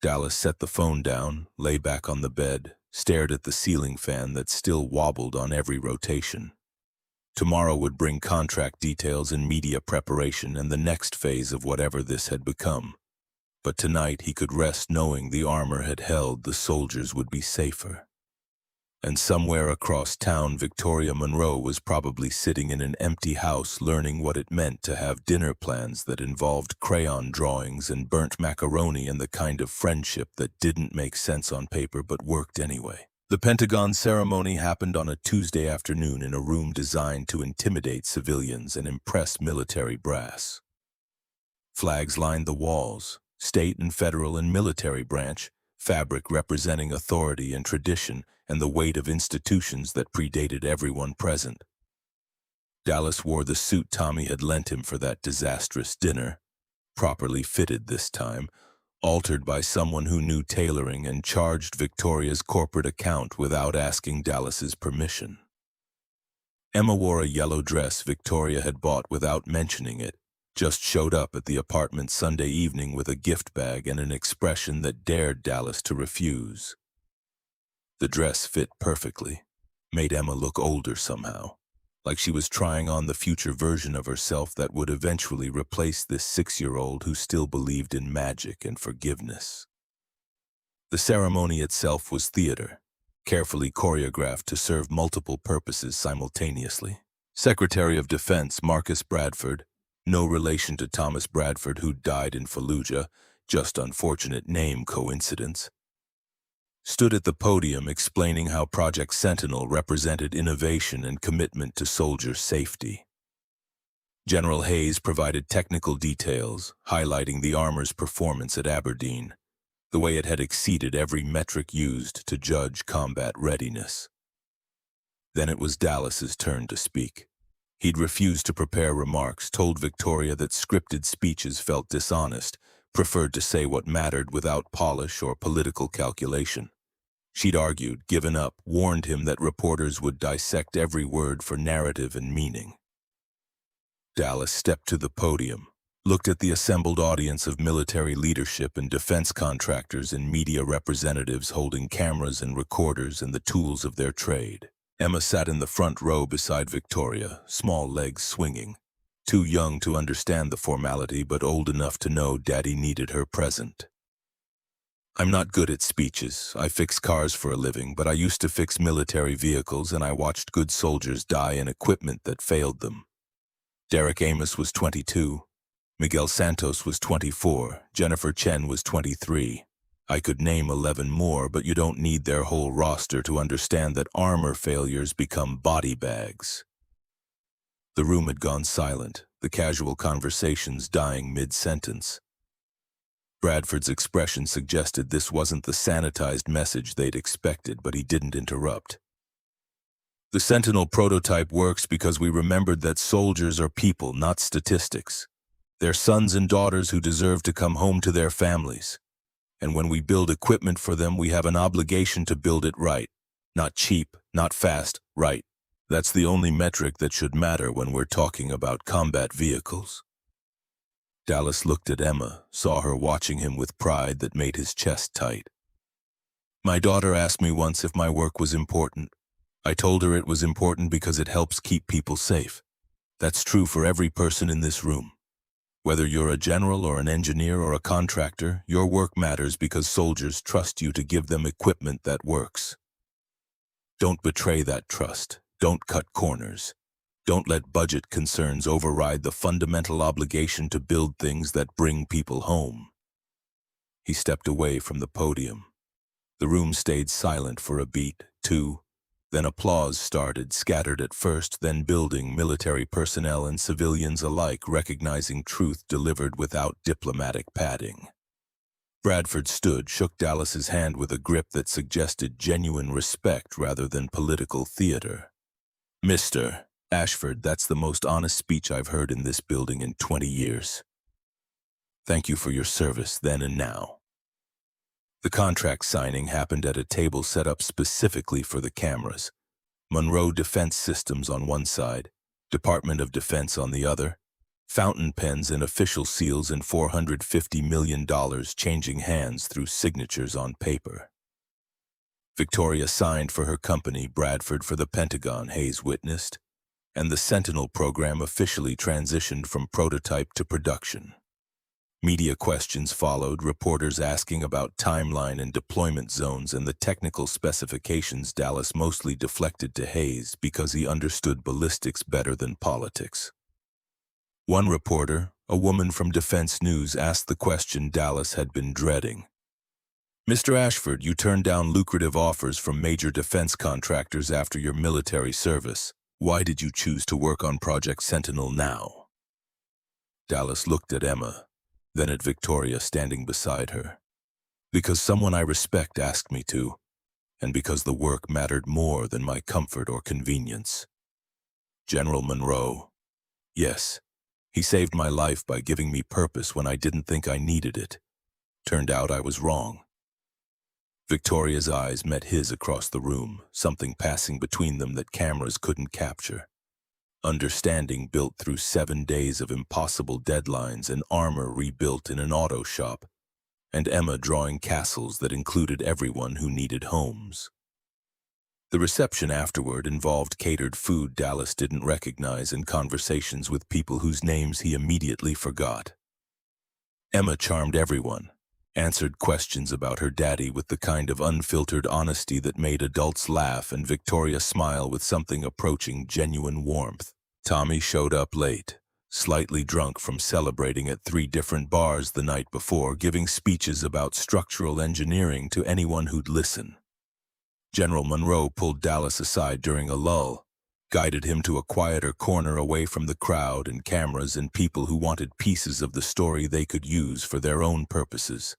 Dallas set the phone down, lay back on the bed, stared at the ceiling fan that still wobbled on every rotation. Tomorrow would bring contract details and media preparation and the next phase of whatever this had become. But tonight he could rest knowing the armor had held, the soldiers would be safer. And somewhere across town, Victoria Monroe was probably sitting in an empty house learning what it meant to have dinner plans that involved crayon drawings and burnt macaroni and the kind of friendship that didn't make sense on paper but worked anyway. The Pentagon ceremony happened on a Tuesday afternoon in a room designed to intimidate civilians and impress military brass. Flags lined the walls, state and federal and military branch, fabric representing authority and tradition and the weight of institutions that predated everyone present. Dallas wore the suit Tommy had lent him for that disastrous dinner, properly fitted this time, altered by someone who knew tailoring and charged Victoria's corporate account without asking Dallas's permission. Emma wore a yellow dress Victoria had bought without mentioning it, just showed up at the apartment Sunday evening with a gift bag and an expression that dared Dallas to refuse. The dress fit perfectly, made Emma look older somehow. like she was trying on the future version of herself that would eventually replace this 6-year-old who still believed in magic and forgiveness. The ceremony itself was theater, carefully choreographed to serve multiple purposes simultaneously. Secretary of Defense Marcus Bradford, no relation to Thomas Bradford who died in Fallujah, just unfortunate name coincidence, stood at the podium explaining how Project Sentinel represented innovation and commitment to soldier safety. General Hayes provided technical details, highlighting the armor's performance at Aberdeen, the way it had exceeded every metric used to judge combat readiness. Then it was Dallas's turn to speak. He'd refused to prepare remarks, told Victoria that scripted speeches felt dishonest, preferred to say what mattered without polish or political calculation. She'd argued, given up, warned him that reporters would dissect every word for narrative and meaning. Dallas stepped to the podium, looked at the assembled audience of military leadership and defense contractors and media representatives holding cameras and recorders and the tools of their trade. Emma sat in the front row beside Victoria, small legs swinging, too young to understand the formality but old enough to know Daddy needed her present. I'm not good at speeches. I fix cars for a living, but I used to fix military vehicles and I watched good soldiers die in equipment that failed them. Derek Amos was 22. Miguel Santos was 24. Jennifer Chen was 23. I could name 11 more, but you don't need their whole roster to understand that armor failures become body bags. The room had gone silent, the casual conversations dying mid-sentence. Bradford's expression suggested this wasn't the sanitized message they'd expected, but he didn't interrupt. The Sentinel prototype works because we remembered that soldiers are people, not statistics. They're sons and daughters who deserve to come home to their families. And when we build equipment for them, we have an obligation to build it right. Not cheap, not fast, right. That's the only metric that should matter when we're talking about combat vehicles. Dallas looked at Emma, saw her watching him with pride that made his chest tight. My daughter asked me once if my work was important. I told her it was important because it helps keep people safe. That's true for every person in this room. Whether you're a general or an engineer or a contractor, your work matters because soldiers trust you to give them equipment that works. Don't betray that trust. Don't cut corners. Don't let budget concerns override the fundamental obligation to build things that bring people home. He stepped away from the podium. The room stayed silent for a beat, two. Then applause started, scattered at first, then building, military personnel and civilians alike recognizing truth delivered without diplomatic padding. Bradford stood, shook Dallas's hand with a grip that suggested genuine respect rather than political theater. Mr. Ashford, that's the most honest speech I've heard in this building in 20 years. Thank you for your service then and now. The contract signing happened at a table set up specifically for the cameras. Monroe Defense Systems on one side, Department of Defense on the other, fountain pens and official seals and $450 million changing hands through signatures on paper. Victoria signed for her company, Bradford for the Pentagon, Hayes witnessed, and the Sentinel program officially transitioned from prototype to production. Media questions followed, reporters asking about timeline and deployment zones and the technical specifications. Dallas mostly deflected to Hayes because he understood ballistics better than politics. One reporter, a woman from Defense News, asked the question Dallas had been dreading. Mr. Ashford, you turned down lucrative offers from major defense contractors after your military service. Why did you choose to work on Project Sentinel now? Dallas looked at Emma, then at Victoria standing beside her. Because someone I respect asked me to, and because the work mattered more than my comfort or convenience. General Monroe. Yes, he saved my life by giving me purpose when I didn't think I needed it. Turned out I was wrong. Victoria's eyes met his across the room, something passing between them that cameras couldn't capture. Understanding built through 7 days of impossible deadlines and armor rebuilt in an auto shop, and Emma drawing castles that included everyone who needed homes. The reception afterward involved catered food Dallas didn't recognize and conversations with people whose names he immediately forgot. Emma charmed everyone, answered questions about her daddy with the kind of unfiltered honesty that made adults laugh and Victoria smile with something approaching genuine warmth. Tommy showed up late, slightly drunk from celebrating at 3 different bars the night before, giving speeches about structural engineering to anyone who'd listen. General Monroe pulled Dallas aside during a lull, guided him to a quieter corner away from the crowd and cameras and people who wanted pieces of the story they could use for their own purposes.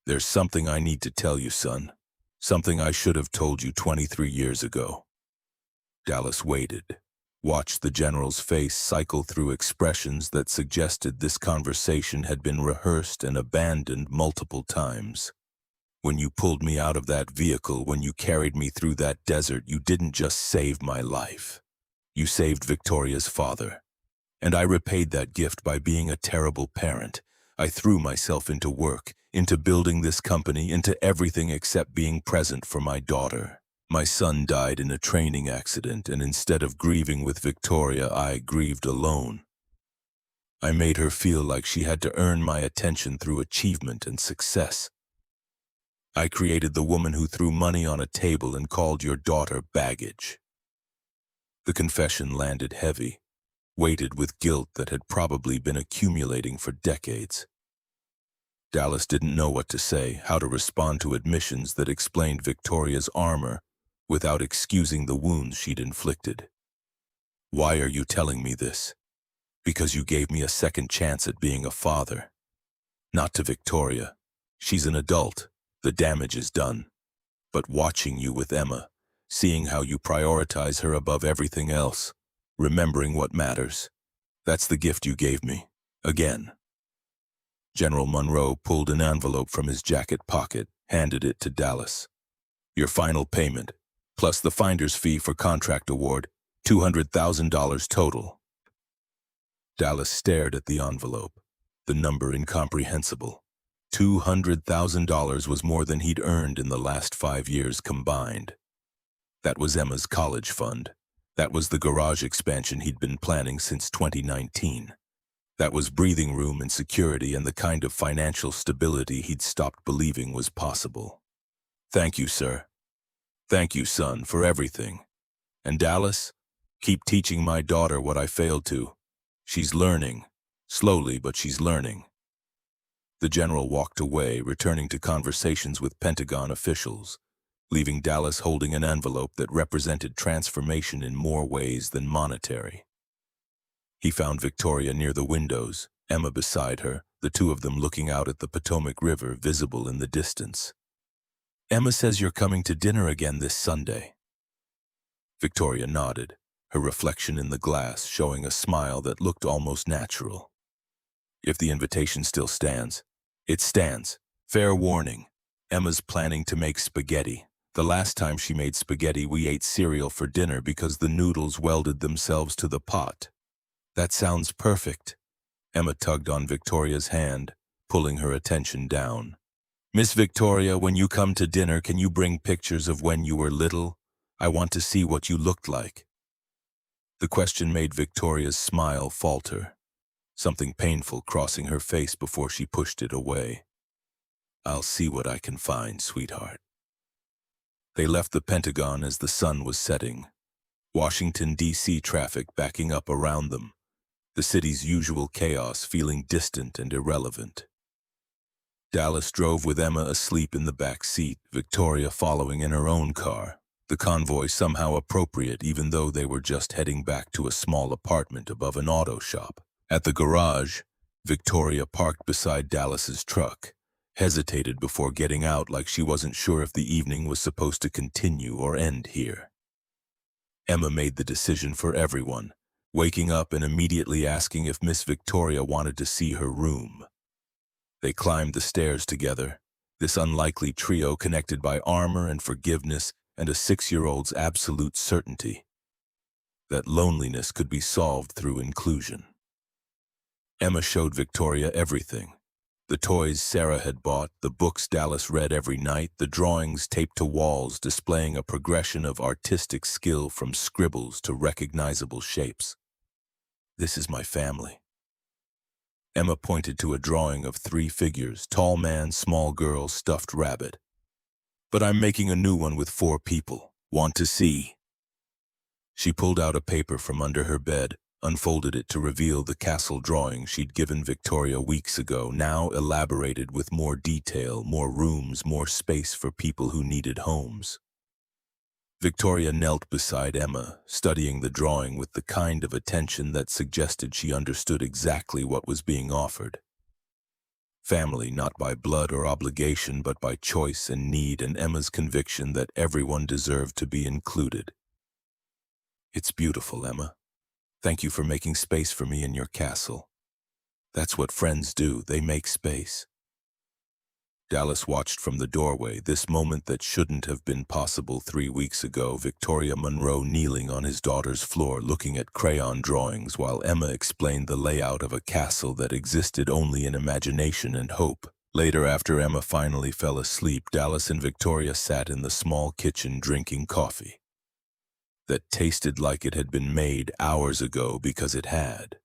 "There's something I need to tell you, son. Something I should have told you 23 years ago." Dallas waited, watched the general's face cycle through expressions that suggested this conversation had been rehearsed and abandoned multiple times. "When you pulled me out of that vehicle, when you carried me through that desert, you didn't just save my life. You saved Victoria's father. And I repaid that gift by being a terrible parent. I threw myself into work, into building this company, into everything except being present for my daughter. My son died in a training accident, and instead of grieving with Victoria, I grieved alone. I made her feel like she had to earn my attention through achievement and success. I created the woman who threw money on a table and called your daughter baggage." The confession landed heavy, weighted with guilt that had probably been accumulating for decades. Dallas didn't know what to say, how to respond to admissions that explained Victoria's armor without excusing the wounds she'd inflicted. "Why are you telling me this? Because you gave me a second chance at being a father. Not to Victoria. She's an adult. The damage is done. But watching you with Emma, seeing how you prioritize her above everything else, remembering what matters, that's the gift you gave me. Again." General Monroe pulled an envelope from his jacket pocket, handed it to Dallas. "Your final payment, plus the finder's fee for contract award, $200,000 total." Dallas stared at the envelope, the number incomprehensible. $200,000 was more than he'd earned in the last 5 years combined. That was Emma's college fund. That was the garage expansion he'd been planning since 2019. That was breathing room and security and the kind of financial stability he'd stopped believing was possible. "Thank you, sir. Thank you, son, for everything. And Dallas, keep teaching my daughter what I failed to. She's learning. Slowly, but she's learning." The general walked away, returning to conversations with Pentagon officials, leaving Dallas holding an envelope that represented transformation in more ways than monetary. He found Victoria near the windows, Emma beside her, the two of them looking out at the Potomac River visible in the distance. "Emma says you're coming to dinner again this Sunday." Victoria nodded, her reflection in the glass showing a smile that looked almost natural. "If the invitation still stands." "It stands. Fair warning. Emma's planning to make spaghetti. The last time she made spaghetti, we ate cereal for dinner because the noodles welded themselves to the pot." "That sounds perfect." Emma tugged on Victoria's hand, pulling her attention down. "Miss Victoria, when you come to dinner, can you bring pictures of when you were little? I want to see what you looked like." The question made Victoria's smile falter, something painful crossing her face before she pushed it away. "I'll see what I can find, sweetheart." They left the Pentagon as the sun was setting, Washington, D.C. traffic backing up around them, the city's usual chaos feeling distant and irrelevant. Dallas drove with Emma asleep in the back seat, Victoria following in her own car, the convoy somehow appropriate even though they were just heading back to a small apartment above an auto shop. At the garage, Victoria parked beside Dallas's truck, hesitated before getting out like she wasn't sure if the evening was supposed to continue or end here. Emma made the decision for everyone, waking up and immediately asking if Miss Victoria wanted to see her room. They climbed the stairs together, this unlikely trio connected by armor and forgiveness and a 6-year-old's absolute certainty that loneliness could be solved through inclusion. Emma showed Victoria everything, The toys Sarah had bought, the books Dallas read every night, the drawings taped to walls displaying a progression of artistic skill from scribbles to recognizable shapes. This is my family. Emma pointed to a drawing of 3 figures, tall man, small girl, stuffed rabbit. But I'm making a new one with 4 people. Want to see? She pulled out a paper from under her bed, unfolded it to reveal the castle drawing she'd given Victoria weeks ago, now elaborated with more detail, more rooms, more space for people who needed homes. Victoria knelt beside Emma, studying the drawing with the kind of attention that suggested she understood exactly what was being offered. Family not by blood or obligation, but by choice and need, and Emma's conviction that everyone deserved to be included. It's beautiful, Emma. Thank you for making space for me in your castle. That's what friends do, they make space. Dallas watched from the doorway, this moment that shouldn't have been possible 3 weeks ago, Victoria Monroe kneeling on his daughter's floor looking at crayon drawings while Emma explained the layout of a castle that existed only in imagination and hope. Later, after Emma finally fell asleep, Dallas and Victoria sat in the small kitchen drinking coffee that tasted like it had been made hours ago because it had.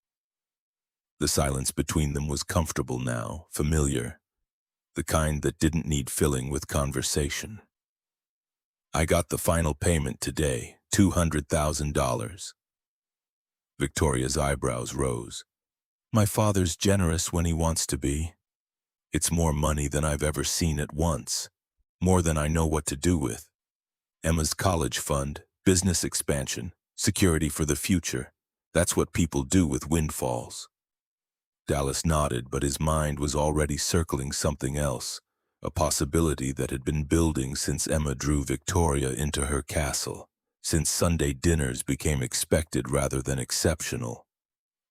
The silence between them was comfortable now, familiar. The kind that didn't need filling with conversation. I got the final payment today, $200,000. Victoria's eyebrows rose. My father's generous when he wants to be. It's more money than I've ever seen at once, more than I know what to do with. Emma's college fund, business expansion, security for the future. That's what people do with windfalls. Dallas nodded, but his mind was already circling something else, a possibility that had been building since Emma drew Victoria into her castle, since Sunday dinners became expected rather than exceptional,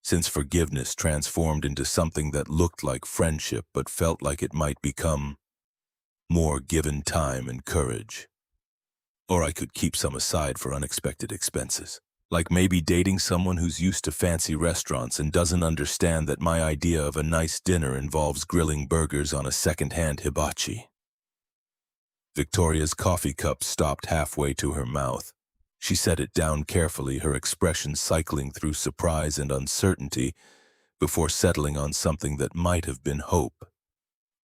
since forgiveness transformed into something that looked like friendship but felt like it might become more given time and courage. Or I could keep some aside for unexpected expenses. Like maybe dating someone who's used to fancy restaurants and doesn't understand that my idea of a nice dinner involves grilling burgers on a second-hand hibachi. Victoria's coffee cup stopped halfway to her mouth. She set it down carefully, her expression cycling through surprise and uncertainty before settling on something that might have been hope,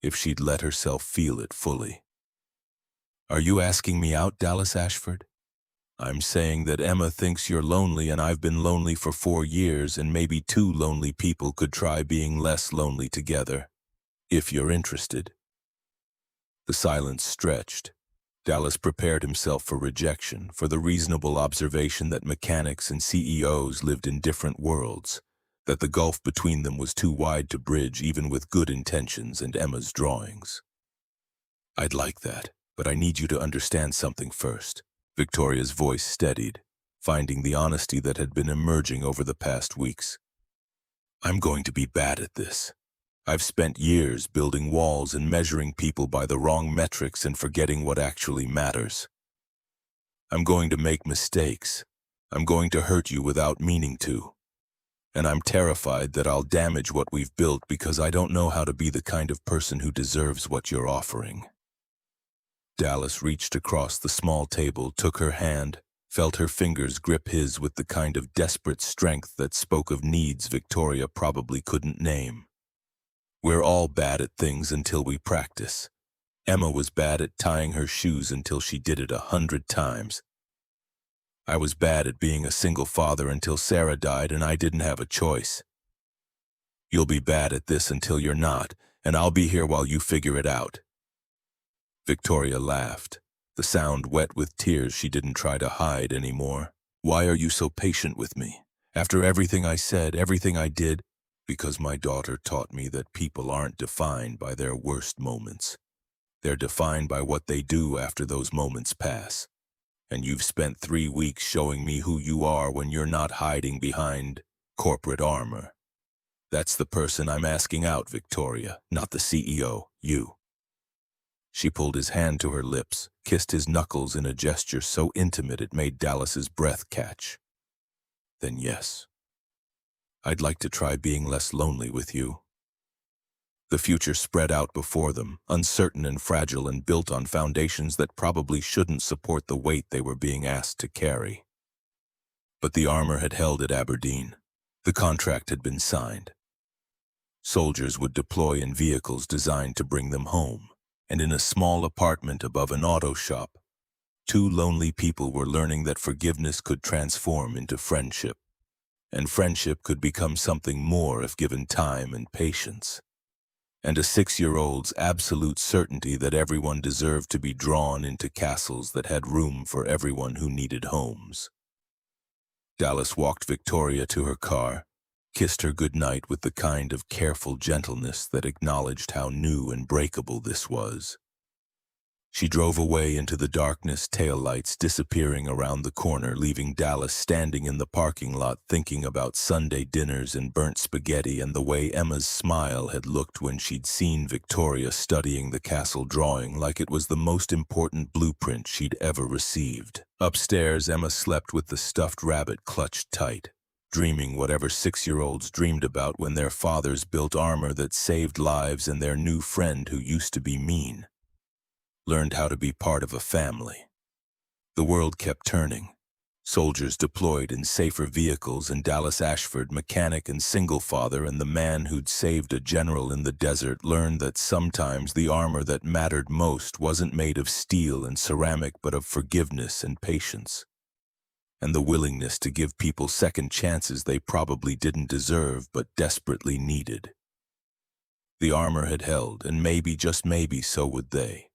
if she'd let herself feel it fully. Are you asking me out, Dallas Ashford? I'm saying that Emma thinks you're lonely and I've been lonely for 4 years, and maybe 2 lonely people could try being less lonely together, if you're interested. The silence stretched. Dallas prepared himself for rejection, for the reasonable observation that mechanics and CEOs lived in different worlds, that the gulf between them was too wide to bridge even with good intentions and Emma's drawings. I'd like that, but I need you to understand something first. Victoria's voice steadied, finding the honesty that had been emerging over the past weeks. I'm going to be bad at this. I've spent years building walls and measuring people by the wrong metrics and forgetting what actually matters. I'm going to make mistakes. I'm going to hurt you without meaning to. And I'm terrified that I'll damage what we've built because I don't know how to be the kind of person who deserves what you're offering. Dallas reached across the small table, took her hand, felt her fingers grip his with the kind of desperate strength that spoke of needs Victoria probably couldn't name. We're all bad at things until we practice. Emma was bad at tying her shoes until she did it 100 times. I was bad at being a single father until Sarah died and I didn't have a choice. You'll be bad at this until you're not, and I'll be here while you figure it out. Victoria laughed, the sound wet with tears she didn't try to hide anymore. Why are you so patient with me? After everything I said, everything I did, because my daughter taught me that people aren't defined by their worst moments. They're defined by what they do after those moments pass. And you've spent 3 weeks showing me who you are when you're not hiding behind corporate armor. That's the person I'm asking out, Victoria, not the CEO, you. She pulled his hand to her lips, kissed his knuckles in a gesture so intimate it made Dallas's breath catch. Then yes. I'd like to try being less lonely with you. The future spread out before them, uncertain and fragile and built on foundations that probably shouldn't support the weight they were being asked to carry. But the armor had held at Aberdeen. The contract had been signed. Soldiers would deploy in vehicles designed to bring them home, and in a small apartment above an auto shop, two lonely people were learning that forgiveness could transform into friendship, and friendship could become something more if given time and patience, and a 6-year-old's absolute certainty that everyone deserved to be drawn into castles that had room for everyone who needed homes. Dallas walked Victoria to her car, kissed her goodnight with the kind of careful gentleness that acknowledged how new and breakable this was. She drove away into the darkness, taillights disappearing around the corner, leaving Dallas standing in the parking lot thinking about Sunday dinners and burnt spaghetti and the way Emma's smile had looked when she'd seen Victoria studying the castle drawing like it was the most important blueprint she'd ever received. Upstairs, Emma slept with the stuffed rabbit clutched tight, dreaming whatever 6-year-olds dreamed about when their fathers built armor that saved lives and their new friend who used to be mean learned how to be part of a family. The world kept turning. Soldiers deployed in safer vehicles, and Dallas Ashford, mechanic and single father and the man who'd saved a general in the desert, learned that sometimes the armor that mattered most wasn't made of steel and ceramic but of forgiveness and patience, and the willingness to give people second chances they probably didn't deserve but desperately needed. The armor had held, and maybe, just maybe, so would they.